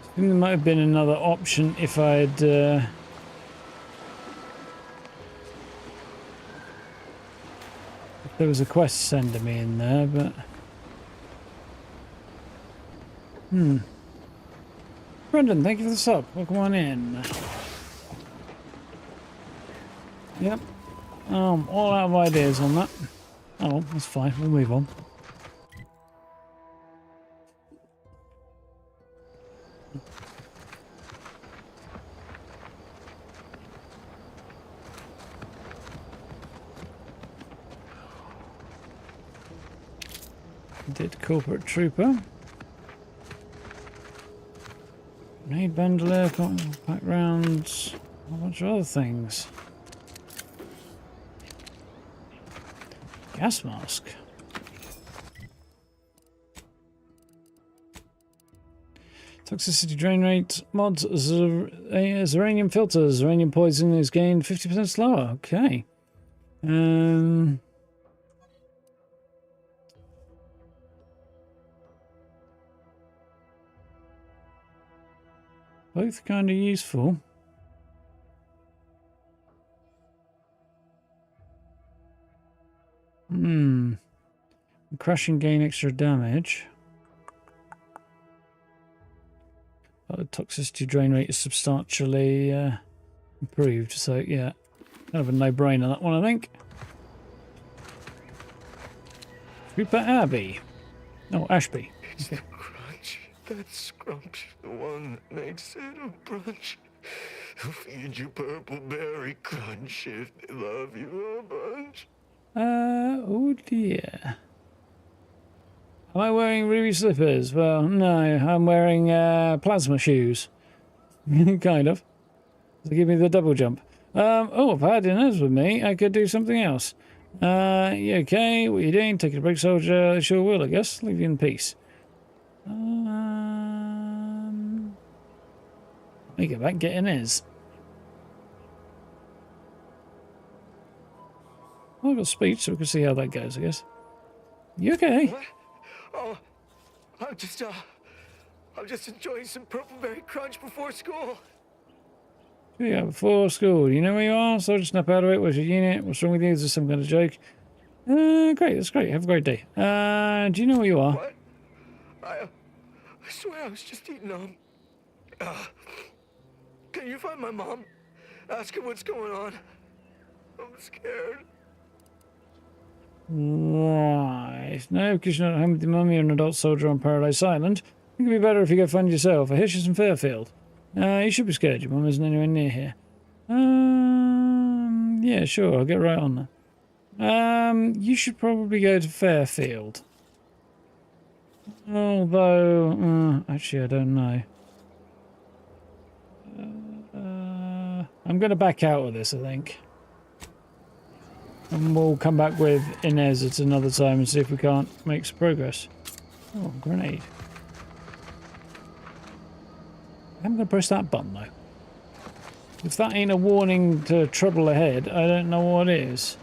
I think there might have been another option if I'd if there was a quest sending me in there, but Brendan, thank you for the sub. Welcome on in. Yep. All out of ideas on that. Oh, that's fine. We'll move on. Did corporate trooper. Grenade bundler, backgrounds, a bunch of other things. Gas mask. Toxicity drain rate mods, uranium filters. Uranium poison is gained 50% slower. Okay. Both kind of useful. Crush and gain extra damage. The toxicity drain rate is substantially improved, so yeah, kind of a no-brainer that one, I think. Trooper Abbey. Oh, Ashby. It's the crunch, that scrunch, the one that makes it a brunch. Who feed you purple berry crunch if they love you a bunch? Oh dear. Am I wearing ruby slippers? Well, no, I'm wearing plasma shoes. Kind of. So give me the double jump. Oh, if I had Inez with me, I could do something else. You okay? What are you doing? Taking a break, soldier? Sure will, I guess. Leave you in peace. Let me get back, get Inez. I've got speech, so we can see how that goes, I guess. You okay? What? Oh, I'm just enjoying some purple berry crunch before school. Yeah, before school. You know where you are? So just snap out of it. Where's your unit? What's wrong with you? Is this some kind of joke? Great. That's great. Have a great day. Do you know where you are? What? I swear I was just eating, can you find my mom? Ask her what's going on. I'm scared. Right. No, because you're not home with your mum. You're an adult soldier on Paradise Island. I think it'd be better if you go find yourself. I hear she's in Fairfield. You should be scared. Your mum isn't anywhere near here. Yeah, sure. I'll get right on that. You should probably go to Fairfield. Although, actually, I don't know. I'm going to back out of this, I think. And we'll come back with Inez at another time and see if we can't make some progress. Oh, grenade. I'm going to press that button, though. If that ain't a warning to trouble ahead, I don't know what is.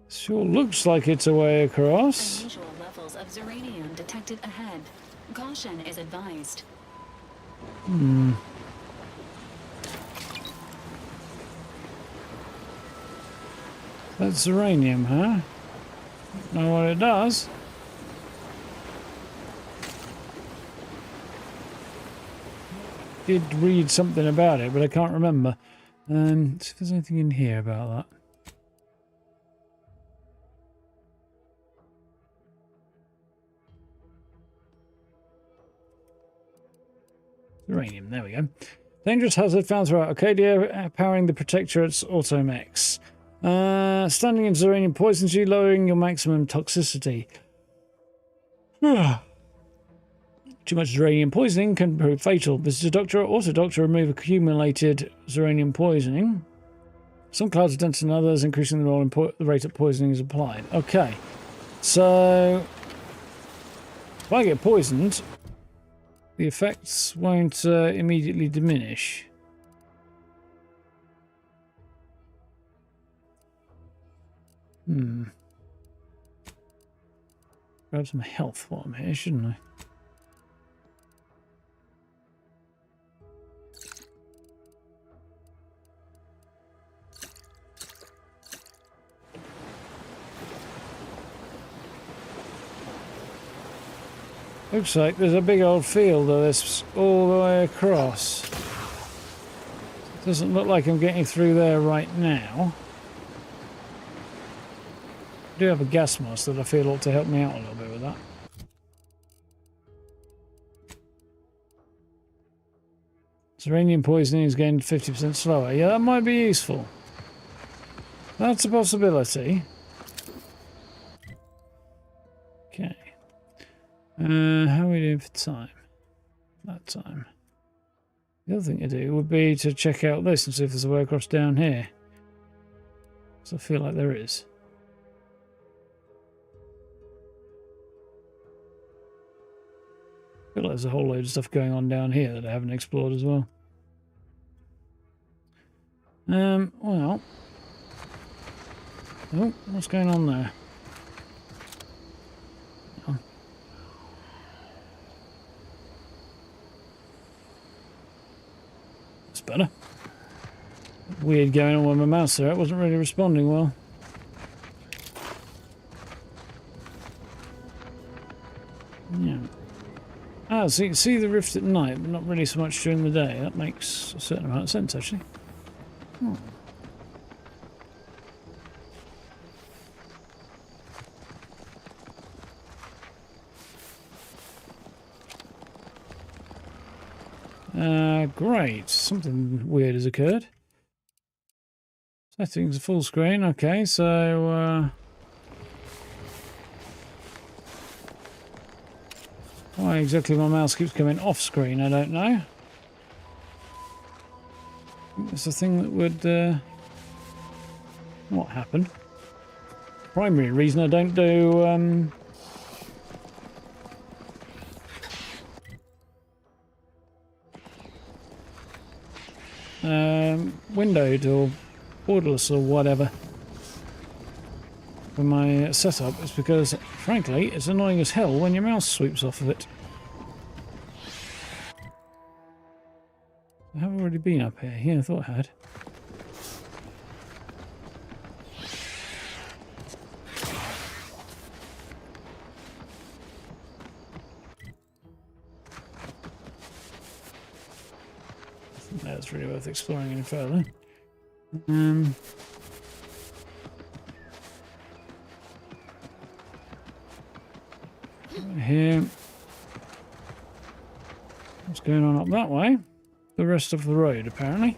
Sure looks like it's a way across. Unusual levels of uranium detected ahead. Caution is advised. That's uranium, huh? Know what it does? Did read something about it, but I can't remember. See if there's anything in here about that. Uranium, there we go. Dangerous hazard found throughout Arcadia, powering the Protectorate's automechs. Standing in uranium poisons you, lowering your maximum toxicity. Too much uranium poisoning can prove fatal. Visit a doctor or auto-doctor to remove accumulated uranium poisoning. Some clouds are denser than others, increasing the role in the rate of poisoning is applied. Okay, so if I get poisoned, the effects won't immediately diminish. Grab some health while I'm here, shouldn't I? Looks like there's a big old field of this all the way across. Doesn't look like I'm getting through there right now. I do have a gas mask that I feel ought to help me out a little bit with that. Uranium poisoning is gained 50% slower. Yeah, that might be useful. That's a possibility. Okay. How are we doing for time? That time. The other thing to do would be to check out this and see if there's a way across down here. Because I feel like there is. I feel like there's a whole load of stuff going on down here that I haven't explored as well. Well. Oh, what's going on there? Oh. That's better. Weird going on with my mouse there. It wasn't really responding well. Yeah. Ah, so you can see the rift at night, but not really so much during the day. That makes a certain amount of sense, actually. Hmm. Great. Something weird has occurred. Settings full screen. Okay, so why exactly my mouse keeps coming off screen, I don't know. It's a thing that would what happened. Primary reason I don't do windowed or borderless or whatever for my setup is because, frankly, it's annoying as hell when your mouse sweeps off of it. I have already been up here. Yeah, I thought I had. That's really worth exploring any further. Here. What's going on up that way? The rest of the road, apparently.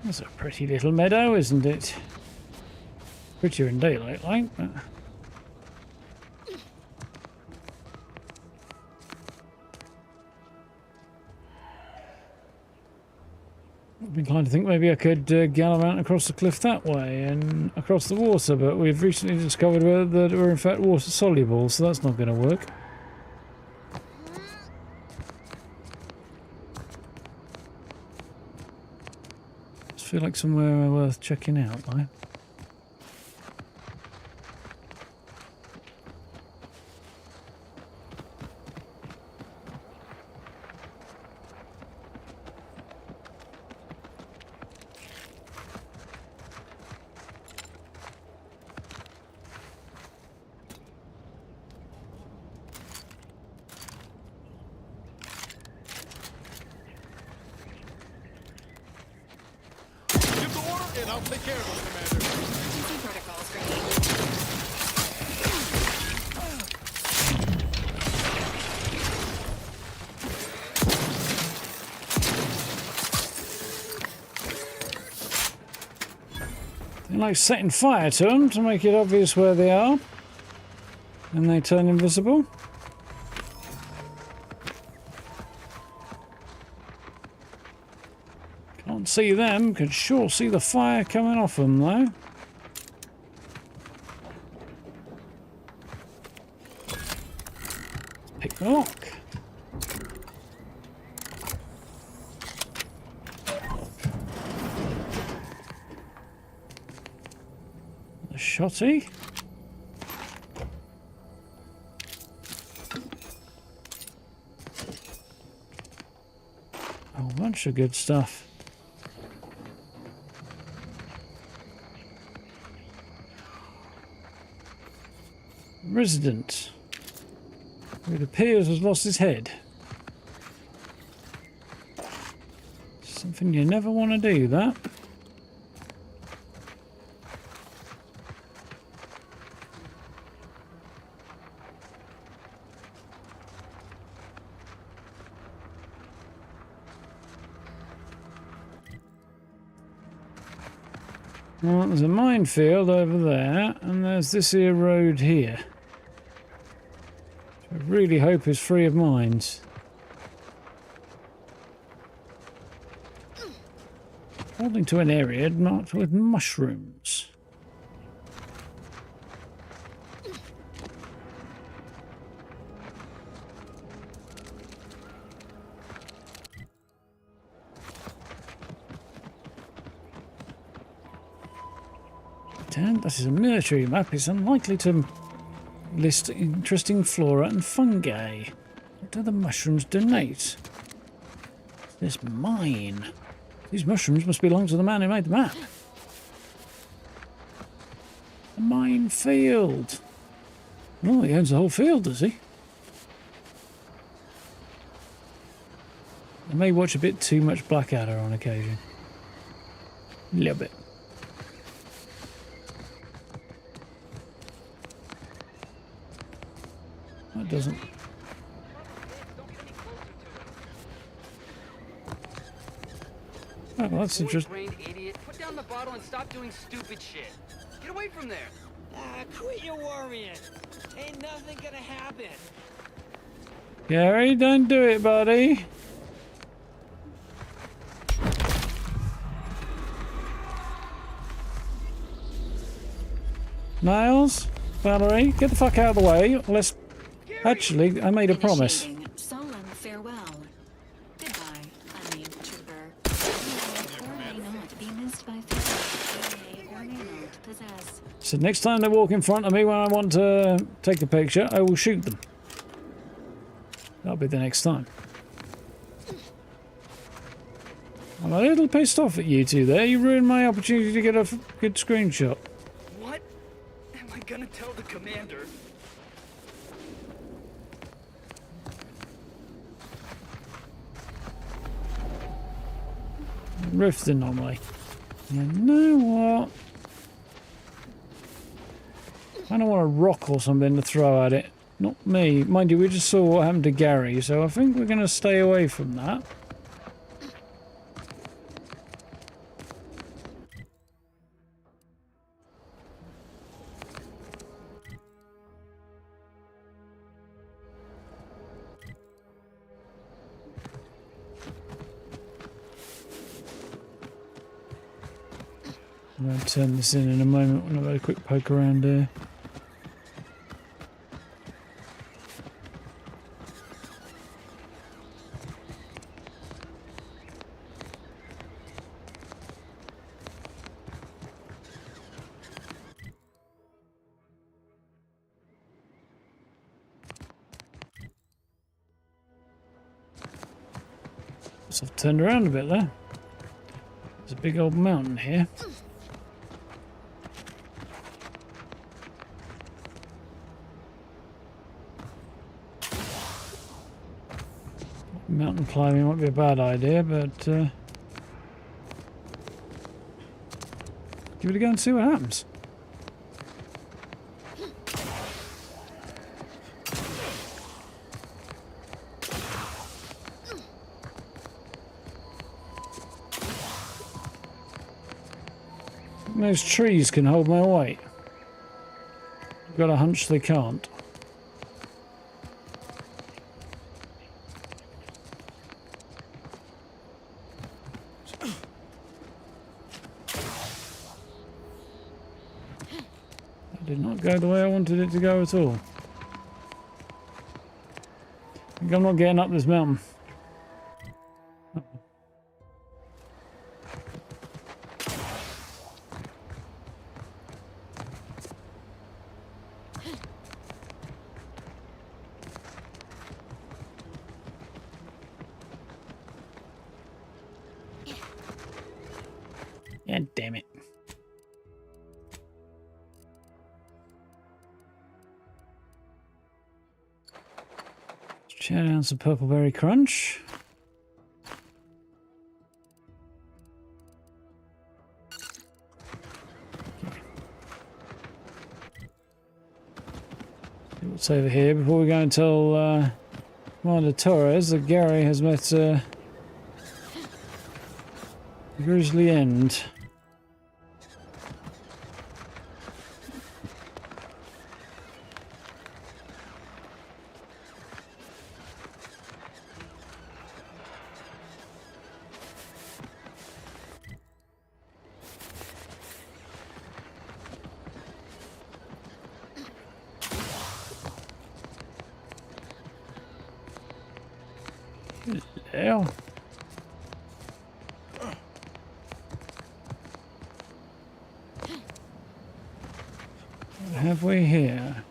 That's a pretty little meadow, isn't it? Prettier in daylight, like, but... I've been inclined to think maybe I could gallivant across the cliff that way and across the water, but we've recently discovered that we're in fact water soluble, so that's not going to work. I feel like somewhere worth checking out, though. I'll take care of it, Commander. Emergency protocols, Grenade. like setting fire to them to make it obvious where they are. And they turn invisible. Can't see them, can sure see the fire coming off them though. Pick the lock. The shotty. A whole bunch of good stuff. Resident. It appears has lost his head. Something you never want to do, that. Well, there's a minefield over there, and there's this here road here. I really hope is free of mines. Holding to an area marked with mushrooms. And that is a military map. It's unlikely to list interesting flora and fungi. What do the mushrooms donate? This mine. These mushrooms must belong to the man who made the map. A minefield. Oh, he owns the whole field, does he? I may watch a bit too much Blackadder on occasion. A little bit. That doesn't. Oh, well, that's interesting. Idiot. Put down the bottle and stop doing stupid shit. Get away from there. Quit your worrying. Ain't nothing gonna happen. Gary, don't do it, buddy. Niles, Valerie, get the fuck out of the way. Let's. Actually, I made a promise. Solemn farewell. Goodbye, unnamed trooper. You may or may not be missed by physics. You may or may not possess. So next time they walk in front of me when I want to take a picture, I will shoot them. That'll be the next time. I'm a little pissed off at you two there. You ruined my opportunity to get a good screenshot. What am I gonna tell the commander? Rift anomaly. You know what? I don't want a rock or something to throw at it. Not me. Mind you, we just saw what happened to Gary, so I think we're going to stay away from that. I'm going to turn this in a moment when I've had a quick poke around here. So I've turned around a bit there. There's a big old mountain here. Mountain climbing might be a bad idea, but give it a go and see what happens. those trees can hold my weight? I've got a hunch they can't. That did not go the way I wanted it to go at all. I think I'm not getting up this mountain. Yeah, damn it. Chow down some purple berry crunch. See what's over here before we go and tell Commander Torres that Gary has met a grisly end. Hell. What have we here?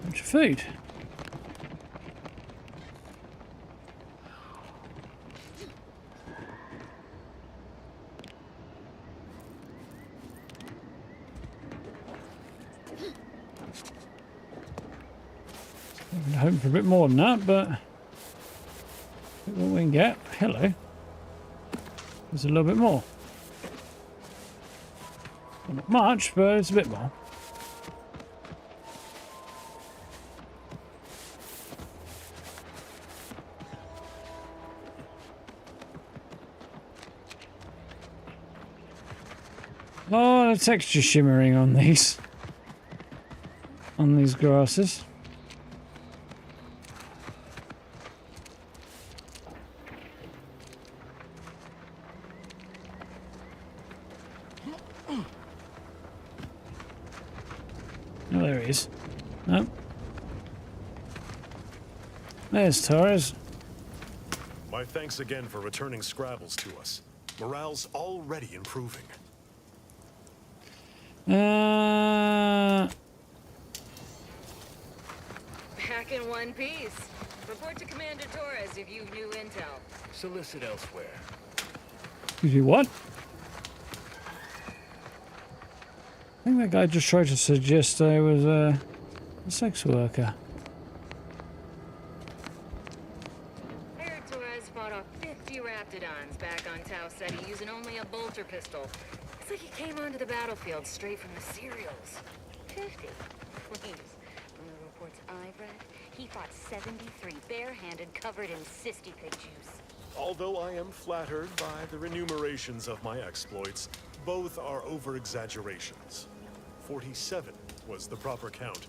Bunch of food. I'm hoping for a bit more than that, but what we can get. Hello. There's a little bit more. Well, not much, but it's a bit more. Oh, the texture shimmering on these grasses. Oh, there he is. No. There's Torres. My thanks again for returning Scrabbles to us. Morale's already improving. Back in one piece. Report to Commander Torres if you've new intel. Solicit elsewhere. Excuse me, what? I think that guy just tried to suggest I was a sex worker. I heard Torres fought off 50 Raptidons back on Tau Ceti using only a bolter pistol. It's like he came onto the battlefield straight from the serials. 50? Please. From the reports I've read, he fought 73 barehanded covered in cysty pig juice. Although I am flattered by the remunerations of my exploits, both are over-exaggerations. 47 was the proper count,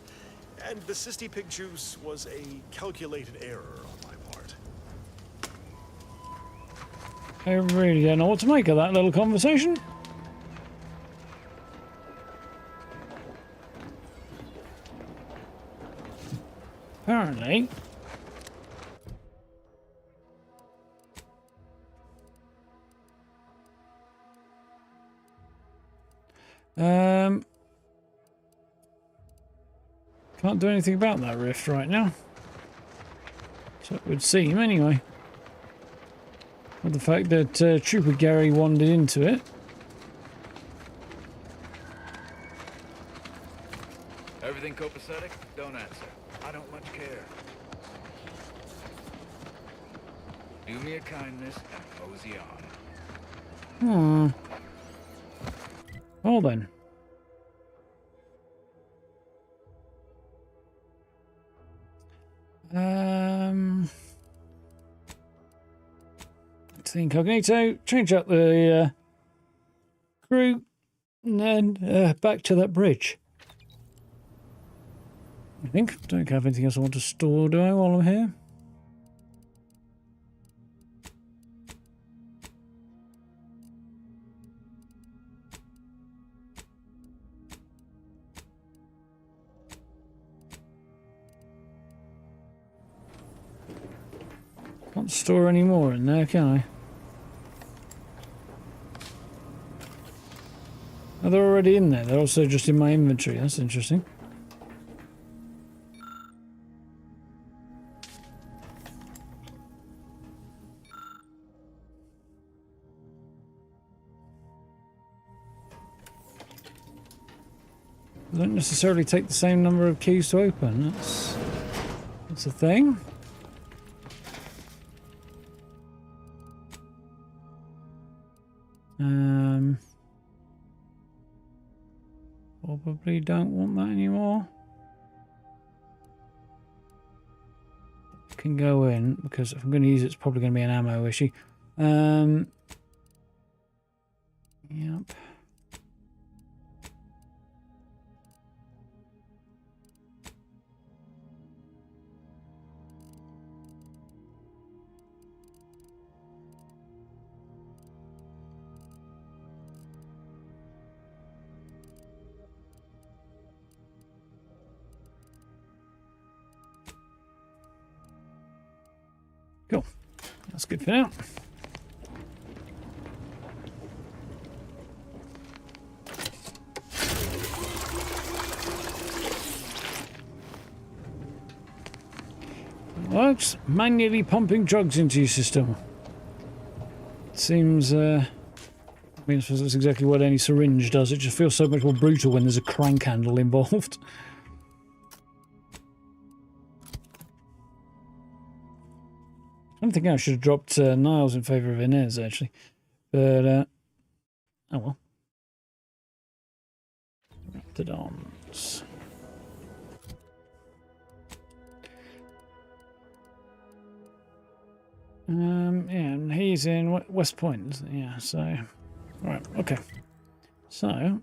and the cysty pig juice was a calculated error on my part. I really don't know what to make of that little conversation. Apparently. Can't do anything about that rift right now. So it would seem, anyway. With the fact that Trooper Gary wandered into it. Everything copacetic? Don't answer. I don't much care. Do me a kindness and mosey on. Well then. to the incognito, change out the crew, and then back to that bridge. I think. Don't have anything else I want to store, do I, while I'm here? Can't store any more in there, can I? Oh, they're already in there. They're also just in my inventory. That's interesting. They don't necessarily take the same number of keys to open. That's a thing. Probably don't want that anymore. Can go in because if I'm going to use it, it's probably going to be an ammo issue. Yep. Cool. That's good for now. Works. Manually pumping drugs into your system. Seems, I mean, I suppose that's exactly what any syringe does. It just feels so much more brutal when there's a crank handle involved. I'm thinking I should have dropped Niles in favour of Inez, actually. But, oh well. Raptidons. Yeah, and he's in West Point, isn't he? Yeah, so... Right, okay. So...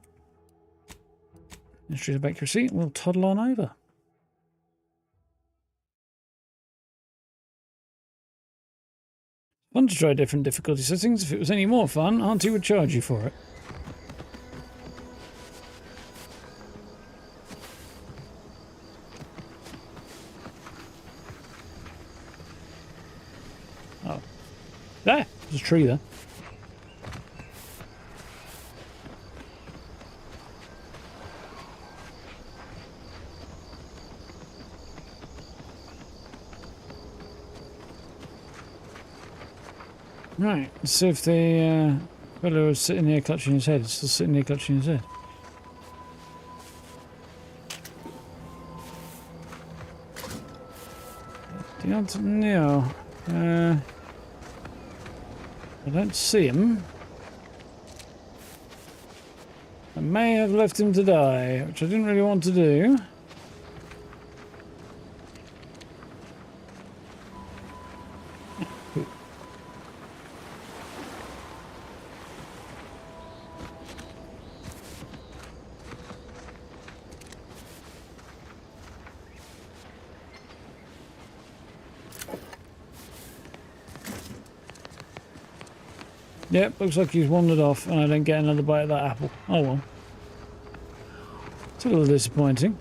History of accuracy, we'll toddle on over. Fun to try different difficulty settings. If it was any more fun, Auntie would charge you for it. Oh. There! There's a tree there. Right, let's see if the fellow was sitting there clutching his head is still sitting there clutching his head. Do you want to know? I don't see him. I may have left him to die, which I didn't really want to do. Yep, looks like he's wandered off and I don't get another bite of that apple. Oh well. It's a little disappointing.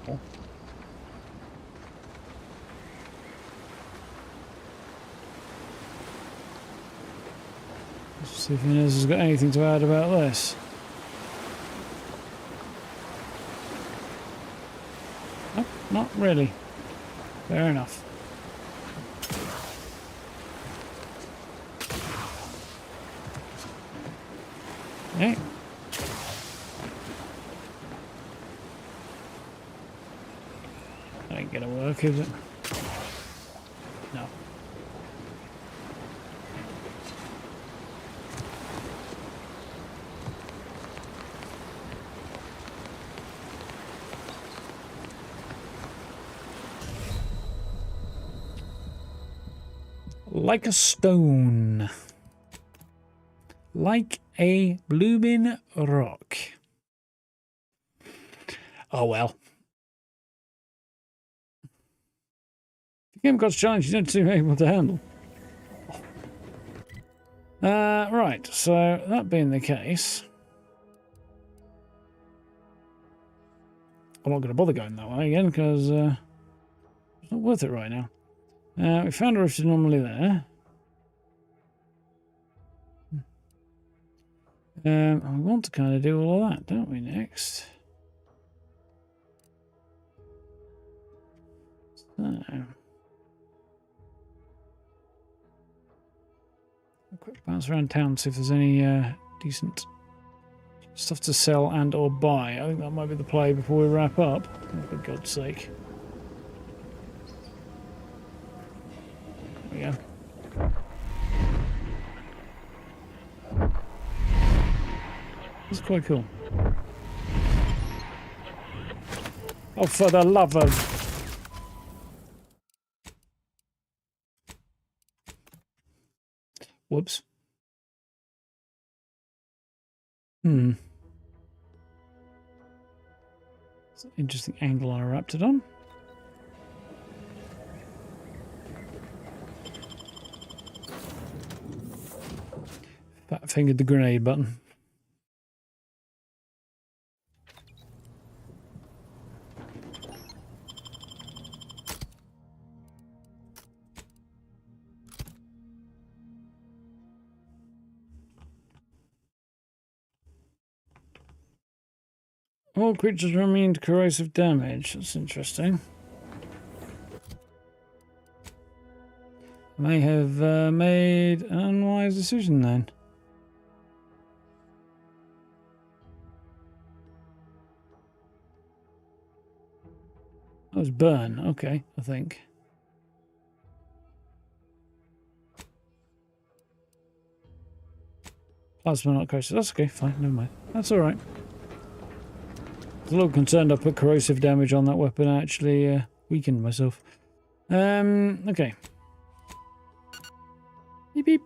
Oh. Let's see if Inez has got anything to add about this. No, not really. Fair enough. Hey. That ain't gonna work, is it? No. Like a stone. Like a blooming rock. Oh well. The game got challenged you don't seem able to handle. Right, so that being the case, I'm not going to bother going that way again because it's not worth it right now. We found a rift anomaly there. We want to kind of do all of that, don't we, next? So, a quick bounce around town, see if there's any decent stuff to sell and or buy. I think that might be the play before we wrap up. Oh, for God's sake. There we go. It's quite cool. Oh, for the love of... Whoops. It's an interesting angle on a Raptidon. Fat fingered the grenade button. All creatures are immune to corrosive damage. That's interesting. May have made an unwise decision then. That was burn. Okay, I think. Plasma, not corrosive. That's okay, fine, never mind. That's alright. I was a little concerned I put corrosive damage on that weapon. I actually weakened myself. Okay. Beep beep.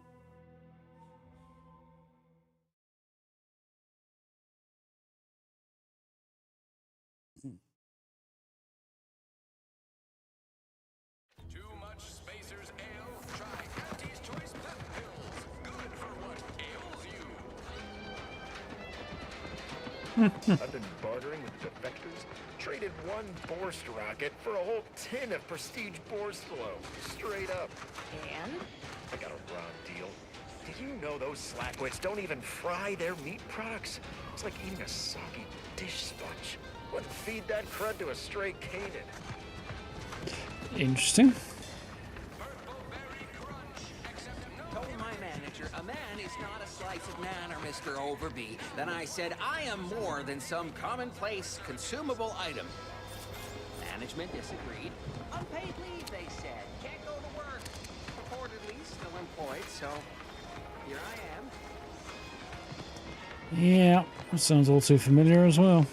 Too much Spacer's Ale? Try Auntie's Choice Pep Pills. Good for what ails you. I've been bartering with defectors. Traded one Borst rocket for a whole tin of prestige Borstlo. Straight up. And? I got a raw deal. Did you know those slackwits don't even fry their meat products? It's like eating a soggy dish sponge. Wouldn't feed that crud to a stray Canaan. Interesting. Told my manager a man is not a slice of nanner, Mr. Overby. Then I said I am more than some commonplace consumable item. Management disagreed. Unpaid leave, they said. Can't go to work. Reportedly still employed, so here I am. Yeah, that sounds all too familiar as well.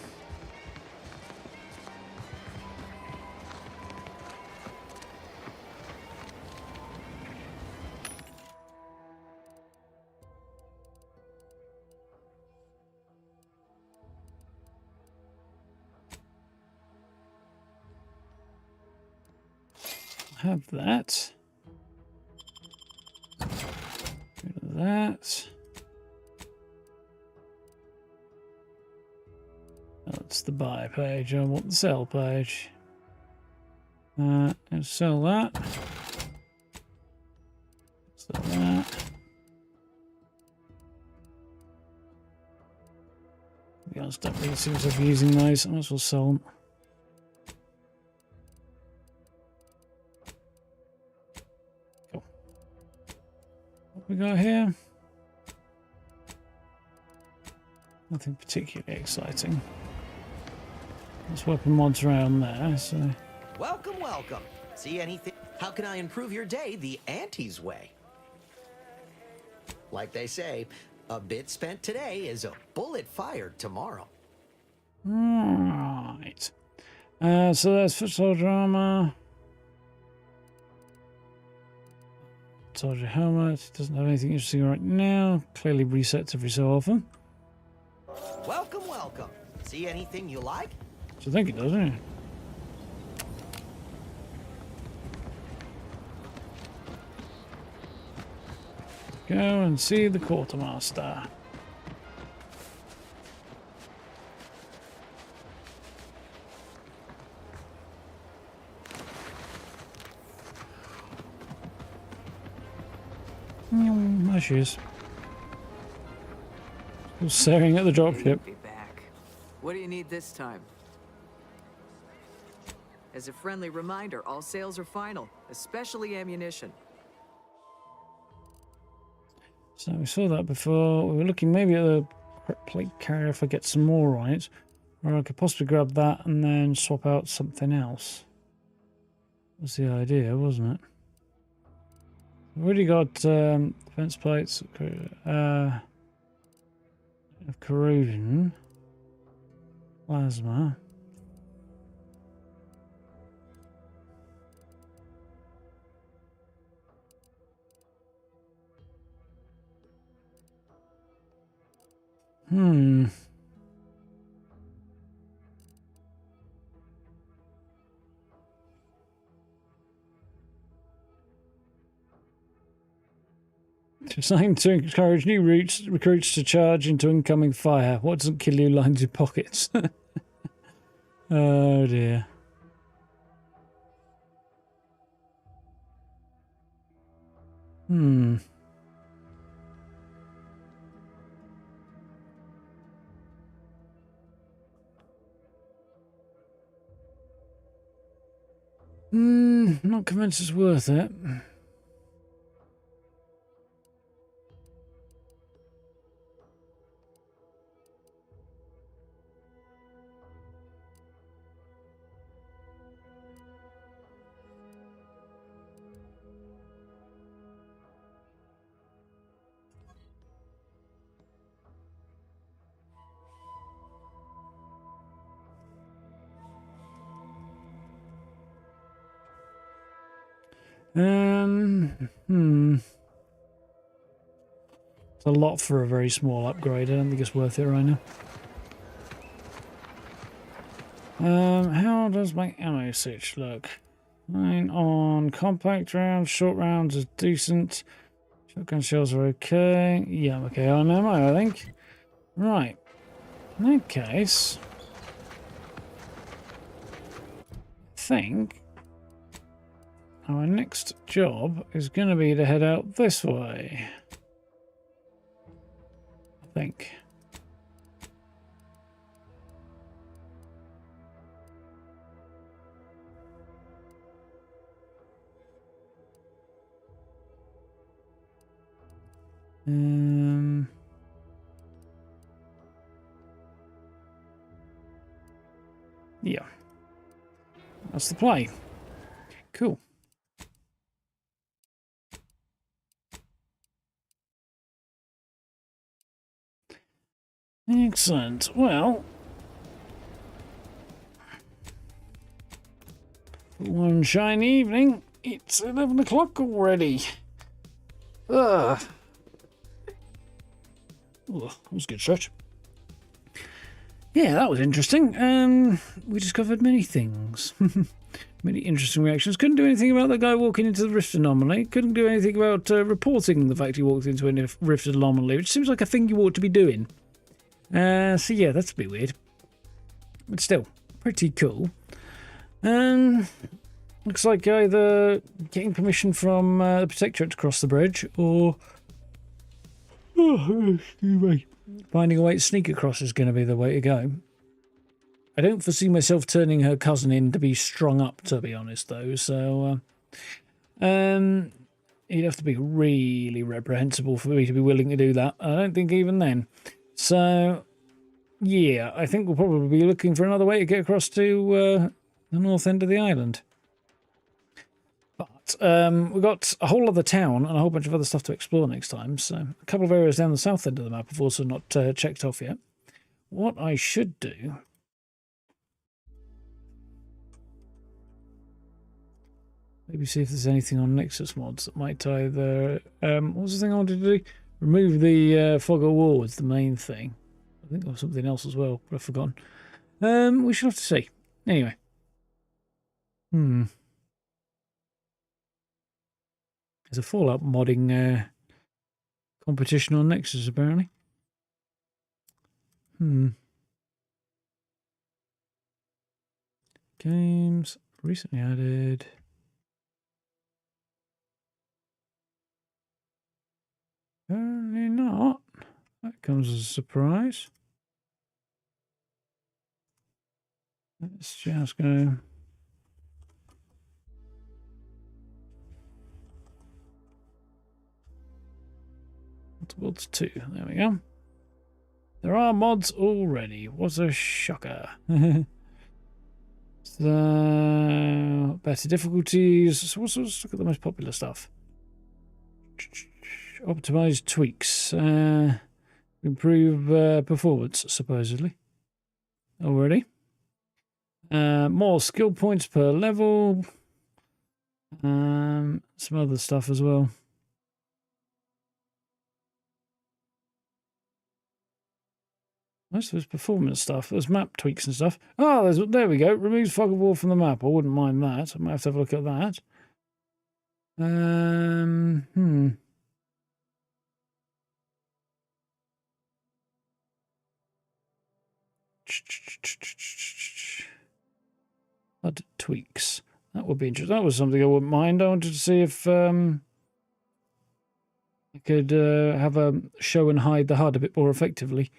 Have that. Rid of that. That's the buy page. I want the sell page. And sell that. Sell that. To be honest, don't really see myself using those. I might as well sell them. We got here? Nothing particularly exciting. There's weapon mods around there, so... Welcome, welcome. See anything? How can I improve your day the Auntie's way? Like they say, a bit spent today is a bullet fired tomorrow. Right. So there's football drama. told you how much. Doesn't have anything interesting right now. Clearly resets every so often. Welcome, welcome. See anything you like? So I think it does, doesn't it? Go and see the quartermaster. There she is. Still staring at the dropship. Be back. What do you need this time? As a friendly reminder, all sales are final, especially ammunition. So we saw that before. We were looking maybe at the plate carrier if I get some more on it. Or I could possibly grab that and then swap out something else. Was the idea, wasn't it? We've already got defense plates of corrosion, plasma. Designed to encourage new recruits to charge into incoming fire. What doesn't kill you lines your pockets? Oh dear. Not convinced it's worth it. It's a lot for a very small upgrade. I don't think it's worth it right now. How does my ammo switch look? Mine on compact rounds, short rounds is decent. Shotgun shells are okay. Yeah, I'm okay on ammo, I think. Right. In that case, I think our next job is going to be to head out this way. I think. Yeah. That's the play. Cool. Excellent. Well, one shiny evening. It's 11 o'clock already. Ugh. Ooh, that was a good stretch. Yeah, that was interesting. We discovered many things. Many interesting reactions. Couldn't do anything about the guy walking into the rift anomaly. Couldn't do anything about reporting the fact he walked into a rift anomaly, which seems like a thing you ought to be doing. So yeah, that's a bit weird. But still, pretty cool. Looks like either getting permission from the Protectorate to cross the bridge, or excuse me, finding a way to sneak across is going to be the way to go. I don't foresee myself turning her cousin in to be strung up, to be honest, though. So, he'd have to be really reprehensible for me to be willing to do that. I don't think even then. So, yeah, I think we'll probably be looking for another way to get across to the north end of the island. But we've got a whole other town and a whole bunch of other stuff to explore next time. So, a couple of areas down the south end of the map have also not checked off yet. What I should do Maybe see if there's anything on Nexus mods that might either... what was the thing I wanted to do? Remove the fog of war was the main thing. I think there was something else as well, but I've forgotten. We should have to see. Anyway. There's a Fallout modding competition on Nexus, apparently. Games recently added... Apparently not. That comes as a surprise. Let's just go. Mods 2. There we go. There are mods already. What a shocker. So, better difficulties. So let's look at the most popular stuff. Optimized tweaks. Improve performance, supposedly. Already. More skill points per level. Some other stuff as well. Most of it's performance stuff. There's map tweaks and stuff. Oh, there we go. Removes fog of war from the map. I wouldn't mind that. I might have to have a look at that. HUD tweaks. That would be interesting. That was something I wouldn't mind. I wanted to see if I could have a show and hide the HUD a bit more effectively.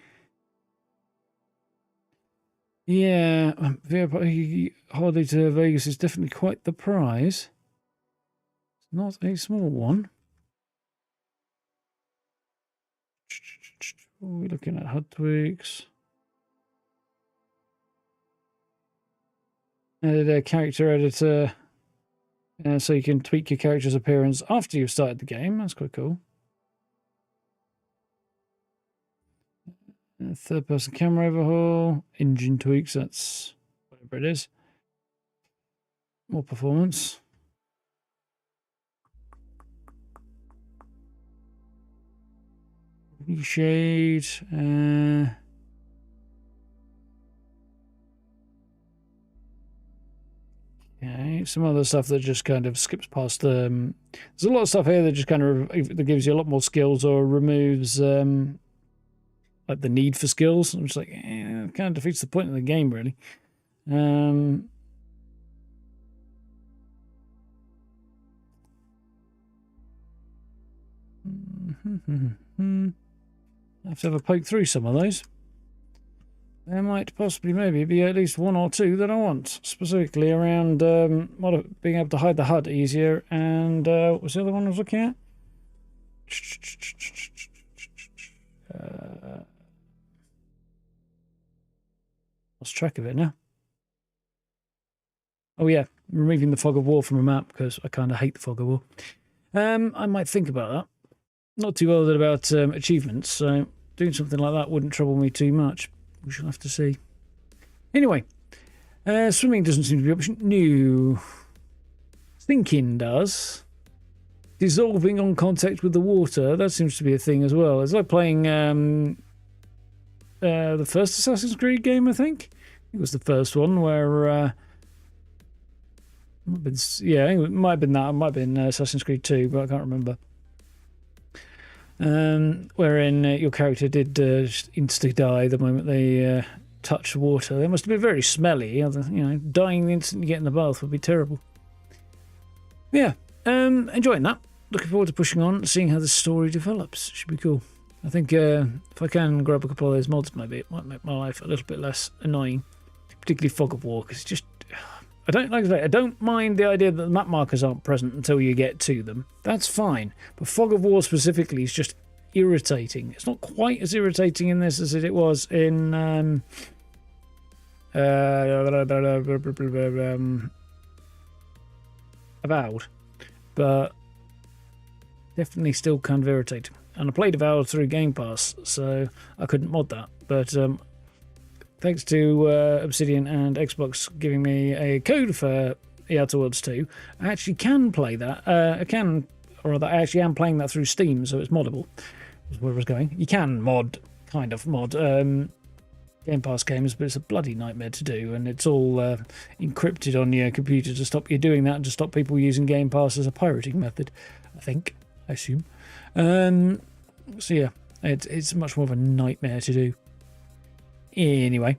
Yeah, hardly to Vegas is definitely quite the prize. It's not a small one. What are we looking at? HUD tweaks. Added a character editor so you can tweak your character's appearance after you've started the game. That's quite cool. Third-person camera overhaul, engine tweaks, that's whatever it is. More performance. Reshade. Okay, some other stuff that just kind of skips past. There's a lot of stuff here that just kind of that gives you a lot more skills or removes like the need for skills. I'm just like, it kind of defeats the point of the game, really. I have to have a poke through some of those. There might possibly maybe be at least one or two that I want, specifically around being able to hide the HUD easier. And what was the other one I was looking at? Lost track of it now. Oh yeah, removing the fog of war from a map because I kind of hate the fog of war. I might think about that. Not too bothered about achievements, so doing something like that wouldn't trouble me too much. We shall have to see. Anyway, swimming doesn't seem to be an option. No. Thinking does. Dissolving on contact with the water, that seems to be a thing as well. It's like playing the first Assassin's Creed game, I think. It was the first one where... it might have been that. It might have been Assassin's Creed 2, but I can't remember. Wherein your character did insta-die the moment they touched water. They must have been very smelly. You know, dying the instant you get in the bath would be terrible. Yeah, enjoying that. Looking forward to pushing on, seeing how the story develops. Should be cool. I think if I can grab a couple of those mods, maybe it might make my life a little bit less annoying. Particularly Fog of War, because it's just... I don't mind the idea that the map markers aren't present until you get to them. That's fine. But Fog of War specifically is just irritating. It's not quite as irritating in this as it was in Avowed. But definitely still kind of irritating. And I played Avowed through Game Pass, so I couldn't mod that. But thanks to Obsidian and Xbox giving me a code for The Outer Worlds 2. I actually can play that. I actually am playing that through Steam, so it's moddable. That's where I was going. You can mod Game Pass games, but it's a bloody nightmare to do, and it's all encrypted on your computer to stop you doing that and to stop people using Game Pass as a pirating method, I assume. So yeah, it's much more of a nightmare to do. Anyway,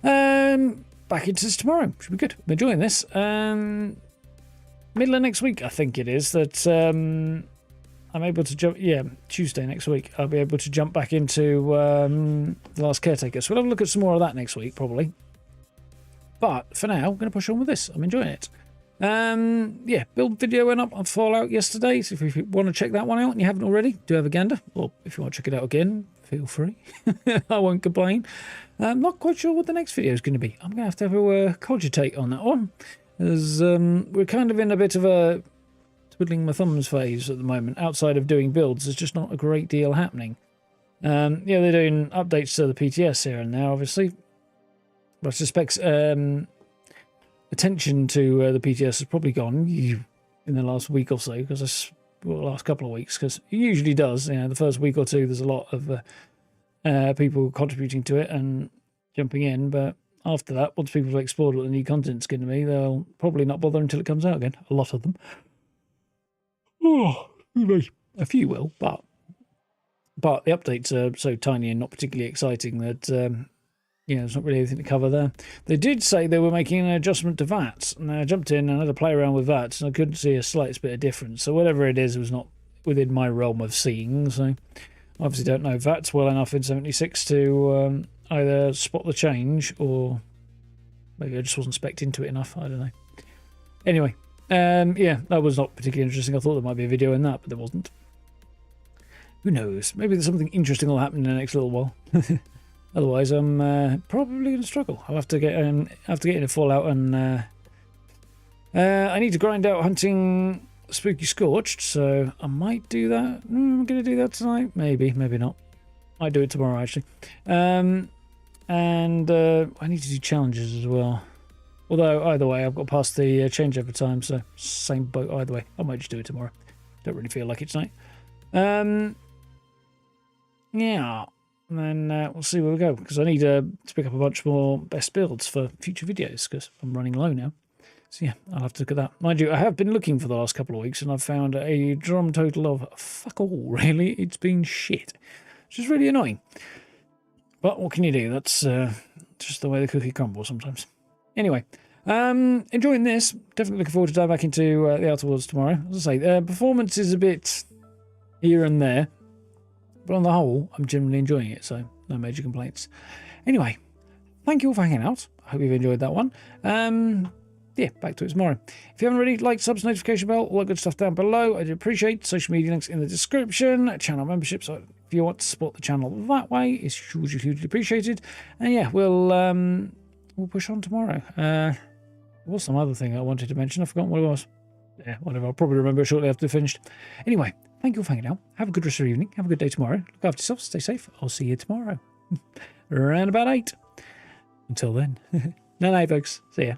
back into this tomorrow. Should be good. I'm enjoying this. Middle of next week, I think it is, that I'm able to jump, Tuesday next week, I'll be able to jump back into The Last Caretaker. So we'll have a look at some more of that next week, probably. But for now, I'm going to push on with this. I'm enjoying it. Build video went up on Fallout yesterday, so if you want to check that one out and you haven't already, do have a gander. Or if you want to check it out again, feel free. I won't complain. I'm not quite sure what the next video is going to be. I'm going to have a cogitate on that one, as we're kind of in a bit of a twiddling my thumbs phase at the moment. Outside of doing builds, there's just not a great deal happening. They're doing updates to the PTS here and there, obviously. But I suspect attention to the PTS has probably gone in the last week or so, because the last couple of weeks, because it usually does. The first week or two, there's a lot of people contributing to it and jumping in, but after that, once people have explored what the new content's going to be, they'll probably not bother until it comes out again. A lot of them. A few will, but the updates are so tiny and not particularly exciting that there's not really anything to cover there. They did say they were making an adjustment to VATs, and I jumped in and had to play around with VATs, and I couldn't see a slight bit of difference. So whatever it is was not within my realm of seeing. So I obviously don't know VATs well enough in 76 to either spot the change, or maybe I just wasn't specced into it enough. I don't know. Anyway. That was not particularly interesting. I thought there might be a video in that, but there wasn't. Who knows? Maybe there's something interesting will happen in the next little while. Otherwise, I'm probably going to struggle. I'll have to get into Fallout, and I need to grind out hunting Spooky Scorched, so I might do that. I'm going to do that tonight. Maybe not. Might do it tomorrow, actually. And I need to do challenges as well. Although, either way, I've got past the changeover time, so same boat either way. I might just do it tomorrow. Don't really feel like it tonight. And then we'll see where we go, because I need to pick up a bunch more best builds for future videos, because I'm running low now. So yeah, I'll have to look at that. Mind you, I have been looking for the last couple of weeks, and I've found a drum total of fuck all, really. It's been shit, which is really annoying. But what can you do? That's just the way the cookie crumbles sometimes. Anyway, enjoying this. Definitely looking forward to dive back into the Outer Worlds tomorrow. As I say, performance is a bit here and there, but on the whole, I'm generally enjoying it, so no major complaints. Anyway, thank you all for hanging out. I hope you've enjoyed that one. Back to it tomorrow. If you haven't already, like, subs, notification bell, all that good stuff down below. I do appreciate social media links in the description, channel membership, so if you want to support the channel that way, it's hugely appreciated. And yeah, we'll push on tomorrow. There was some other thing I wanted to mention. I've forgotten what it was. Yeah, whatever. I'll probably remember it shortly after we're finished. Anyway, thank you for hanging out. Have a good rest of your evening. Have a good day tomorrow. Look after yourself. Stay safe. I'll see you tomorrow. Around about 8. Until then. Night, folks. See ya.